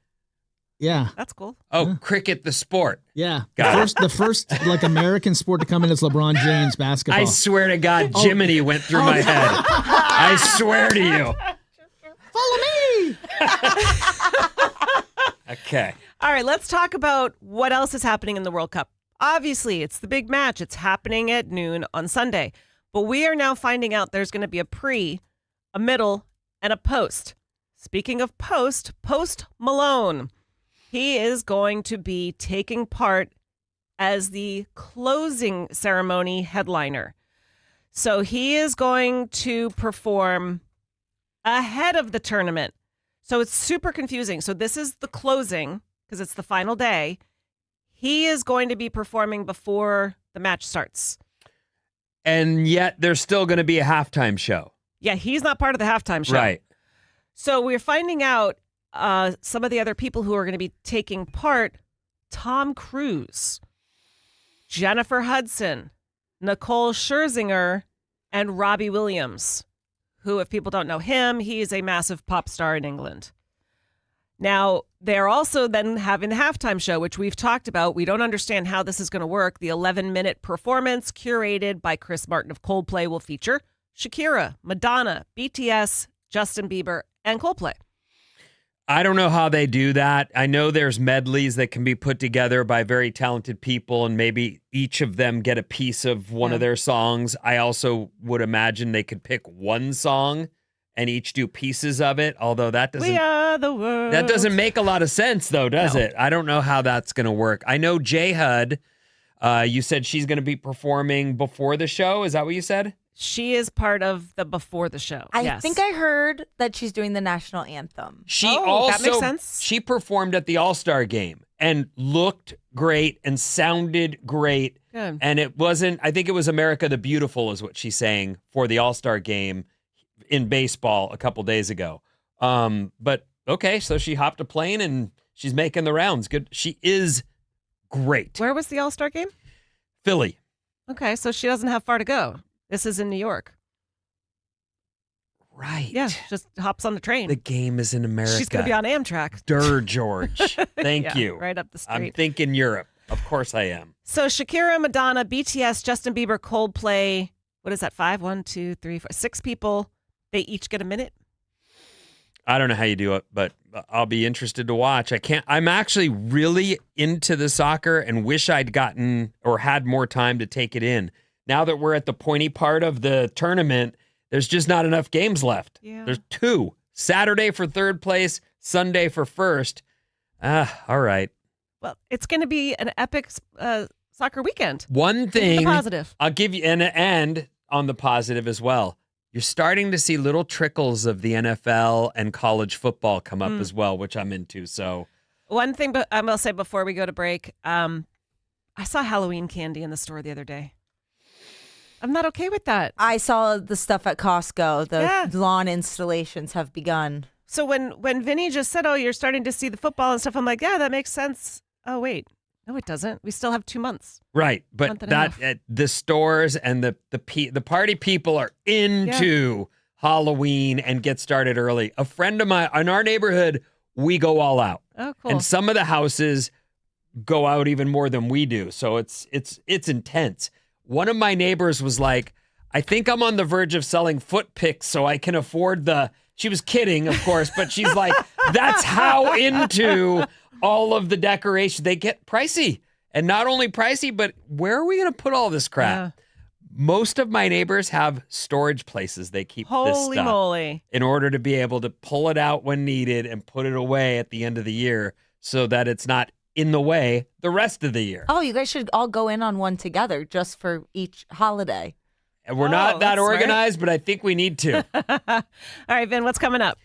Yeah. that's cool. Oh, cricket, the sport. Yeah. Got The first like American sport to come in is LeBron James basketball. I swear to God, Jiminy went through my head. I swear to you. Follow me. Okay. All right, let's talk about what else is happening in the World Cup. Obviously, it's the big match. It's happening at noon on Sunday. But we are now finding out there's going to be a pre, a middle, and a post. Speaking of Post Malone. He is going to be taking part as the closing ceremony headliner. So he is going to perform ahead of the tournament. So it's super confusing. So this is the closing because it's the final day. He is going to be performing before the match starts. And yet there's still going to be a halftime show. Yeah, he's not part of the halftime show. Right. So we're finding out some of the other people who are going to be taking part: Tom Cruise, Jennifer Hudson, Nicole Scherzinger, and Robbie Williams, who, if people don't know him, he is a massive pop star in England. Now, they're also then having the halftime show, which we've talked about. We don't understand how this is going to work. The 11-minute performance curated by Chris Martin of Coldplay will feature Shakira, Madonna, BTS, Justin Bieber, and Coldplay. I don't know how they do that. I know there's medleys that can be put together by very talented people, and maybe each of them get a piece of one of their songs. I also would imagine they could pick one song and each do pieces of it, although that doesn't... We are the world. That doesn't make a lot of sense, though, does No. it? I don't know how that's going to work. I know J Hud, you said she's going to be performing before the show. Is that what you said? She is part of the before the show. I think I heard that she's doing the national anthem. She that makes sense. She performed at the All-Star game and looked great and sounded great. Good. And it wasn't, I think it was America the Beautiful is what she's saying for the All-Star game in baseball a couple days ago. But okay, so she hopped a plane and she's making the rounds. Good. She is great. Where was the All-Star game? Philly. Okay, so she doesn't have far to go. This is in New York. Right. Yeah, just hops on the train. The game is in America. She's going to be on Amtrak. George. Thank Yeah, you. right up the street. I'm thinking Europe. Of course I am. So Shakira, Madonna, BTS, Justin Bieber, Coldplay. What is that? 5, 1, 2, 3, 4, 6 people. They each get a minute. I don't know how you do it, but I'll be interested to watch. I'm actually really into the soccer and wish I'd gotten or had more time to take it in. Now that we're at the pointy part of the tournament, there's just not enough games left. Yeah. There's 2. Saturday for third place, Sunday for first. All right. Well, it's going to be an epic soccer weekend. One Think of thing the positive. I'll give you, and on the positive as well, you're starting to see little trickles of the NFL and college football come up as well, which I'm into. So One thing, but I will say before we go to break, I saw Halloween candy in the store the other day. I'm not okay with that. I saw the stuff at Costco. The Yeah. lawn installations have begun. So when Vinny just said, "Oh, you're starting to see the football and stuff," I'm like, "Yeah, that makes sense." Oh wait, no, it doesn't. We still have 2 months. right, but Month and a half. the stores and the party people are into Halloween and get started early. A friend of mine in our neighborhood, we go all out, Oh, cool. and some of the houses go out even more than we do. So it's intense. One of my neighbors was like, "I think I'm on the verge of selling foot picks so I can afford the." She was kidding, of course, but she's like, "That's how into all of the decoration. They get pricey, and not only pricey, but where are we going to put all this crap?" Yeah. Most of my neighbors have storage places they keep this Holy stuff moly! in order to be able to pull it out when needed and put it away at the end of the year so that it's not in the way the rest of the year. Oh, you guys should all go in on one together just for each holiday. And we're Oh, not that that's smart. organized, but I think we need to. All right, Vin, what's coming up?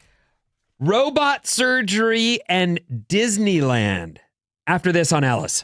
Robot surgery and Disneyland. After this on Alice.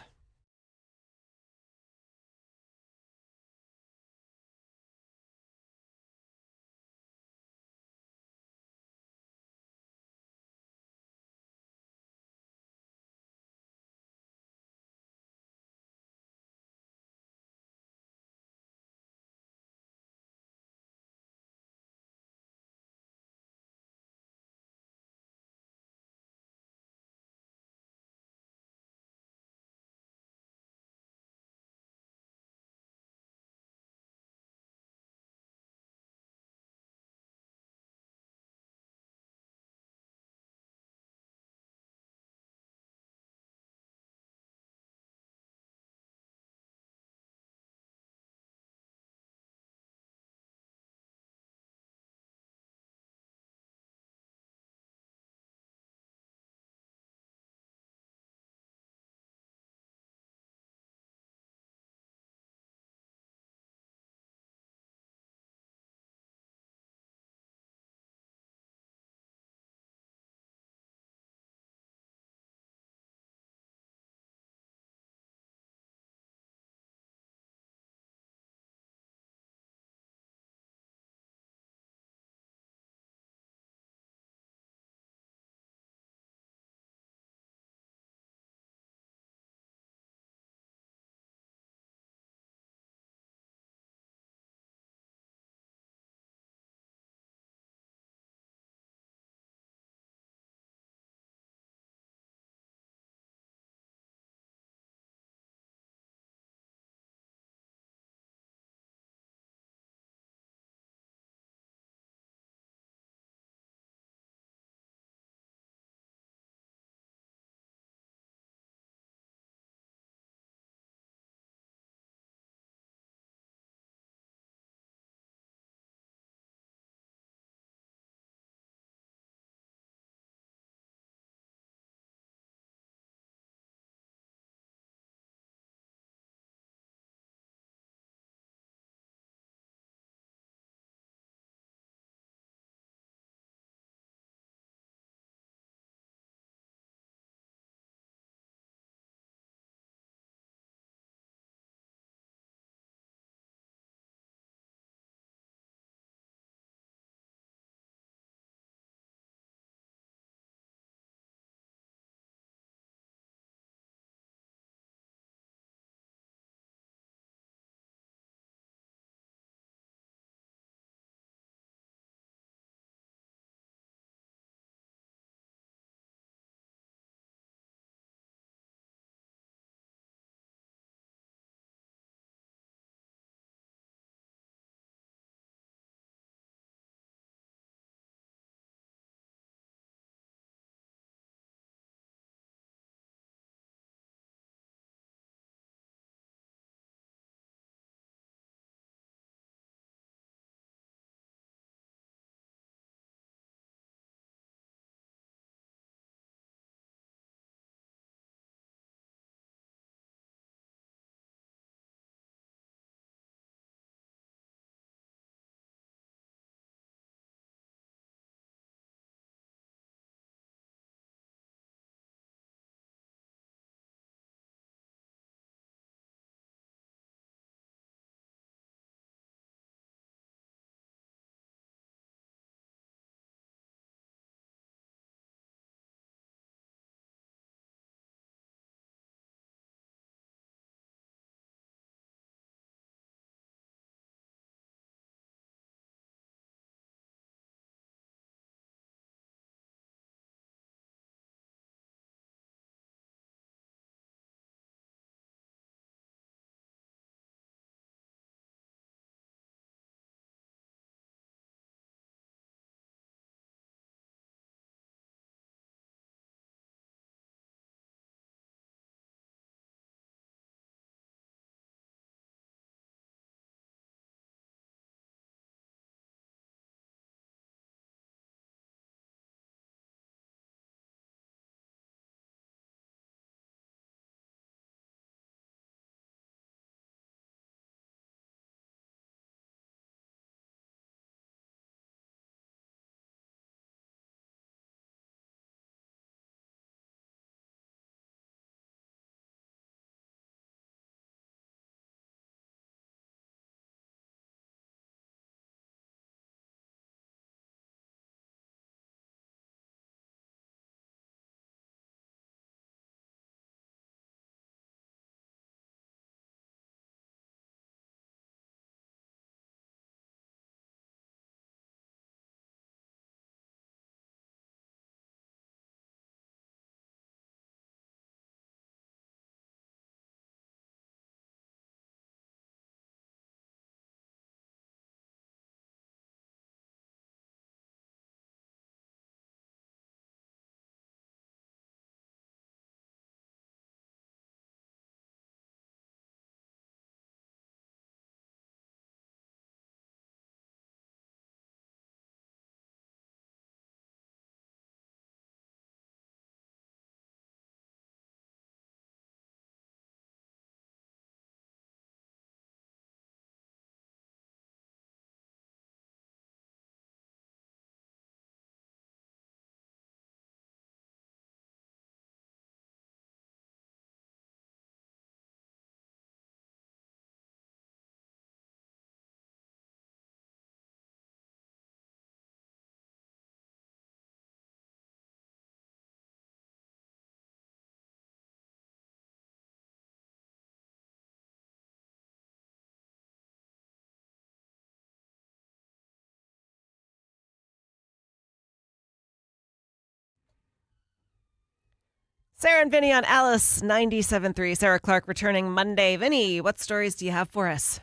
Sarah and Vinnie on Alice 97.3. Sarah Clark returning Monday. Vinnie, what stories do you have for us?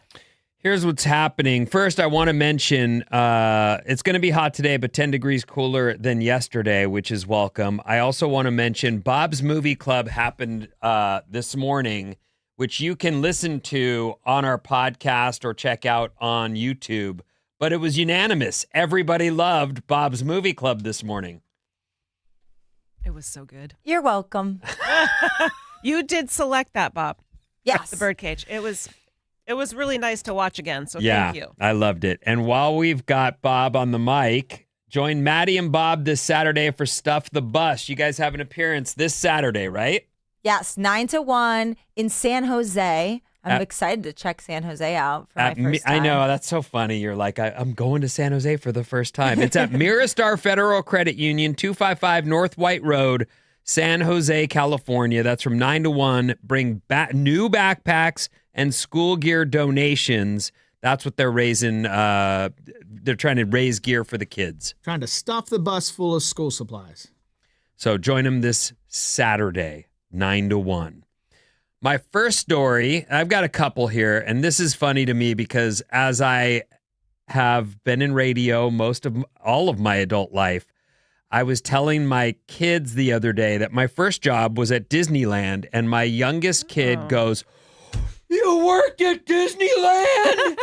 Here's what's happening. First, I want to mention it's going to be hot today, but 10 degrees cooler than yesterday, which is welcome. I also want to mention Bob's Movie Club happened this morning, which you can listen to on our podcast or check out on YouTube. But it was unanimous. Everybody loved Bob's Movie Club this morning. It was so good. You're welcome. You did select that, Bob. Yes. The birdcage. It was really nice to watch again, so Yeah, thank you. I loved it. And while we've got Bob on the mic, join Maddie and Bob this Saturday for Stuff the Bus. You guys have an appearance this Saturday, right? Yes, 9 to 1 in San Jose. I'm excited to check San Jose out for my first time. I know, that's so funny. You're like, I'm going to San Jose for the first time. It's at Miristar Federal Credit Union, 255 North White Road, San Jose, California. That's from 9 to 1. Bring new backpacks and school gear donations. That's what they're raising. They're trying to raise gear for the kids. Trying to stuff the bus full of school supplies. So join them this Saturday, 9 to 1. My first story, I've got a couple here, and this is funny to me because as I have been in radio all of my adult life, I was telling my kids the other day that my first job was at Disneyland, and my youngest kid goes, "You worked at Disneyland?"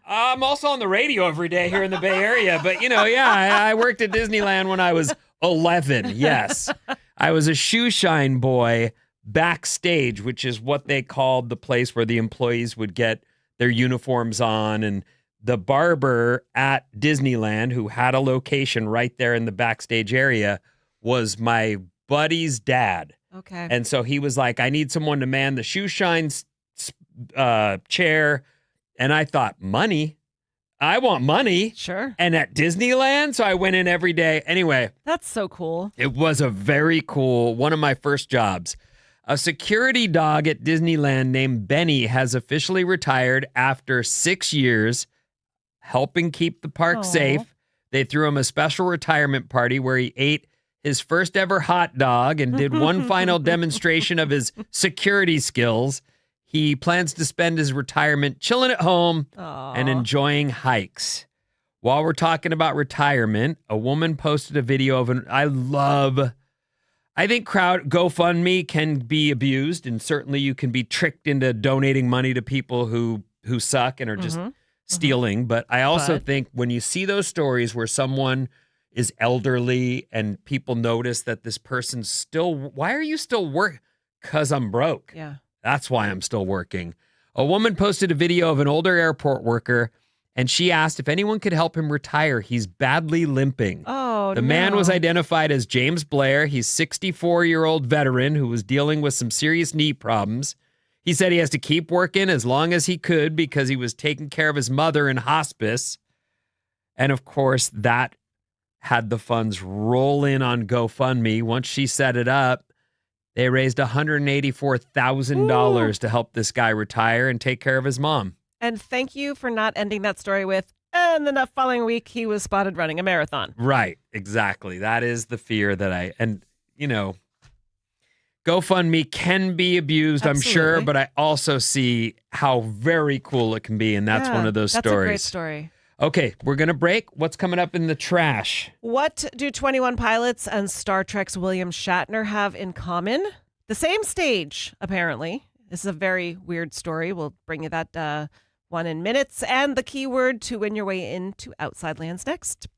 I'm also on the radio every day here in the Bay Area, but I worked at Disneyland when I was 11. Yes, I was a shoe shine boy backstage, which is what they called the place where the employees would get their uniforms on. And the barber at Disneyland, who had a location right there in the backstage area, was my buddy's dad. Okay. And so he was like, I need someone to man the shoe shine chair. And I thought, money? I want money. Sure. And at Disneyland? So I went in every day. Anyway. That's so cool. It was a very cool, one of my first jobs. A security dog at Disneyland named Benny has officially retired after 6 years helping keep the park safe. They threw him a special retirement party where he ate his first ever hot dog and did one final demonstration of his security skills. He plans to spend his retirement chilling at home and enjoying hikes. While we're talking about retirement, a woman posted a video of I think GoFundMe can be abused, and certainly you can be tricked into donating money to people who suck and are just stealing. But I also think when you see those stories where someone is elderly and people notice that this person's why are you still working? 'Cause I'm broke. Yeah. That's why I'm still working. A woman posted a video of an older airport worker, and she asked if anyone could help him retire. He's badly limping. The man was identified as James Blair. He's a 64-year-old veteran who was dealing with some serious knee problems. He said he has to keep working as long as he could because he was taking care of his mother in hospice. And of course, that had the funds roll in on GoFundMe. Once she set it up, they raised $184,000 to help this guy retire and take care of his mom. And thank you for not ending that story with, and the following week he was spotted running a marathon. Right, exactly. That is the fear that GoFundMe can be abused, Absolutely. I'm sure, but I also see how very cool it can be, and that's one of those stories. That's a great story. Okay, we're going to break. What's coming up in the trash? What do 21 Pilots and Star Trek's William Shatner have in common? The same stage, apparently. This is a very weird story. We'll bring you that one in minutes. And the keyword to win your way into Outside Lands next.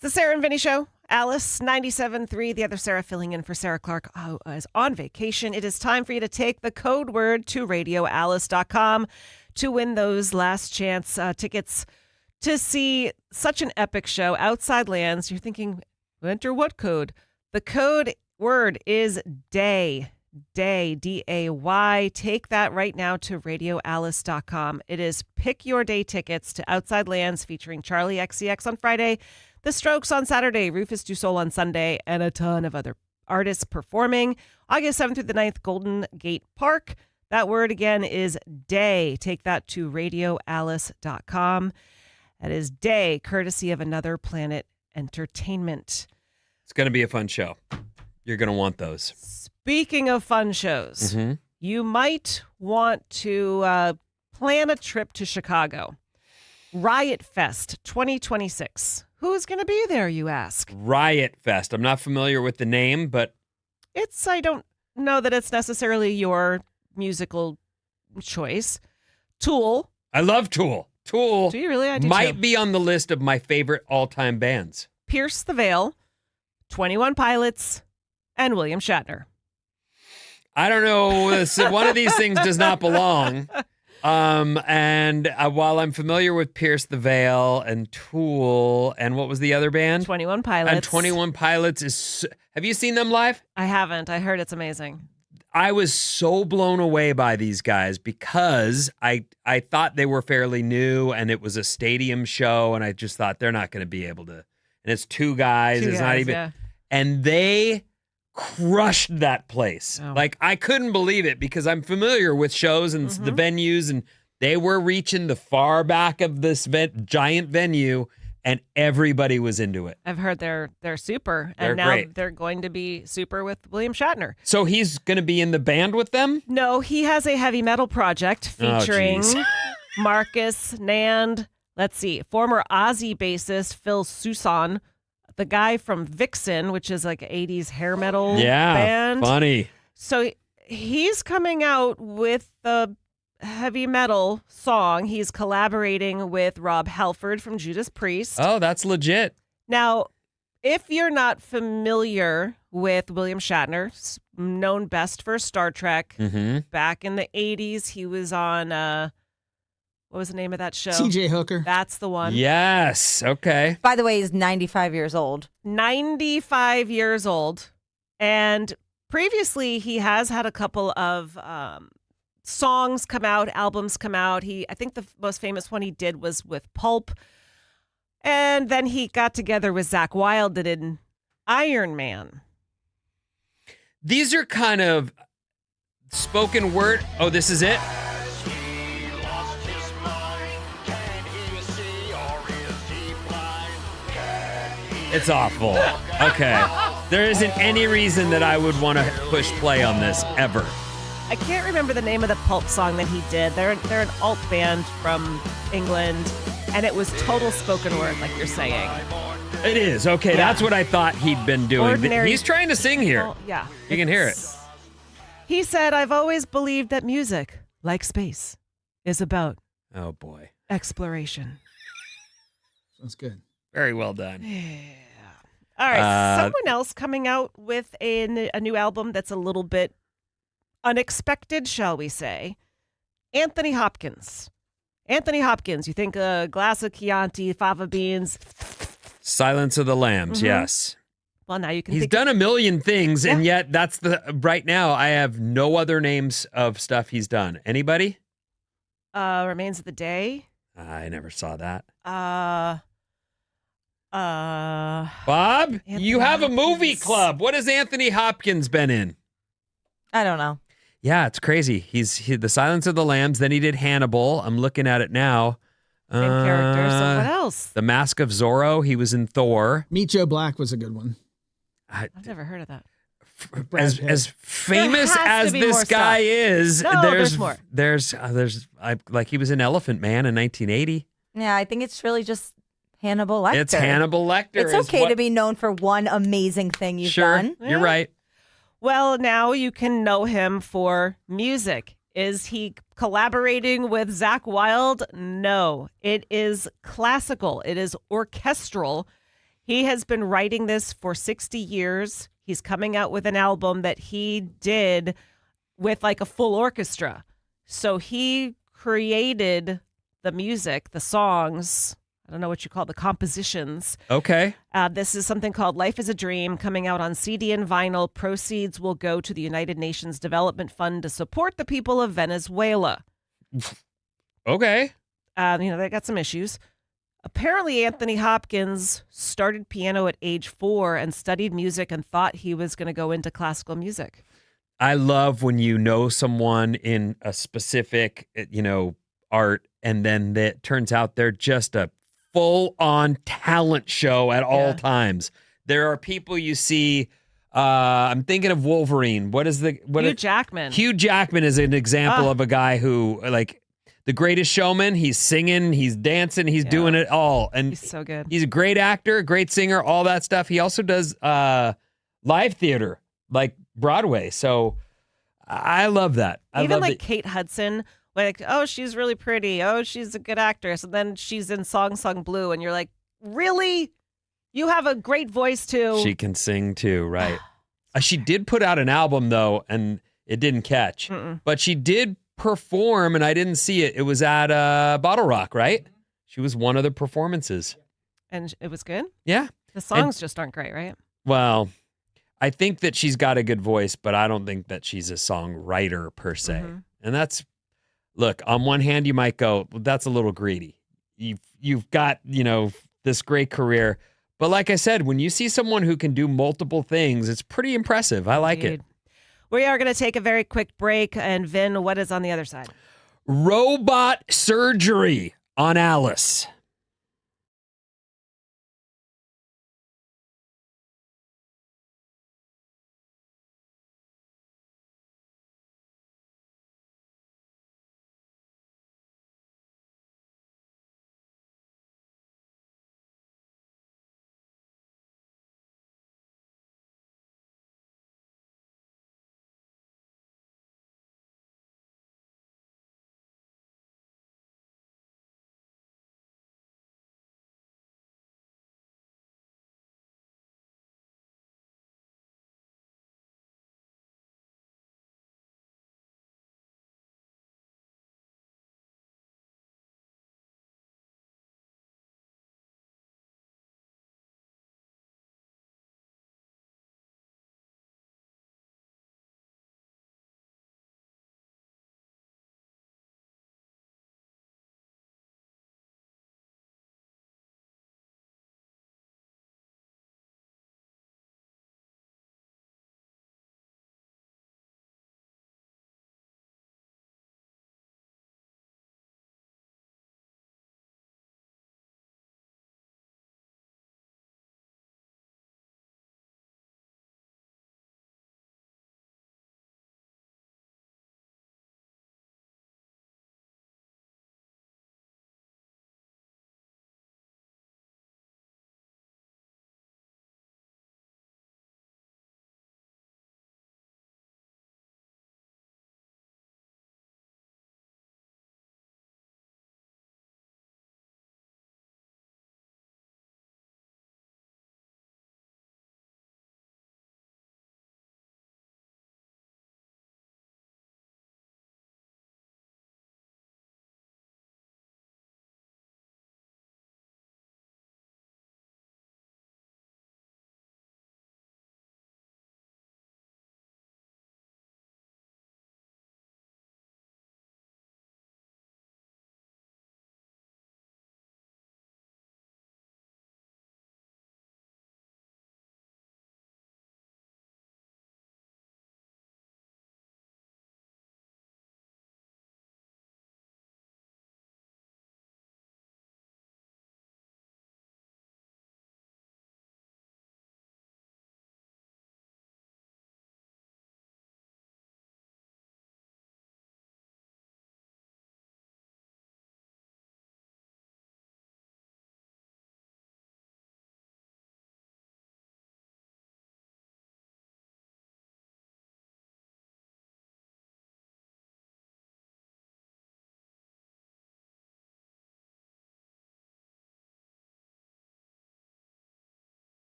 It's the Sarah and Vinnie Show. Alice, 97.3. The other Sarah filling in for Sarah Clark, who is on vacation. It is time for you to take the code word to radioalice.com to win those last chance tickets to see such an epic show, Outside Lands. You're thinking, enter what code? The code word is DAY. Day, D-A-Y. Take that right now to radioalice.com. It is pick your day tickets to Outside Lands featuring Charlie XCX on Friday, The Strokes on Saturday, Rufus Du Sol on Sunday, and a ton of other artists performing. August 7th through the 9th, Golden Gate Park. That word again is day. Take that to radioalice.com. That is day, courtesy of Another Planet Entertainment. It's going to be a fun show. You're going to want those. Speaking of fun shows, you might want to plan a trip to Chicago. Riot Fest 2026. Who's going to be there, you ask? Riot Fest. I'm not familiar with the name, but I don't know that it's necessarily your musical choice. Tool. I love Tool. Tool Do you really? I do might too. be on the list of my favorite all-time bands. Pierce the Veil, 21 Pilots, and William Shatner. I don't know. One of these things does not belong. And while I'm familiar with Pierce the Veil and Tool, and what was the other band? 21 Pilots. And 21 Pilots is. Have you seen them live? I haven't. I heard it's amazing. I was so blown away by these guys because I thought they were fairly new and it was a stadium show, and I just thought they're not going to be able to. And it's two guys. It's not even. Yeah. And they crushed that place. Oh. Like, I couldn't believe it because I'm familiar with shows and the venues, and they were reaching the far back of this giant venue, and everybody was into it. I've heard they're super, They're and now great. they're going to be super with William Shatner. So he's going to be in the band with them? No, he has a heavy metal project featuring geez. Marcus Nand. Let's see, former Ozzy bassist Phil Soussan, the guy from Vixen, which is like an 80s hair metal band. Funny. So he's coming out with the heavy metal song. He's collaborating with Rob Halford from Judas Priest. Oh, that's legit. Now, if you're not familiar with William Shatner, known best for Star Trek, back in the 80s, he was on, what was the name of that show? TJ Hooker. That's the one. Yes. Okay. By the way, he's 95 years old. 95 years old. And previously, he has had a couple of songs come out, albums come out. I think the most famous one he did was with Pulp. And then he got together with Zakk Wylde that did Iron Man. These are kind of spoken word. Oh, this is it? It's awful. Okay. There isn't any reason that I would want to push play on this ever. I can't remember the name of the Pulp song that he did. They're an alt band from England, and it was total spoken word, like you're saying. It is. Okay, that's what I thought he'd been doing. Ordinary He's trying to sing here. Well, yeah. You can hear it. He said, "I've always believed that music, like space, is about Oh, boy. exploration." That's good. Very well done. All right, someone else coming out with a new album that's a little bit unexpected, shall we say. Anthony Hopkins. Anthony Hopkins, you think a glass of Chianti, fava beans. Silence of the Lambs, yes. Well, now you can He's think done a million things, and yet that's right now I have no other names of stuff he's done. Anybody? Remains of the Day. I never saw that. Bob, Anthony you have a movie Hopkins. club. What has Anthony Hopkins been in? I don't know. Yeah, it's crazy. He's The Silence of the Lambs. Then he did Hannibal. I'm looking at it now. Same character. So what else? The Mask of Zorro. He was in Thor. Meet Joe Black was a good one. I've never heard of that. As famous There has to as be this more guy stuff. is, No, there's there's more. Like he was in Elephant Man in 1980. Yeah, I think it's really just Hannibal Lecter. It's Hannibal Lecter. It's is okay what- to be known for one amazing thing you've Sure, done. you're right. Well, now you can know him for music. Is he collaborating with Zakk Wylde? No. It is classical. It is orchestral. He has been writing this for 60 years. He's coming out with an album that he did with like a full orchestra. So he created the music, the songs. I don't know what you call it, the compositions. Okay. This is something called Life is a Dream, coming out on CD and vinyl. Proceeds will go to the United Nations Development Fund to support the people of Venezuela. Okay. They got some issues. Apparently, Anthony Hopkins started piano at age 4 and studied music and thought he was going to go into classical music. I love when you know someone in a specific, art, and then it turns out they're just a full-on talent show at all times. There are people you see. I'm thinking of Wolverine. Hugh Jackman. Hugh Jackman is an example of a guy who, like, The Greatest Showman. He's singing, he's dancing, he's doing it all, and he's so good. He's a great actor, great singer, all that stuff. He also does live theater, like Broadway. So I love that. Even like Kate Hudson. Like, oh, she's really pretty. Oh, she's a good actress. And then she's in Song Sung Blue. And you're like, really? You have a great voice, too. She can sing, too, right? She did put out an album, though, and it didn't catch. But she did perform, and I didn't see it. It was at Bottle Rock, right? She was one of the performances. And it was good? Yeah. The songs just aren't great, right? Well, I think that she's got a good voice, but I don't think that she's a songwriter, per se. And that's... Look, on one hand, you might go, well, that's a little greedy. You've got, this great career. But like I said, when you see someone who can do multiple things, it's pretty impressive. I like it. We are going to take a very quick break. And Vin, what is on the other side? Robot surgery on Alice.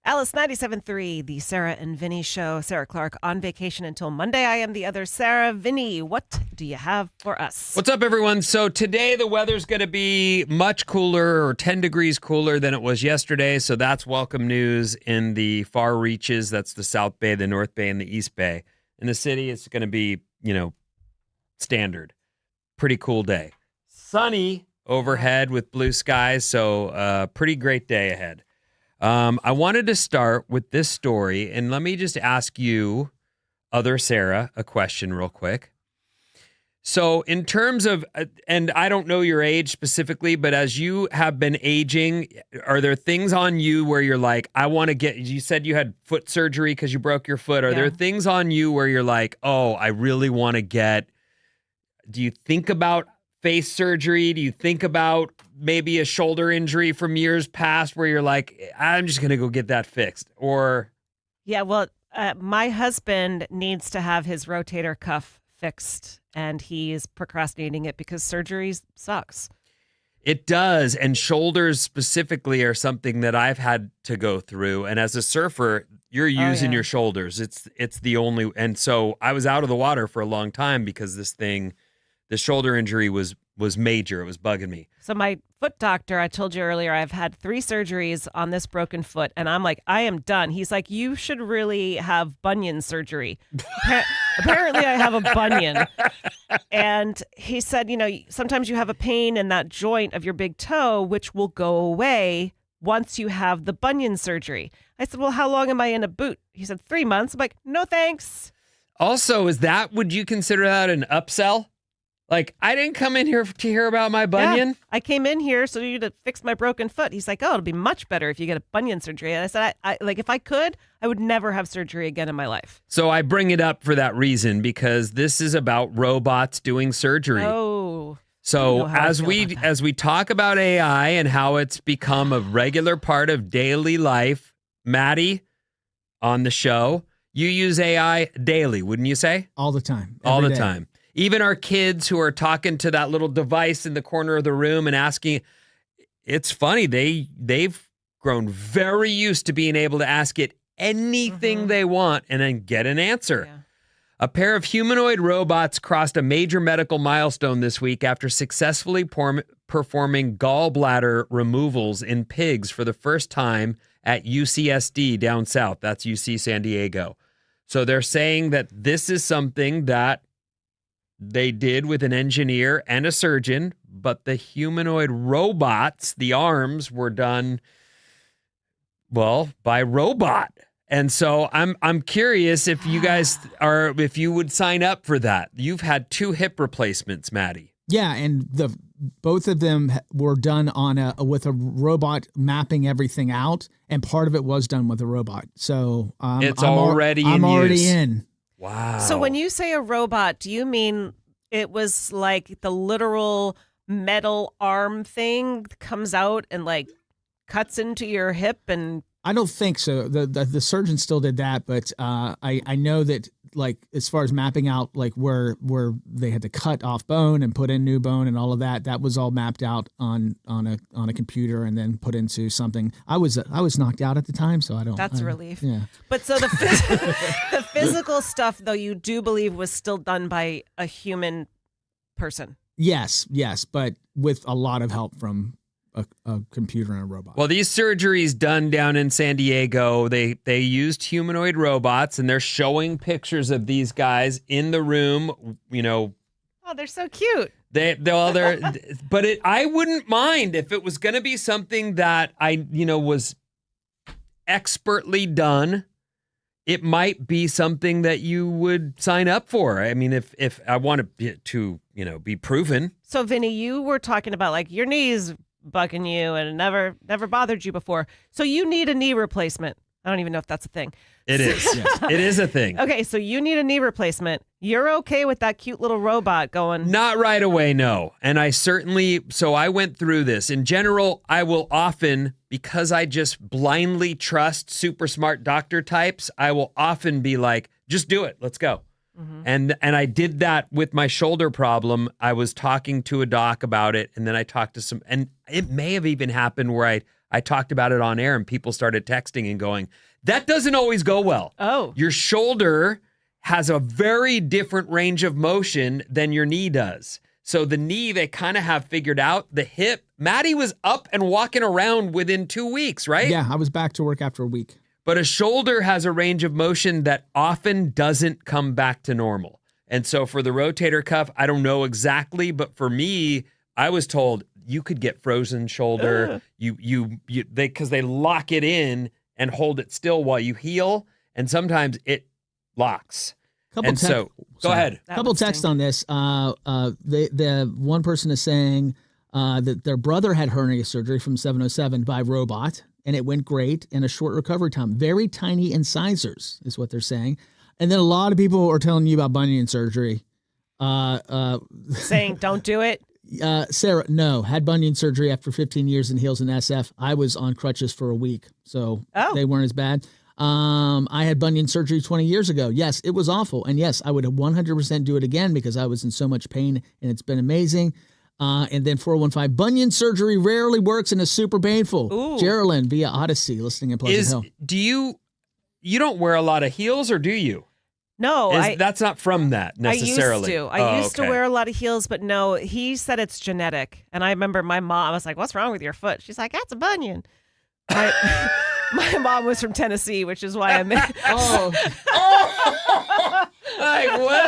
Alice 97.3, the Sarah and Vinnie Show. Sarah Clark on vacation until Monday. I am the other Sarah Vinnie. What do you have for us? What's up, everyone? So today the weather's going to be much cooler, or 10 degrees cooler than it was yesterday. So that's welcome news in the far reaches. That's the South Bay, the North Bay, and the East Bay. In the city, it's going to be, standard. Pretty cool day. Sunny overhead with blue skies. So pretty great day ahead. I wanted to start with this story, and let me just ask you, other Sarah, a question real quick. So in terms of, and I don't know your age specifically, but as you have been aging, are there things on you where you're like, I want to get, you said you had foot surgery because you broke your foot. Are there things on you where you're like, oh, I really want to get, do you think about face surgery? Do you think about maybe a shoulder injury from years past where you're like, I'm just going to go get that fixed? Or Yeah, well, my husband needs to have his rotator cuff fixed, and he's procrastinating it because surgery sucks. It does, and shoulders specifically are something that I've had to go through. And as a surfer, you're using your shoulders. It's the only, and so I was out of the water for a long time because the shoulder injury was major. It was bugging me. So my foot doctor, I told you earlier, I've had 3 surgeries on this broken foot, and I'm like, I am done. He's like, you should really have bunion surgery. Apparently I have a bunion. And he said, sometimes you have a pain in that joint of your big toe, which will go away once you have the bunion surgery. I said, well, how long am I in a boot? He said, 3 months. I'm like, no, thanks. Also, would you consider that an upsell? Like, I didn't come in here to hear about my bunion. Yeah, I came in here so you to fix my broken foot. He's like, oh, it'll be much better if you get a bunion surgery. And I said, I if I could, I would never have surgery again in my life. So I bring it up for that reason, because this is about robots doing surgery. Oh. So as we talk about AI and how it's become a regular part of daily life, Maddie, on the show, you use AI daily, wouldn't you say? All the time. All the day. time. Even our kids who are talking to that little device in the corner of the room and asking, it's funny, they've grown very used to being able to ask it anything they want and then get an answer. Yeah. A pair of humanoid robots crossed a major medical milestone this week after successfully performing gallbladder removals in pigs for the first time at UCSD down south. That's UC San Diego. So they're saying that this is something that they did with an engineer and a surgeon, but the humanoid robots, the arms, were done, well, by robot. And so I'm curious if you guys if you would sign up for that. You've had 2 hip replacements, Maddie. Yeah, and both of them were done with a robot mapping everything out, and part of it was done with a robot. So it's already in. Wow. So when you say a robot, do you mean it was like the literal metal arm thing comes out and like cuts into your hip? And I don't think so. The surgeon still did that, but I know that, like, as far as mapping out like where they had to cut off bone and put in new bone and all of that was all mapped out on a computer and then put into something. I was knocked out at the time, so I don't. That's a relief. Yeah. But so the physical stuff, though, you do believe was still done by a human person. Yes, but with a lot of help from a computer and a robot. Well, these surgeries done down in San Diego, they used humanoid robots, and they're showing pictures of these guys in the room. Oh, they're so cute. But I wouldn't mind if it was going to be something that was expertly done. It might be something that you would sign up for. I mean, if I want to be proven. So, Vinny, you were talking about like your knees bugging you and it never bothered you before. So you need a knee replacement. I don't even know if that's a thing. It is. Yes. It is a thing. Okay, so you need a knee replacement. You're okay with that cute little robot going? Not right away, no. And I went through this. In general, I will often, because I just blindly trust super smart doctor types, I will often be like, just do it. Let's go. Mm-hmm. And I did that with my shoulder problem. I was talking to a doc about it, and then I talked to and it may have even happened where I I talked about it on air and people started texting and going, that doesn't always go well. Oh. Your shoulder has a very different range of motion than your knee does. So the knee, they kind of have figured out. The hip, Maddie was up and walking around within 2 weeks, right? Yeah, I was back to work after a week. But a shoulder has a range of motion that often doesn't come back to normal. And so for the rotator cuff, I don't know exactly, but for me, I was told you could get frozen shoulder. Because they lock it in and hold it still while you heal, and sometimes it locks. Go ahead. Couple texts on this. The one person is saying that their brother had hernia surgery from 707 by robot, and it went great and a short recovery time. Very tiny incisors is what they're saying. And then a lot of people are telling you about bunion surgery. Saying don't do it. Sarah, no, had bunion surgery after 15 years in heels and SF. I was on crutches for a week, so they weren't as bad. I had bunion surgery 20 years ago. Yes, it was awful. And yes, I would 100% do it again because I was in so much pain and it's been amazing. And then 415, bunion surgery rarely works and is super painful. Ooh. Geraldine via Odyssey, listening in Pleasant Hill. Do you don't wear a lot of heels or do you? No, that's not from that necessarily. I used to wear a lot of heels, but no, he said it's genetic. And I remember my mom, I was like, what's wrong with your foot? She's like, that's a bunion. My mom was from Tennessee, which is why I'm like, what?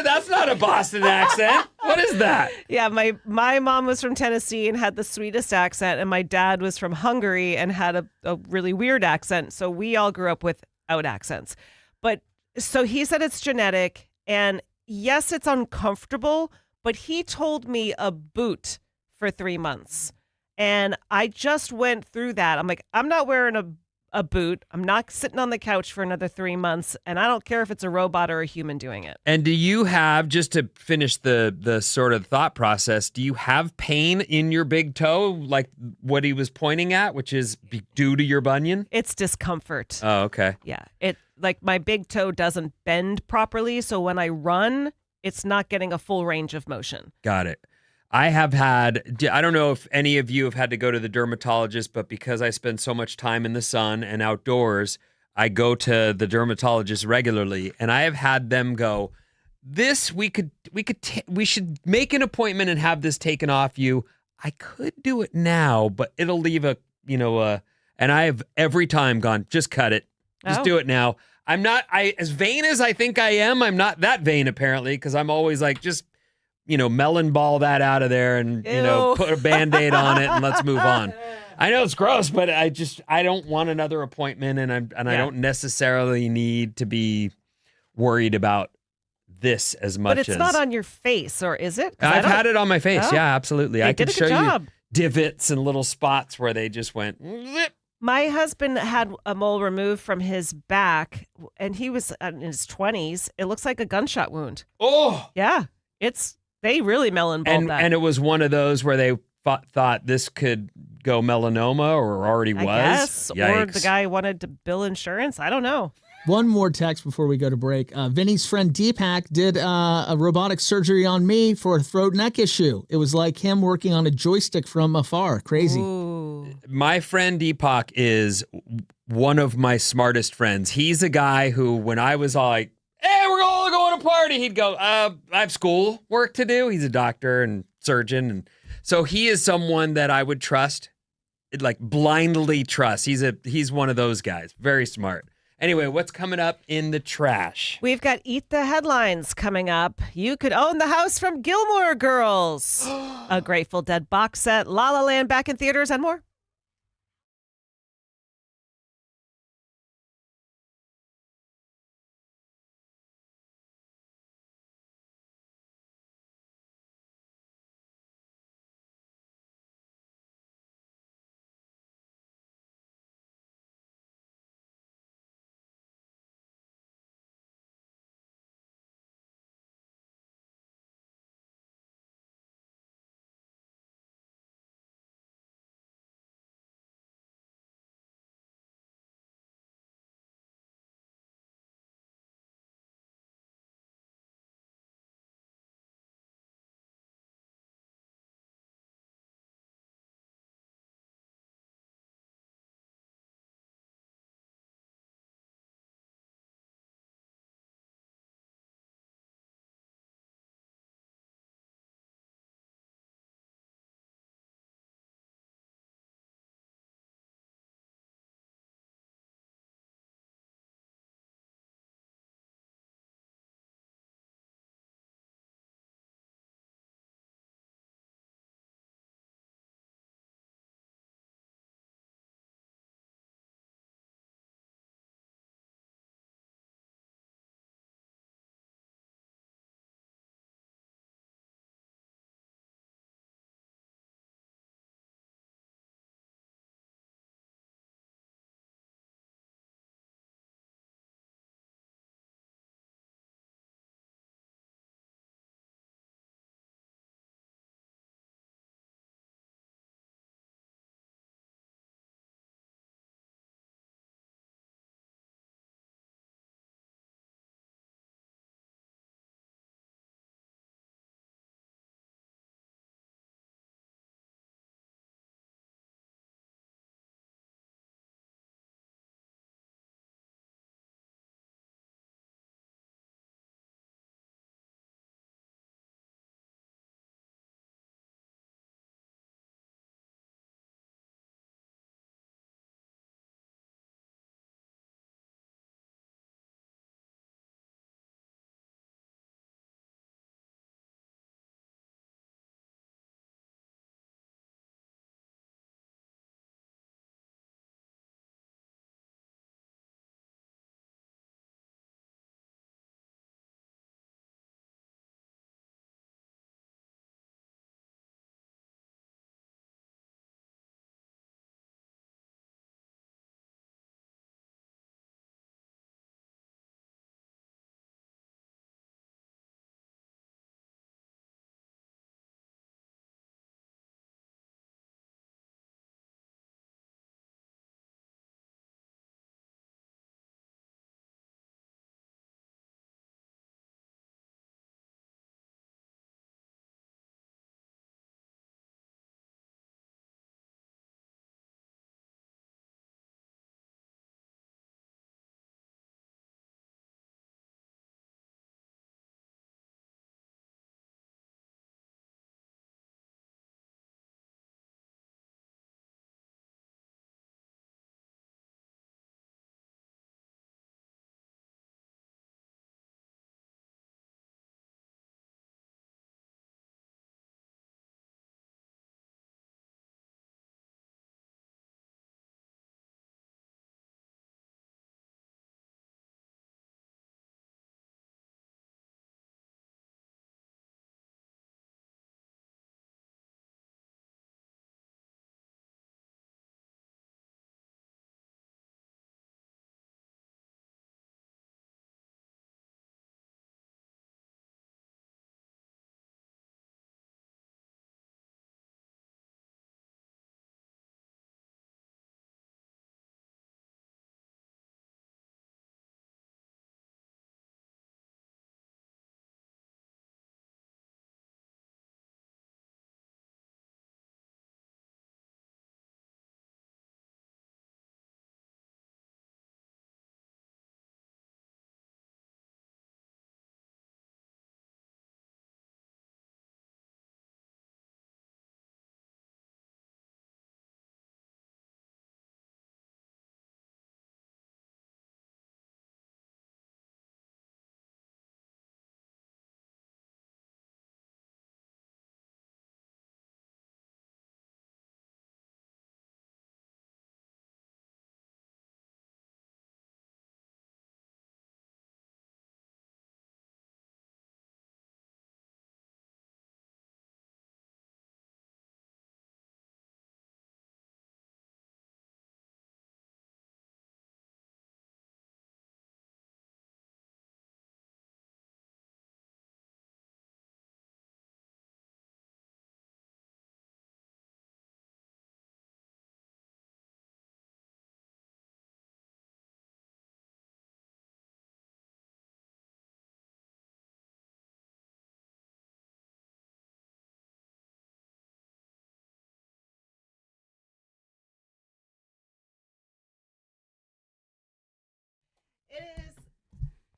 That's not a Boston accent. What is that? Yeah, my mom was from Tennessee and had the sweetest accent, and my dad was from Hungary and had a really weird accent. So we all grew up without accents. But so he said it's genetic, and yes, it's uncomfortable, but he told me a boot for 3 months. And I just went through that. I'm like, I'm not wearing a boot. I'm not sitting on the couch for another 3 months. And I don't care if it's a robot or a human doing it. And do you have, just to finish the sort of thought process, do you have pain in your big toe, like what he was pointing at, which is due to your bunion? It's discomfort. Oh, okay. Yeah. Like my big toe doesn't bend properly. So when I run, it's not getting a full range of motion. Got it. I have had, I don't know if any of you have had to go to the dermatologist, but because I spend so much time in the sun and outdoors, I go to the dermatologist regularly, and I have had them go, we should make an appointment and have this taken off you. I could do it now, but it'll leave and I have every time gone, just cut it. Just do it now. I'm not, as vain as I think I am, I'm not that vain apparently, because I'm always like, just melon ball that out of there and, put a Band-Aid on it and let's move on. I know it's gross, but I don't want another appointment, and I don't necessarily need to be worried about this as much. But it's not on your face, or is it? I've had it on my face. Oh. Yeah, absolutely. I could show you divots and little spots where they just went zip. My husband had a mole removed from his back, and he was in his 20s. It looks like a gunshot wound. Oh, yeah. They really melon balled that. And it was one of those where they thought this could go melanoma, or already was. I guess. Or the guy wanted to bill insurance. I don't know. One more text before we go to break. Vinny's friend Deepak did a robotic surgery on me for a throat neck issue. It was like him working on a joystick from afar. Crazy. Ooh. My friend Deepak is one of my smartest friends. He's a guy who, when I was all like, hey, we're all going to party, he'd go, I have school work to do. He's a doctor and surgeon. And so he is someone that I would trust, like blindly trust. He's one of those guys. Very smart. Anyway, what's coming up in the trash? We've got Eat the Headlines coming up. You could own the house from Gilmore Girls. A Grateful Dead box set, La La Land back in theaters, and more.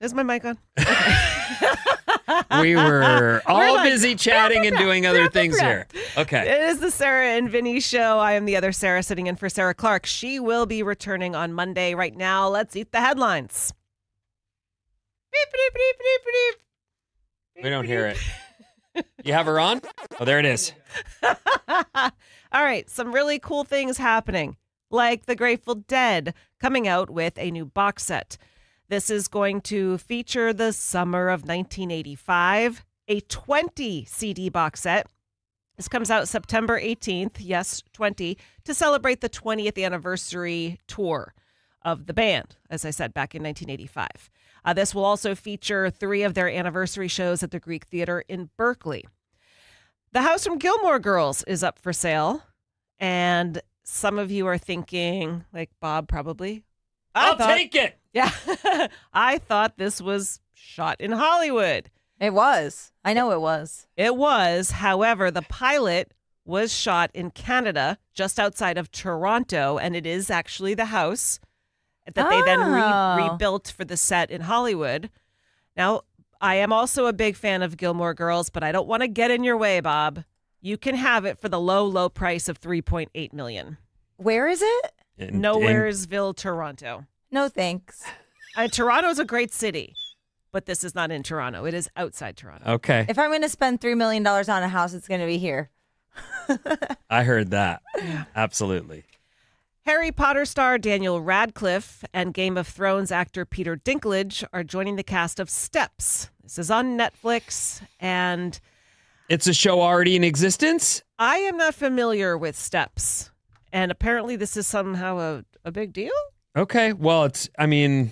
Is my mic on? We were all like, busy chatting and doing other things here. Okay. It is the Sarah and Vinnie show. I am the other Sarah sitting in for Sarah Clark. She will be returning on Monday. Right now, let's eat the headlines. Beep, beep, beep, beep, beep. We don't hear it. You have her on? Oh, there it is. All right, some really cool things happening, like the Grateful Dead coming out with a new box set. This is going to feature the summer of 1985, a 20 CD box set. This comes out September 18th, yes, 20, to celebrate the 20th anniversary tour of the band, as I said, back in 1985. This will also feature 3 of their anniversary shows at the Greek Theater in Berkeley. The house from Gilmore Girls is up for sale, and some of you are thinking, like Bob probably, I'll take it. Yeah, I thought this was shot in Hollywood. It was. I know it was. It was. However, the pilot was shot in Canada, just outside of Toronto, and it is actually the house that they then rebuilt for the set in Hollywood. Now, I am also a big fan of Gilmore Girls, but I don't want to get in your way, Bob. You can have it for the low, low price of $3.8 million. Where is it? Nowheresville, Toronto. No thanks. Toronto's a great city, but this is not in Toronto. It is outside Toronto. Okay. If I'm going to spend $3 million on a house, it's going to be here. I heard that. Absolutely. Harry Potter star Daniel Radcliffe and Game of Thrones actor Peter Dinklage are joining the cast of Steps. This is on Netflix, and It's a show already in existence? I am not familiar with Steps, and apparently this is somehow a big deal? Okay. Well, the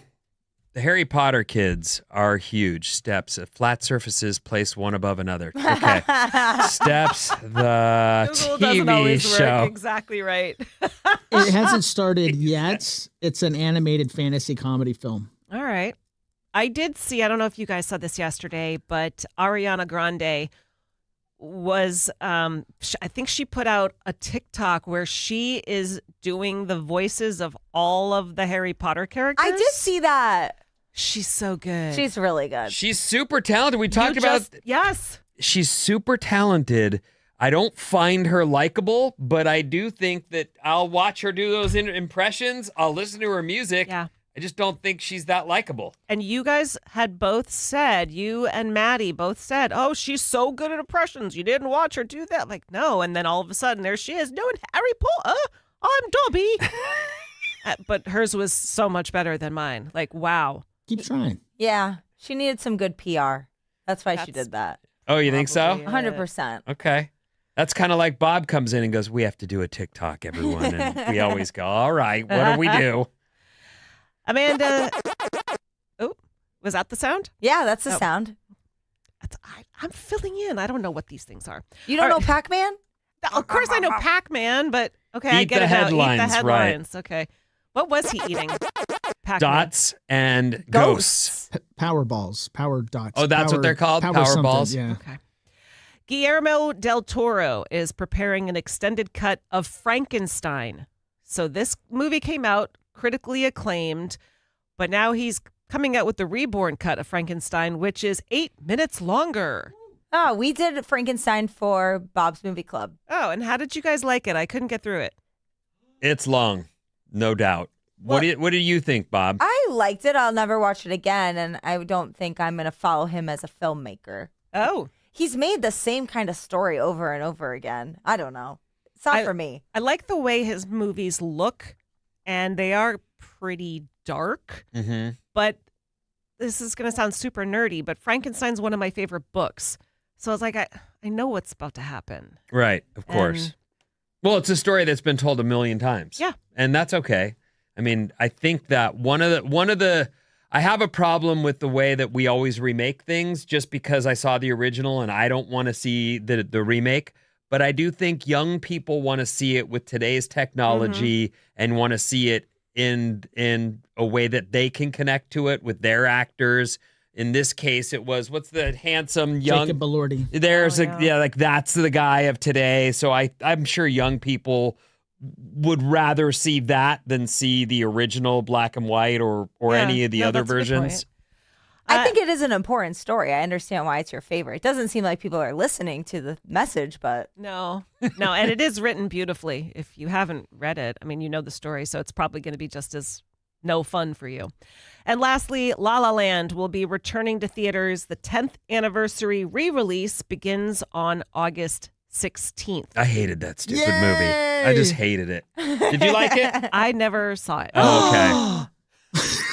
Harry Potter kids are huge. Steps, flat surfaces placed one above another. Okay. Steps, the Google doesn't TV always show. work exactly right. It hasn't started yet. It's an animated fantasy comedy film. All right. I did see, I don't know if you guys saw this yesterday, but Ariana Grande was, I think she put out a TikTok where she is doing the voices of all of the Harry Potter characters. I did see that. She's so good. She's really good. She's super talented. We talked about. Yes. She's super talented. I don't find her likable, but I do think that I'll watch her do those impressions. I'll listen to her music. Yeah. I just don't think she's that likable. And you guys had both said, you and Maddie both said, oh, she's so good at impressions. You didn't watch her do that. Like, no. And then all of a sudden, there she is doing Harry Potter. I'm Dobby. But hers was so much better than mine. Like, wow. Keep trying. Yeah. She needed some good PR. That's why she did that. Oh, you think so? Probably. 100%. Okay. That's kind of like Bob comes in and goes, we have to do a TikTok, everyone. And we always go, all right, what do we do? Amanda. Oh, was that the sound? Yeah, that's the Oh. sound. I'm filling in. I don't know what these things are. You don't All know Pac-Man? Of course I know Pac-Man, but okay, I Eat get the it now. Eat headlines, the right. headlines. Okay. What was he eating? Pac-Man. Dots and ghosts. Power balls, power dots. Oh, that's what they're called? Power something, balls? Yeah. Okay. Guillermo del Toro is preparing an extended cut of Frankenstein. So this movie came out critically acclaimed, but now he's coming out with the reborn cut of Frankenstein, which is 8 minutes longer. Oh, we did Frankenstein for Bob's Movie Club. Oh, and how did you guys like it? I couldn't get through it. It's long, no doubt. What do you think, Bob? I liked it. I'll never watch it again, and I don't think I'm going to follow him as a filmmaker. Oh, He's made the same kind of story over and over again. I don't know. It's not for me. I like the way his movies look, and they are pretty dark. Mm-hmm. But this is going to sound super nerdy, but Frankenstein's one of my favorite books. So I was like, I know what's about to happen. Right, of course. And- Well, it's a story that's been told a million times. Yeah. And that's okay. I mean, I think that one of the I have a problem with the way that we always remake things just because I saw the original and I don't want to see the remake. But I do think young people want to see it with today's technology and want to see it in a way that they can connect to it with their actors. In this case, it was, what's the handsome young... Jacob Elordi. There's Oh, yeah. like that's the guy of today. So I'm sure young people would rather see that than see the original black and white or Yeah, any of the no, other that's a good point. versions. I think it is an important story. I understand why it's your favorite. It doesn't seem like people are listening to the message, but No, and it is written beautifully. If you haven't read it, I mean, you know the story, so it's probably going to be just as no fun for you. And lastly, La La Land will be returning to theaters. The 10th anniversary re-release begins on August 16th. I hated that stupid Yay! movie. I just hated it. Did you like it? I never saw it. Oh, okay.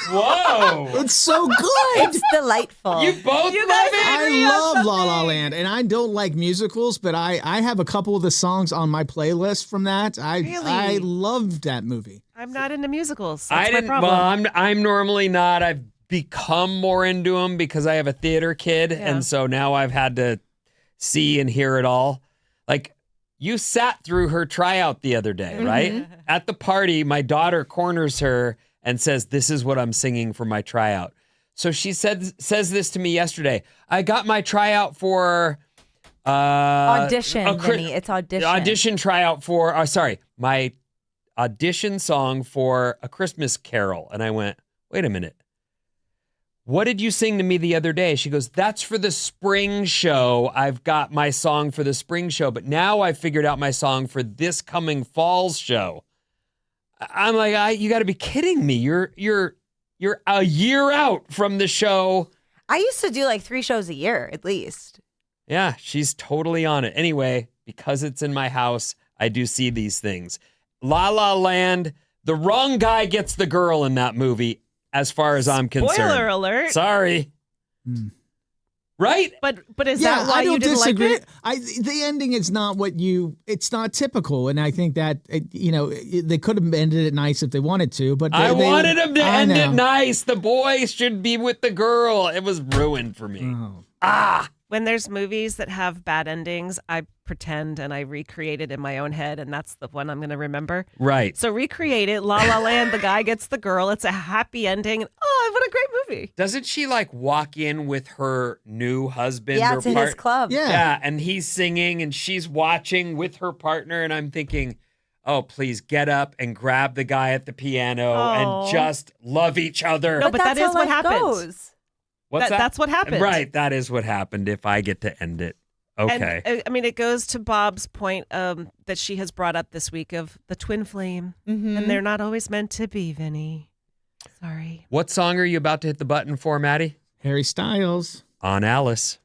Whoa! It's so good. it's delightful. You both You love guys it? I love La La Land, and I don't like musicals, but I have a couple of the songs on my playlist from that. Really? I loved that movie. I'm not into musicals. I That's my didn't. problem. Well, I'm normally not. I've become more into them because I have a theater kid, and so now I've had to see and hear it all. Like you sat through her tryout the other day, right? At the party, my daughter corners her and says, "This is what I'm singing for my tryout." So she says this to me yesterday. I got my tryout for audition, Vinny. It's audition. audition tryout for. My audition song for A Christmas Carol. And I went, wait a minute. What did you sing to me the other day? She goes, that's for the spring show. I've got my song for the spring show, but now I figured out my song for this coming fall's show. I'm like, you got to be kidding me. You're a year out from the show. I used to do like 3 shows a year at least. Yeah, she's totally on it. Anyway, because it's in my house, I do see these things. La La Land, the wrong guy gets the girl in that movie, as far as I'm concerned. Spoiler alert. Sorry. Right? But is that why I don't you didn't disagree. like it? The ending is not it's not typical, and I think that they could have ended it nice if they wanted to, but I wanted him to end it know. nice. The boy should be with the girl. It was ruined for me. Oh. When there's movies that have bad endings, I pretend and I recreate it in my own head, and that's the one I'm going to remember. Right. So recreate it. La La Land, the guy gets the girl. It's a happy ending. Oh, what a great movie. Doesn't she like walk in with her new husband? Yeah, or it's in his club. Yeah. Yeah, and he's singing and she's watching with her partner, and I'm thinking, oh, please get up and grab the guy at the piano and just love each other. No, but that that's is how what life happens. goes. What's that? That's what happened. Right, that is what happened if I get to end it. Okay. And, I mean, it goes to Bob's point that she has brought up this week of the twin flame, and they're not always meant to be, Vinny. Sorry. What song are you about to hit the button for, Maddie? Harry Styles. On Alice.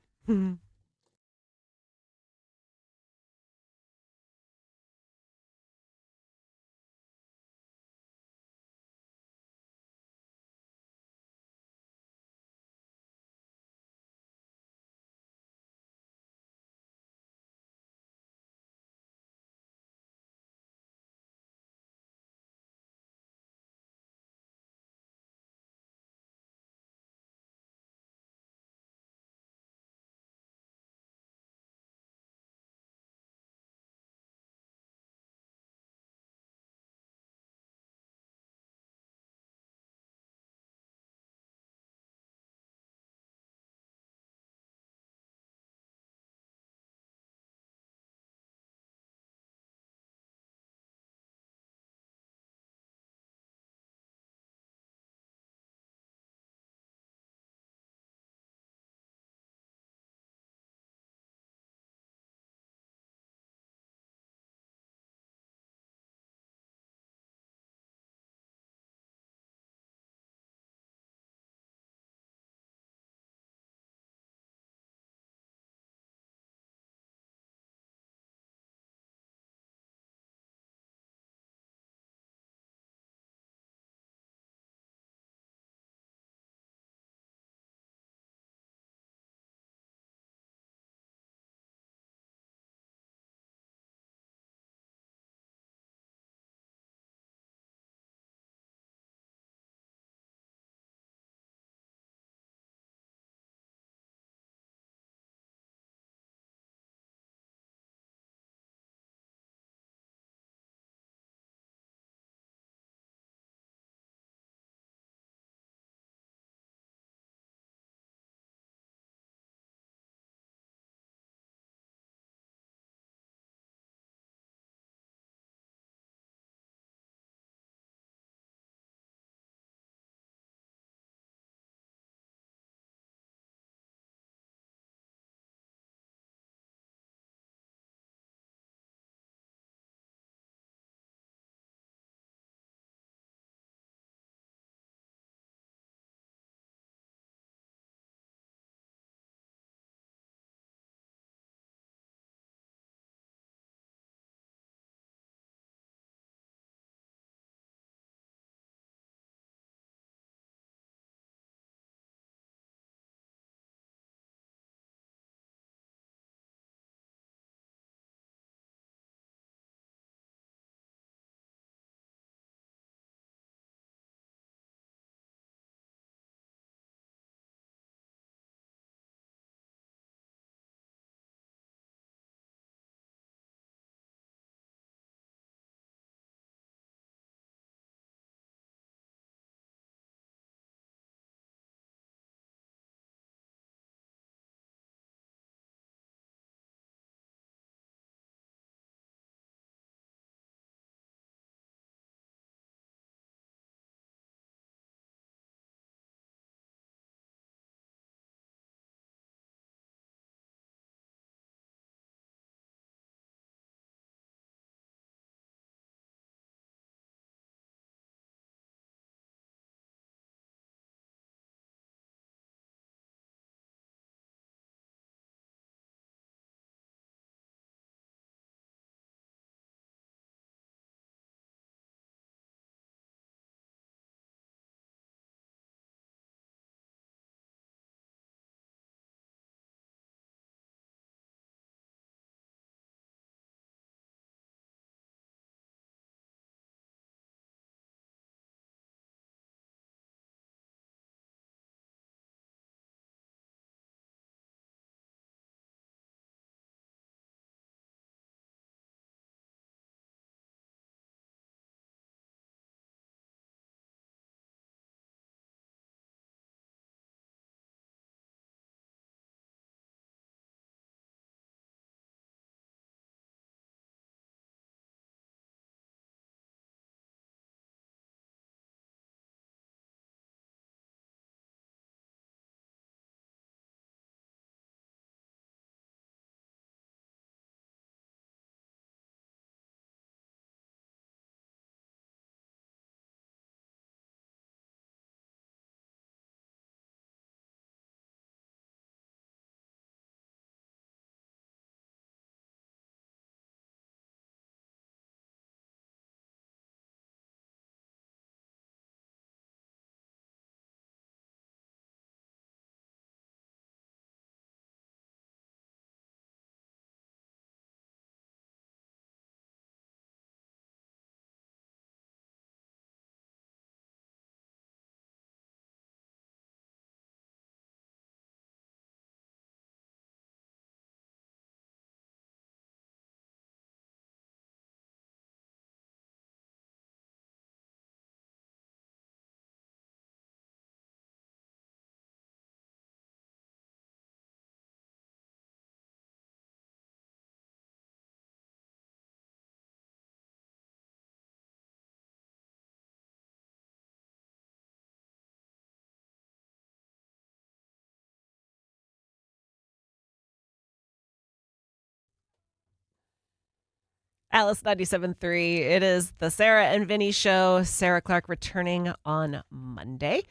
Alice 97.3. It is the Sarah and Vinnie show. Sarah Clark returning on Monday.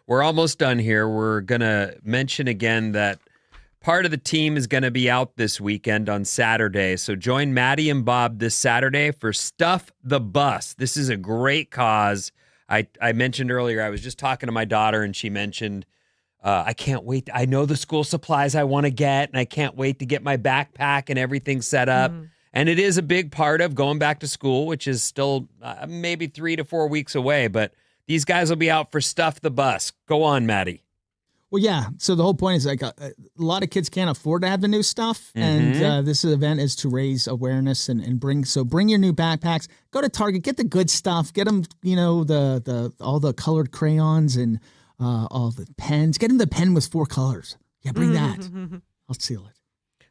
We're almost done here. We're going to mention again that part of the team is going to be out this weekend on Saturday. So join Maddie and Bob this Saturday for Stuff the Bus. This is a great cause. I mentioned earlier, I was just talking to my daughter and she mentioned, I can't wait. I know the school supplies I want to get and I can't wait to get my backpack and everything set up. And it is a big part of going back to school, which is still maybe 3 to 4 weeks away. But these guys will be out for Stuff the Bus. Go on, Maddie. Well, yeah. So the whole point is like a lot of kids can't afford to have the new stuff. And this event is to raise awareness and bring your new backpacks. Go to Target, get the good stuff. Get them, the all the colored crayons and all the pens. Get them the pen with 4 colors. Yeah, bring that. I'll seal it.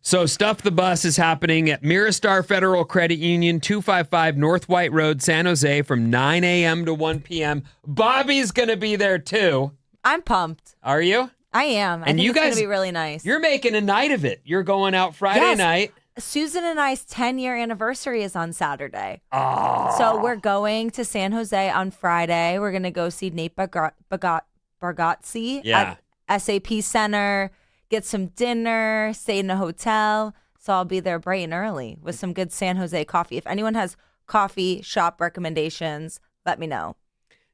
So Stuff the Bus is happening at Miristar Federal Credit Union, 255 North White Road, San Jose from 9 a.m. to 1 p.m. Bobby's going to be there too. I'm pumped. Are you? I am. I think it's going to be really nice. You're making a night of it. You're going out Friday night. Susan and I's 10-year anniversary is on Saturday. Oh. So we're going to San Jose on Friday. We're going to go see Nate Bargatze at SAP Center, get some dinner, stay in a hotel. So I'll be there bright and early with some good San Jose coffee. If anyone has coffee shop recommendations, let me know.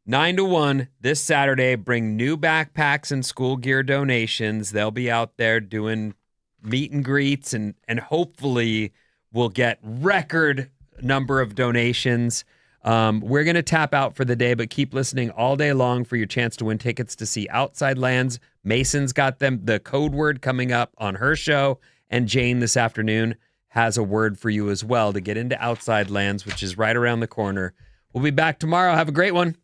9 to 1 this Saturday. Bring new backpacks and school gear donations. They'll be out there doing meet and greets and hopefully we'll get record number of donations. We're going to tap out for the day, but keep listening all day long for your chance to win tickets to see Outside Lands. Mason's got them, the code word coming up on her show, and Jane this afternoon has a word for you as well to get into Outside Lands, which is right around the corner. We'll be back tomorrow. Have a great one.